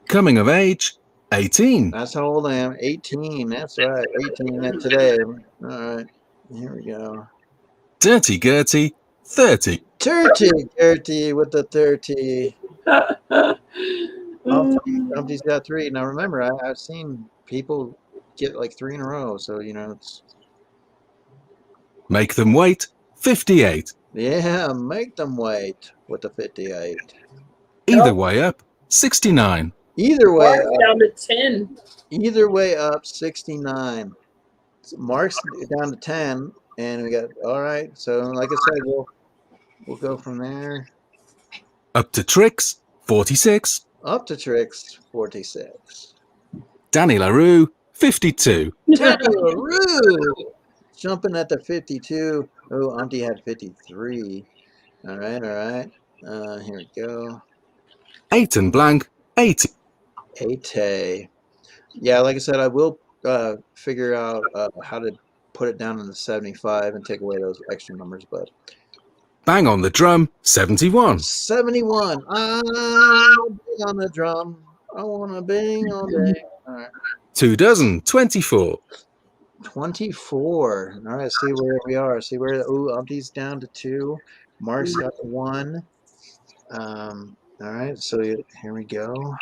Coming of Age, 18. That's how old I am. 18. That's right. 18 today. All right. Here we go. Dirty Gertie, 30. Gertie with the 30. Humpty's got 3. Now remember, I've seen people get like 3 in a row. So, it's. Make Them Wait, 58. Yeah, make them wait with the 58. Either Way Up, 69. Either way Mark's up. down to 10. Either way up, 69. So Mark's down to 10, and we got all right. So like I said, we'll go from there. Up to Tricks, 46. Up to Tricks, 46. Danny LaRue, 52. Danny LaRue jumping at the 52. Oh, Auntie had 53. All right, all right. Here we go. 8 and Blank, 80. 8. Yeah, like I said, I will figure out how to put it down in the 75 and take away those extra numbers, but Bang on the Drum, 71. 71. I'm bang on the drum. I want to bang on the. All right. 2 dozen, 24. 24. All right, see where we are. See where. Ooh, Umpty's down to 2. Mark's got 1. All right, so here we go.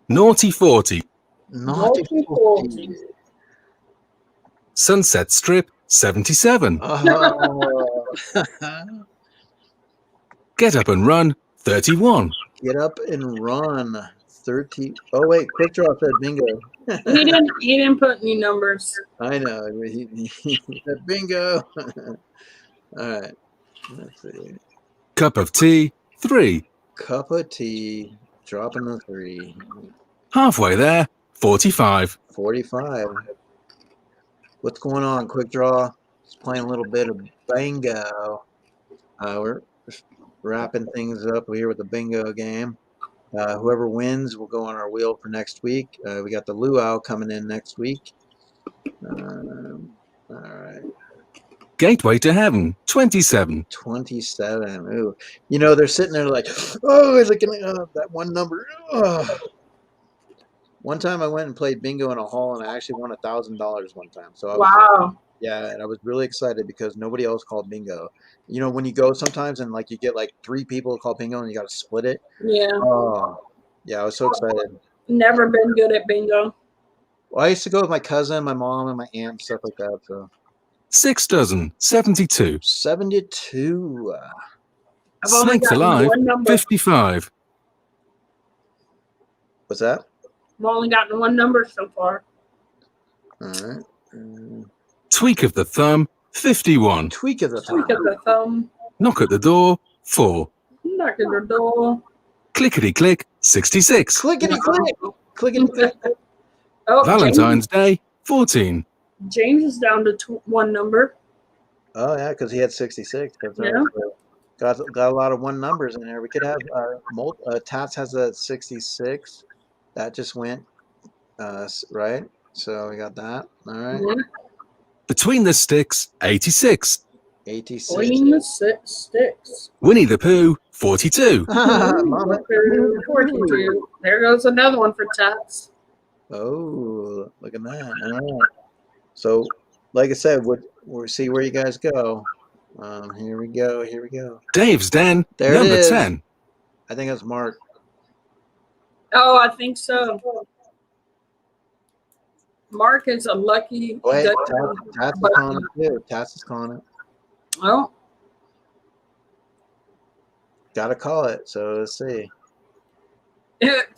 Naughty 40. Naughty 40. Sunset Strip, 77. Oh. Get Up and Run, 31. Get Up and Run, 30. Oh wait, quick draw said bingo. He didn't put any numbers. I know. He said bingo. All right. Let's see. Cup of tea, 3. Cup of tea. Dropping the 3. Halfway there, 45. 45. What's going on? Quick draw. Just playing a little bit of bingo. We're wrapping things up here with the bingo game. Whoever wins will go on our wheel for next week. We got the luau coming in next week. All right. Gateway to heaven, 27. 27. Ooh. You know, they're sitting there like, oh, look at that one number. Oh. One time I went and played bingo in a hall, and I actually won $1,000 one time. So I was, yeah, and I was really excited because nobody else called bingo. You know, when you go sometimes and like you get like 3 people call bingo and you got to split it. Yeah. Oh, yeah, I was so excited. Never been good at bingo. Well, I used to go with my cousin, my mom, and my aunt, stuff like that. So 6 dozen, 72. 72. I've only Snakes gotten alive, one number. 55. What's that? I've only gotten one number so far. All right. Tweak of the thumb, 51. Tweak of the Tweak thumb. of the thumb. Knock at the door, 4. Knock at the door. Clickety click, 66. Clickety click. Clickety click. Oh, Valentine's Day, 14. James is down to 1 number. Oh yeah, because he had 66. Yeah. Got a lot of 1 numbers in there. We could have Tats has a 66. That just went right. So we got that. All right. Mm-hmm. Between the sticks, 86. 86. Between the 6 sticks. Winnie the Pooh, 42. Mama. 42. There goes another one for Tats. Oh, look at that. All right. So, like I said, we'll see where you guys go. Here we go. Here we go. Dave's Den, There it number is. 10. I think that's Mark. Oh, I think so. Mark is a lucky. Wait, good- Tats is calling it too. Tats is calling it. Oh, Got to call it. So let's see.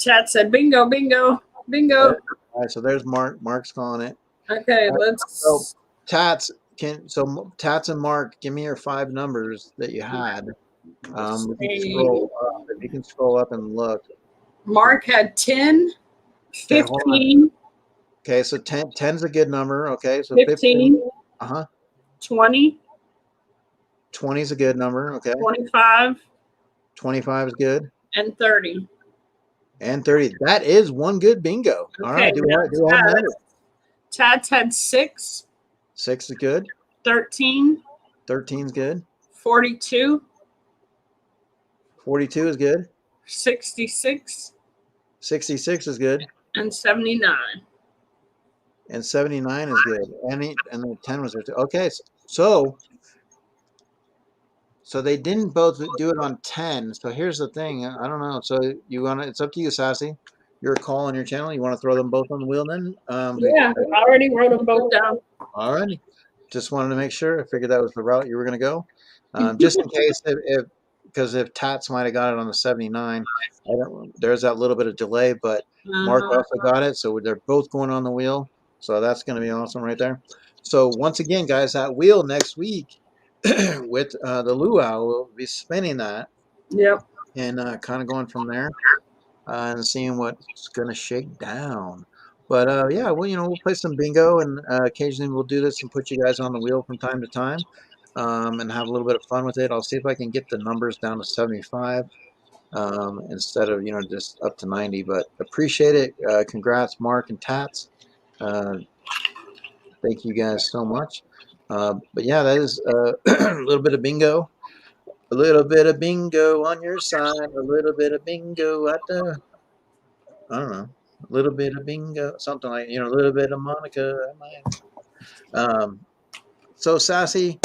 Chat said bingo, bingo, bingo. All right. So there's Mark. Mark's calling it. Okay, let's. So Tats Tats and Mark, give me your 5 numbers that you had. If you can scroll up and look. Mark had 10, Okay, hold on. 15, Okay, so 10's a good number. Okay, so 15, 20, 20 is a good number. Okay, 25, 25 is good, and 30. and 30. That is one good bingo. All right, do we have numbers? Tats had 6, 6 is good. 13, 13 is good. 42, 42 is good. 66, 66 is good, and 79. and 79 is good. And then 10 was there too. Okay, so they didn't both do it on 10. So here's the thing. I don't know. So it's up to you, Sassy. You're a call on your channel. You want to throw them both on the wheel then? Yeah, I already wrote them both down. All righty. Just wanted to make sure. I figured that was the route you were going to go. Just in case, because if Tats might have got it on the 79, there's that little bit of delay, but Mark also got it. So they're both going on the wheel. So that's going to be awesome right there. So once again, guys, that wheel next week with the luau, we'll be spinning that. Yep. And kind of going from there and seeing what's going to shake down. But yeah, well, we'll play some bingo, and occasionally we'll do this and put you guys on the wheel from time to time, and have a little bit of fun with it. I'll see if I can get the numbers down to 75 instead of just up to 90. But appreciate it. Congrats, Mark and Tats. Thank you guys so much. But yeah, that is a little bit of bingo. A little bit of bingo on your side. A little bit of bingo at the. I don't know. A little bit of bingo, something like a little bit of Monica. So Sassy,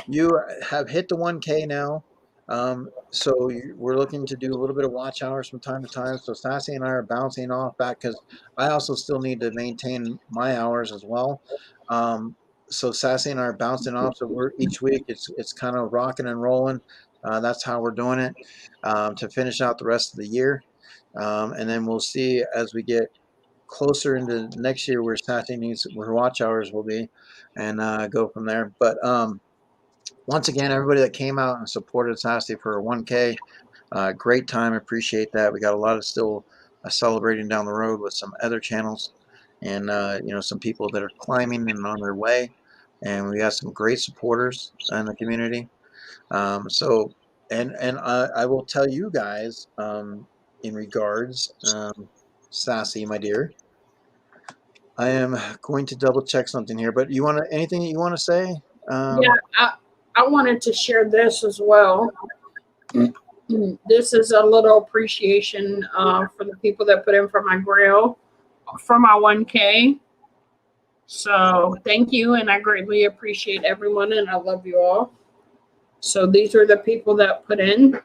you have hit the 1K now. So we're looking to do a little bit of watch hours from time to time. So Sassy and I are bouncing off back because I also still need to maintain my hours as well. So Sassy and I are bouncing off. So each week it's kind of rocking and rolling. That's how we're doing it to finish out the rest of the year. And then we'll see as we get closer into next year where Sassy needs, where watch hours will be, and go from there. But once again, everybody that came out and supported Sassy for a 1K, great time. Appreciate that. We got a lot of still celebrating down the road with some other channels, and you know, some people that are climbing and on their way, and we got some great supporters in the community. So, and I will tell you guys, in regards, Sassy, my dear, I am going to double check something here. But you want to, anything that you want to say? Yeah, I wanted to share this as well. This is a little appreciation for the people that put in for my grill for my 1K. So thank you, and I greatly appreciate everyone, and I love you all. So these are the people that put in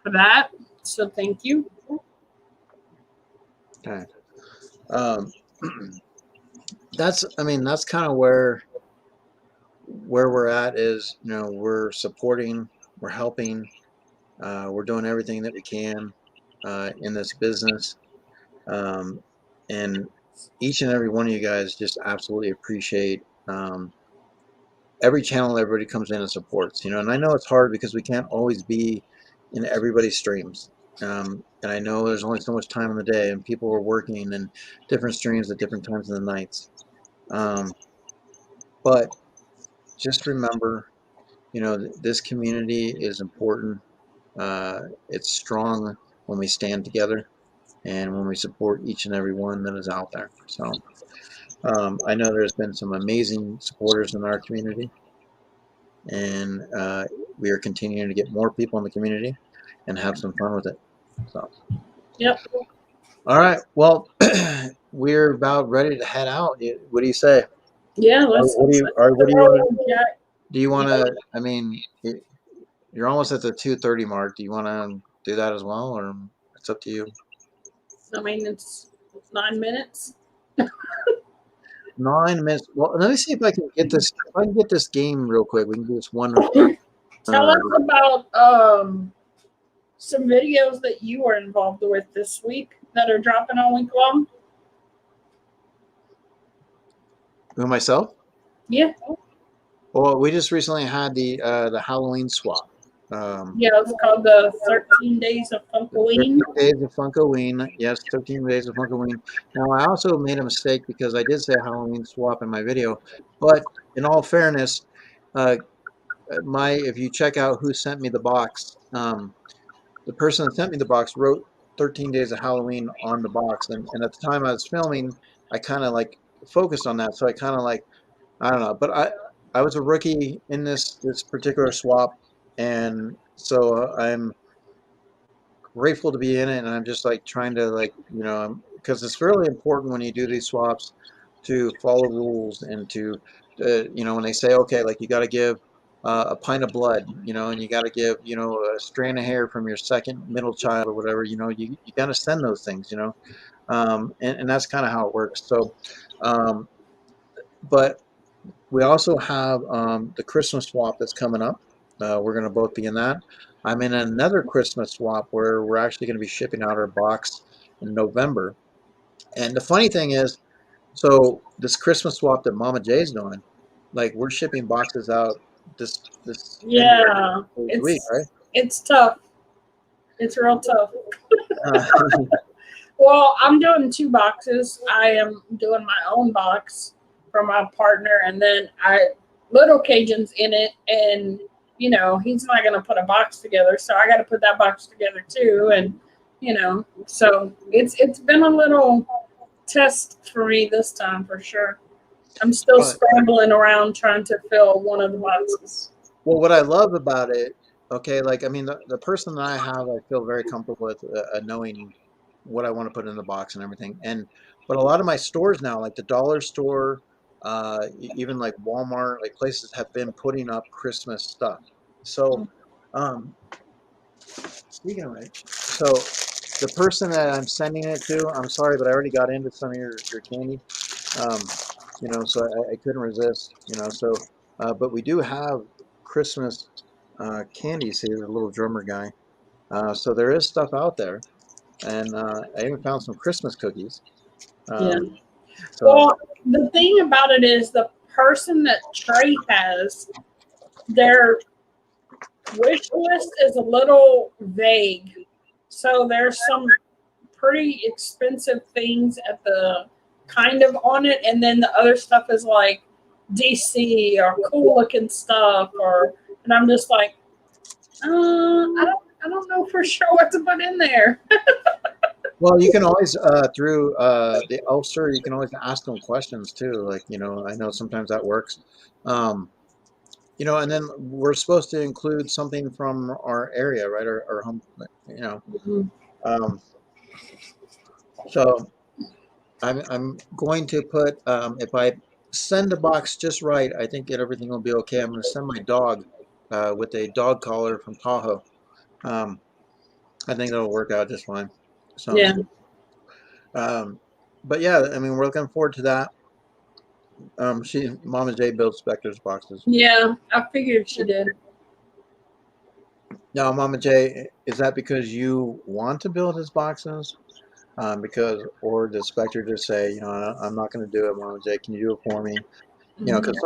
for that. So thank you. Okay. That's, I mean, that's kind of where we're at is, you know, we're supporting, we're helping, we're doing everything that we can in this business. And each and every one of you guys just absolutely appreciate every channel everybody comes in and supports, you know. And I know it's hard because we can't always be in everybody's streams. And I know there's only so much time in the day, and people are working and different streams at different times of the nights. But just remember, you know, this community is important. It's strong when we stand together and when we support each and every one that is out there. So I know there's been some amazing supporters in our community, and we are continuing to get more people in the community and have some fun with it. So, Yep. all right. Well, we're about ready to head out. What do you say? Yeah, let's. What do you? Or what do you want? Yeah, Do you want to? I mean, you're almost at the 2:30 mark. Do you want to do that as well, or it's up to you? I mean, it's 9 minutes. 9 minutes. Well, let me see if I can get this. If I can get this game real quick, we can do this one. Tell us about some videos that you were involved with this week that are dropping all week long. Who, myself? Yeah. Well, we just recently had the Halloween swap. Yeah, it's called the 13 Days of Funkoween. 13 days of Funkoween. Yes, 13 days of Funkoween. Now, I also made a mistake because I did say Halloween swap in my video, but in all fairness, if you check out who sent me the box, the person that sent me the box wrote 13 Days of Halloween on the box, and at the time I was filming, I kind of like focused on that, so I kind of like, I don't know, but I was a rookie in this particular swap, and so I'm grateful to be in it, and I'm just like trying to, like, you know, because it's really important when you do these swaps to follow rules and to you know, when they say, okay, like, you got to give a pint of blood, you know, and you got to give, you know, a strand of hair from your second middle child or whatever, you know, you got to send those things, you know. And that's kind of how it works. So but we also have the Christmas swap that's coming up. We're going to both be in that. I'm in another Christmas swap where we're actually going to be shipping out our box in November. And the funny thing is, so this Christmas swap that Mama J's doing, like, we're shipping boxes out this Yeah, week, right? it's tough. It's real tough. Uh, Well, I'm doing 2 boxes. I am doing my own box for my partner, and then little Cajun's in it, and you know he's not gonna put a box together, so I got to put that box together too, and you know, so it's been a little test for me this time for sure. I'm still scrambling around trying to fill one of the boxes. well, what I love about it, okay, like, I mean, the person that I have, I feel very comfortable with knowing what I want to put in the box and everything. But a lot of my stores now, like the dollar store, even like Walmart, like places have been putting up Christmas stuff. So, um, speaking of it, so the person that I'm sending it to, I'm sorry, but I already got into some of your candy, um, you know, so I couldn't resist, you know. So, but we do have Christmas candy. See, the little drummer guy. So there is stuff out there. and I even found some Christmas cookies. Yeah. So Well, the thing about it is the person that Trey has, their wish list is a little vague. So there's some pretty expensive things at the kind of on it, and then the other stuff is like DC or cool looking stuff, and I'm just like, I don't know for sure what to put in there. well, you can always through the Ulster, you can always ask them questions too. Like, I know sometimes that works. And then we're supposed to include something from our area, right? Our home, Um, so I'm going to put if I send the box just right, I think that everything will be okay. I'm going to send my dog with a dog collar from Tahoe. I think that'll work out just fine. So Yeah. But yeah, I mean, we're looking forward to that. Mama J builds Spectre's boxes. Yeah, I figured she did. Now, Mama J, is that because you want to build his boxes? Or does Spectre just say, I'm not going to do it, Mama J, can you do it for me? Because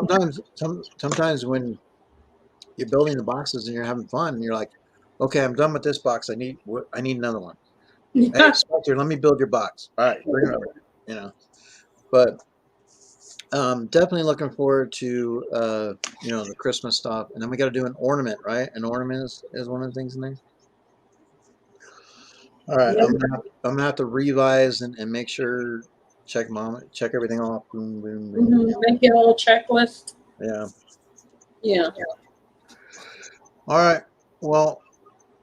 sometimes when you're building the boxes and you're having fun, and you're like, okay, I'm done with this box. I need another one. Hey, Spectre, let me build your box. All right, bring it over. But definitely looking forward to the Christmas stuff, and then we got to do an ornament, right? An ornament is one of the things in there. All right, Yep. I'm gonna have to revise and make sure, check everything off. Boom, boom, boom. Make a little checklist. Yeah. Yeah. All right. Well,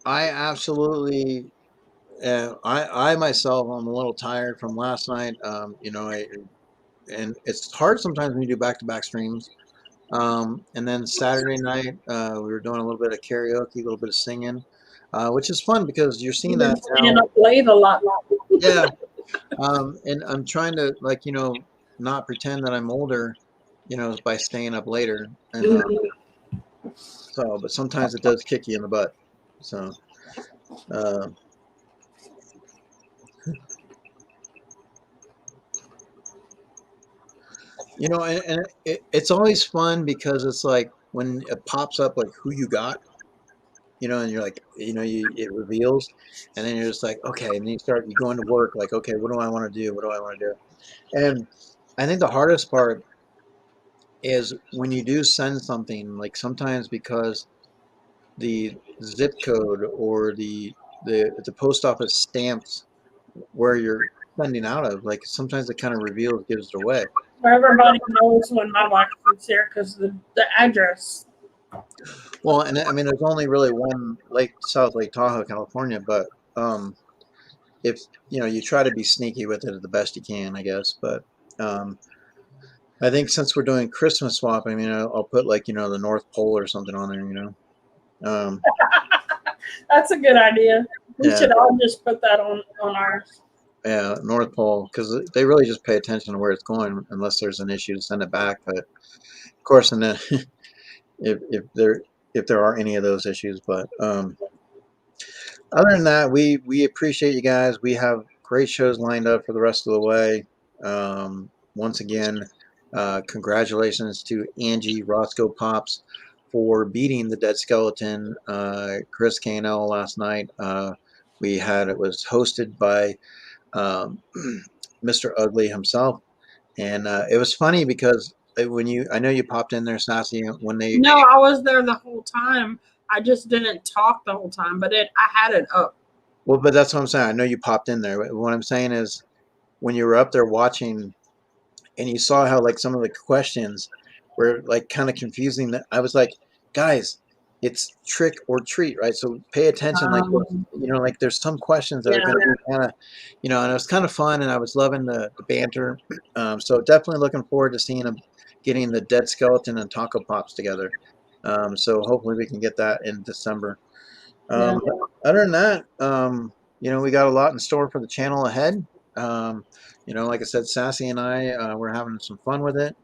I absolutely. I myself, I'm a little tired from last night. And it's hard sometimes when you do back-to-back streams. And then Saturday night, we were doing a little bit of karaoke, a little bit of singing, which is fun because you're seeing You've that been staying now. up late a lot. Yeah. And I'm trying to not pretend that I'm older, by staying up later. And but sometimes it does kick you in the butt. So, uh, and it's always fun because it's like when it pops up, like who you got, and you're like, it reveals, and then you're just like, okay, and then you go into work, like, okay, what do I want to do? What do I want to do? And I think the hardest part is when you do send something, like sometimes because the zip code or the post office stamps where you're sending out of, like sometimes it kind of gives it away. Everybody knows when my wife is here because the address. Well, and I mean, there's only really one South Lake Tahoe, California, but if you try to be sneaky with it the best you can, I guess. But I think since we're doing Christmas swap, I mean, I'll put the North Pole or something on there, That's a good idea. We Yeah. should all just put that on ours. Yeah, North Pole, because they really just pay attention to where it's going unless there's an issue to send it back. But of course, and then if there are any of those issues, but other than that, we appreciate you guys. We have great shows lined up for the rest of the way. Once again, congratulations to Angie Roscoe Pops for beating the Dead Skeleton, Chris K&L last night. It was hosted by Mr. Ugly himself, and it was funny because I know you popped in there, Sassy, when they. No, I was there the whole time. I just didn't talk the whole time, but I had it up. Well, but that's what I'm saying. I know you popped in there. What I'm saying is, when you were up there watching, and you saw how some of the questions were kind of confusing, that I was like, guys, it's trick or treat, right? So pay attention. There's some questions that are going to be kind of, and it was kind of fun, and I was loving the banter. So definitely looking forward to seeing them getting the Dead Skeleton and Taco Pops together. So hopefully we can get that in December. Other than that, we got a lot in store for the channel ahead. Like I said, Sassy and I, we're having some fun with it,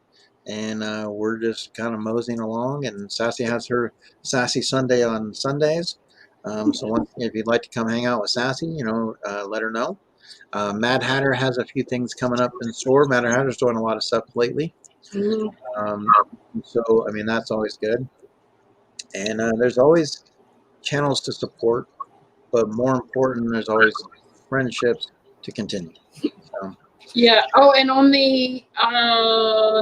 and we're just kind of moseying along. And Sassy has her Sassy Sunday on Sundays. So if you'd like to come hang out with Sassy, let her know. Mad Hatter has a few things coming up in store. Mad Hatter's doing a lot of stuff lately. Mhm. So, I mean, that's always good. And there's always channels to support, but more important, there's always friendships to continue. So, Yeah. Oh, and on the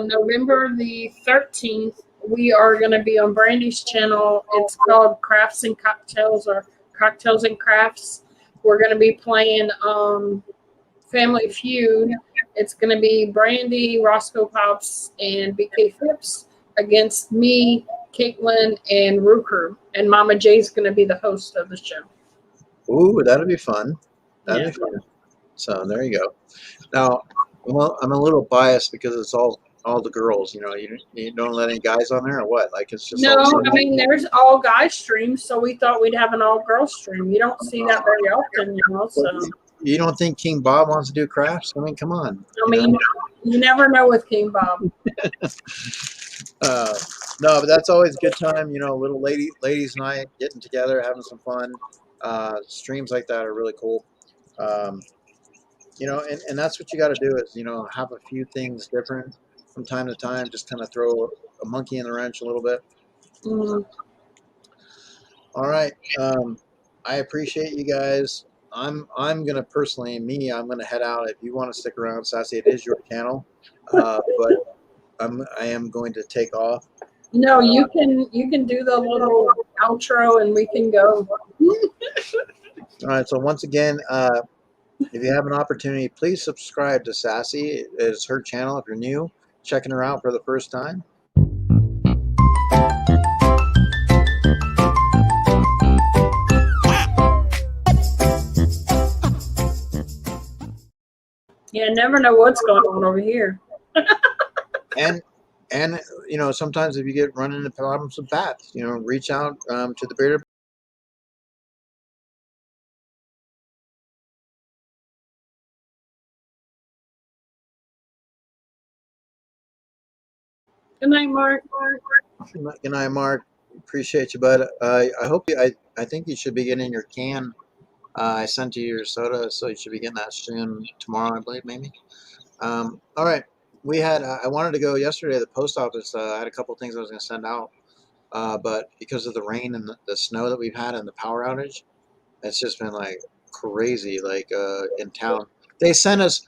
November the 13th, we are going to be on Brandy's channel. It's called Crafts and Cocktails, or Cocktails and Crafts. We're going to be playing Family Feud. It's going to be Brandy, Roscoe Pops, and BK Phipps against me, Caitlin, and Ruker. And Mama J's going to be the host of the show. ooh, that'll be fun. That'll Yeah. be fun. So there you go. Now, well, I'm a little biased because it's all the girls. You don't let any guys on there or what? Like it's just No, all. I mean, there's all guy streams, so we thought we'd have an all girl stream. You don't see that very often, so. You don't think King Bob wants to do crafts? I mean, come on. I mean, you never know with King Bob. No, but that's always a good time. Little ladies night, getting together, having some fun. Streams like that are really cool. And that's what you got to do is have a few things different from time to time. Just kind of throw a monkey in the wrench a little bit. Mm. All right. I appreciate you guys. I'm gonna personally, I'm gonna head out. If you want to stick around, Sassy, it is your channel, but I am going to take off. No, you can do the little outro and we can go. All right. So once again, if you have an opportunity, please subscribe to Sassy. It's her channel. If you're new, checking her out for the first time. Yeah, never know what's going on over here. And sometimes if you get run into problems with bats, reach out to the Bearded. Good night, Mark. Good night, Mark. Appreciate you, bud. I hope I think you should be getting your can. I sent you your soda, so you should be getting that soon tomorrow, I believe, maybe. All right. I wanted to go yesterday to the post office. I had a couple things I was going to send out, but because of the rain and the snow that we've had and the power outage, it's just been like crazy, like in town. They sent us.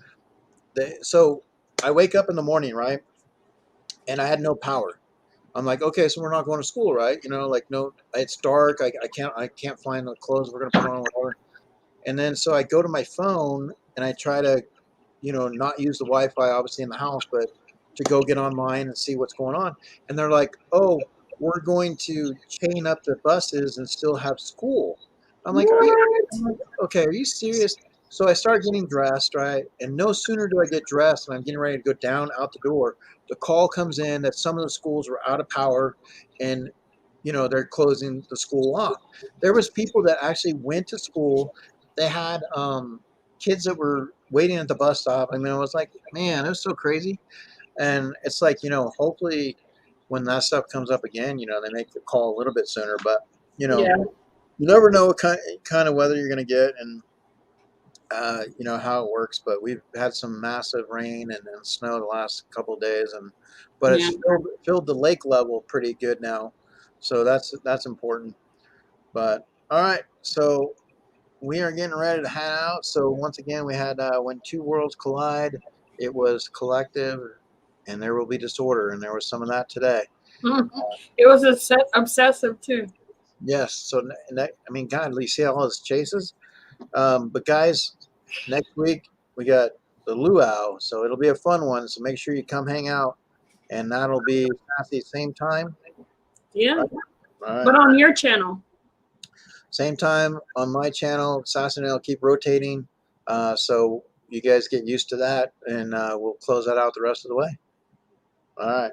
So I wake up in the morning, right, and I had no power. I'm like, okay, so we're not going to school, right? Like no, it's dark. I can't find the clothes we're gonna put on, whatever. And then so I go to my phone and I try to, not use the Wi-Fi obviously in the house, but to go get online and see what's going on. And they're like, oh, we're going to chain up the buses and still have school. I'm like, okay, are you serious? So I start getting dressed, right? And no sooner do I get dressed and I'm getting ready to go down out the door, the call comes in that some of the schools were out of power and they're closing the school off. There was people that actually went to school. They had kids that were waiting at the bus stop. I mean, I was like, man, it was so crazy. And it's like, hopefully when that stuff comes up again, they make the call a little bit sooner. But Yeah. you never know what kind of weather you're going to get and how it works. But we've had some massive rain and snow the last couple of days, but it's filled the lake level pretty good now, so that's important. But all right, so we are getting ready to head out. So once again, we had when two worlds collide, it was collective, and there will be disorder, and there was some of that today. It was obsessive too. Yes. So I mean, God, you see all those chases. But guys, next week we got the luau, so it'll be a fun one. So make sure you come hang out, and that'll be at the same time. Yeah. All right. But on your channel. Same time on my channel. Sass and I'll keep rotating, so you guys get used to that, and we'll close that out the rest of the way. All right.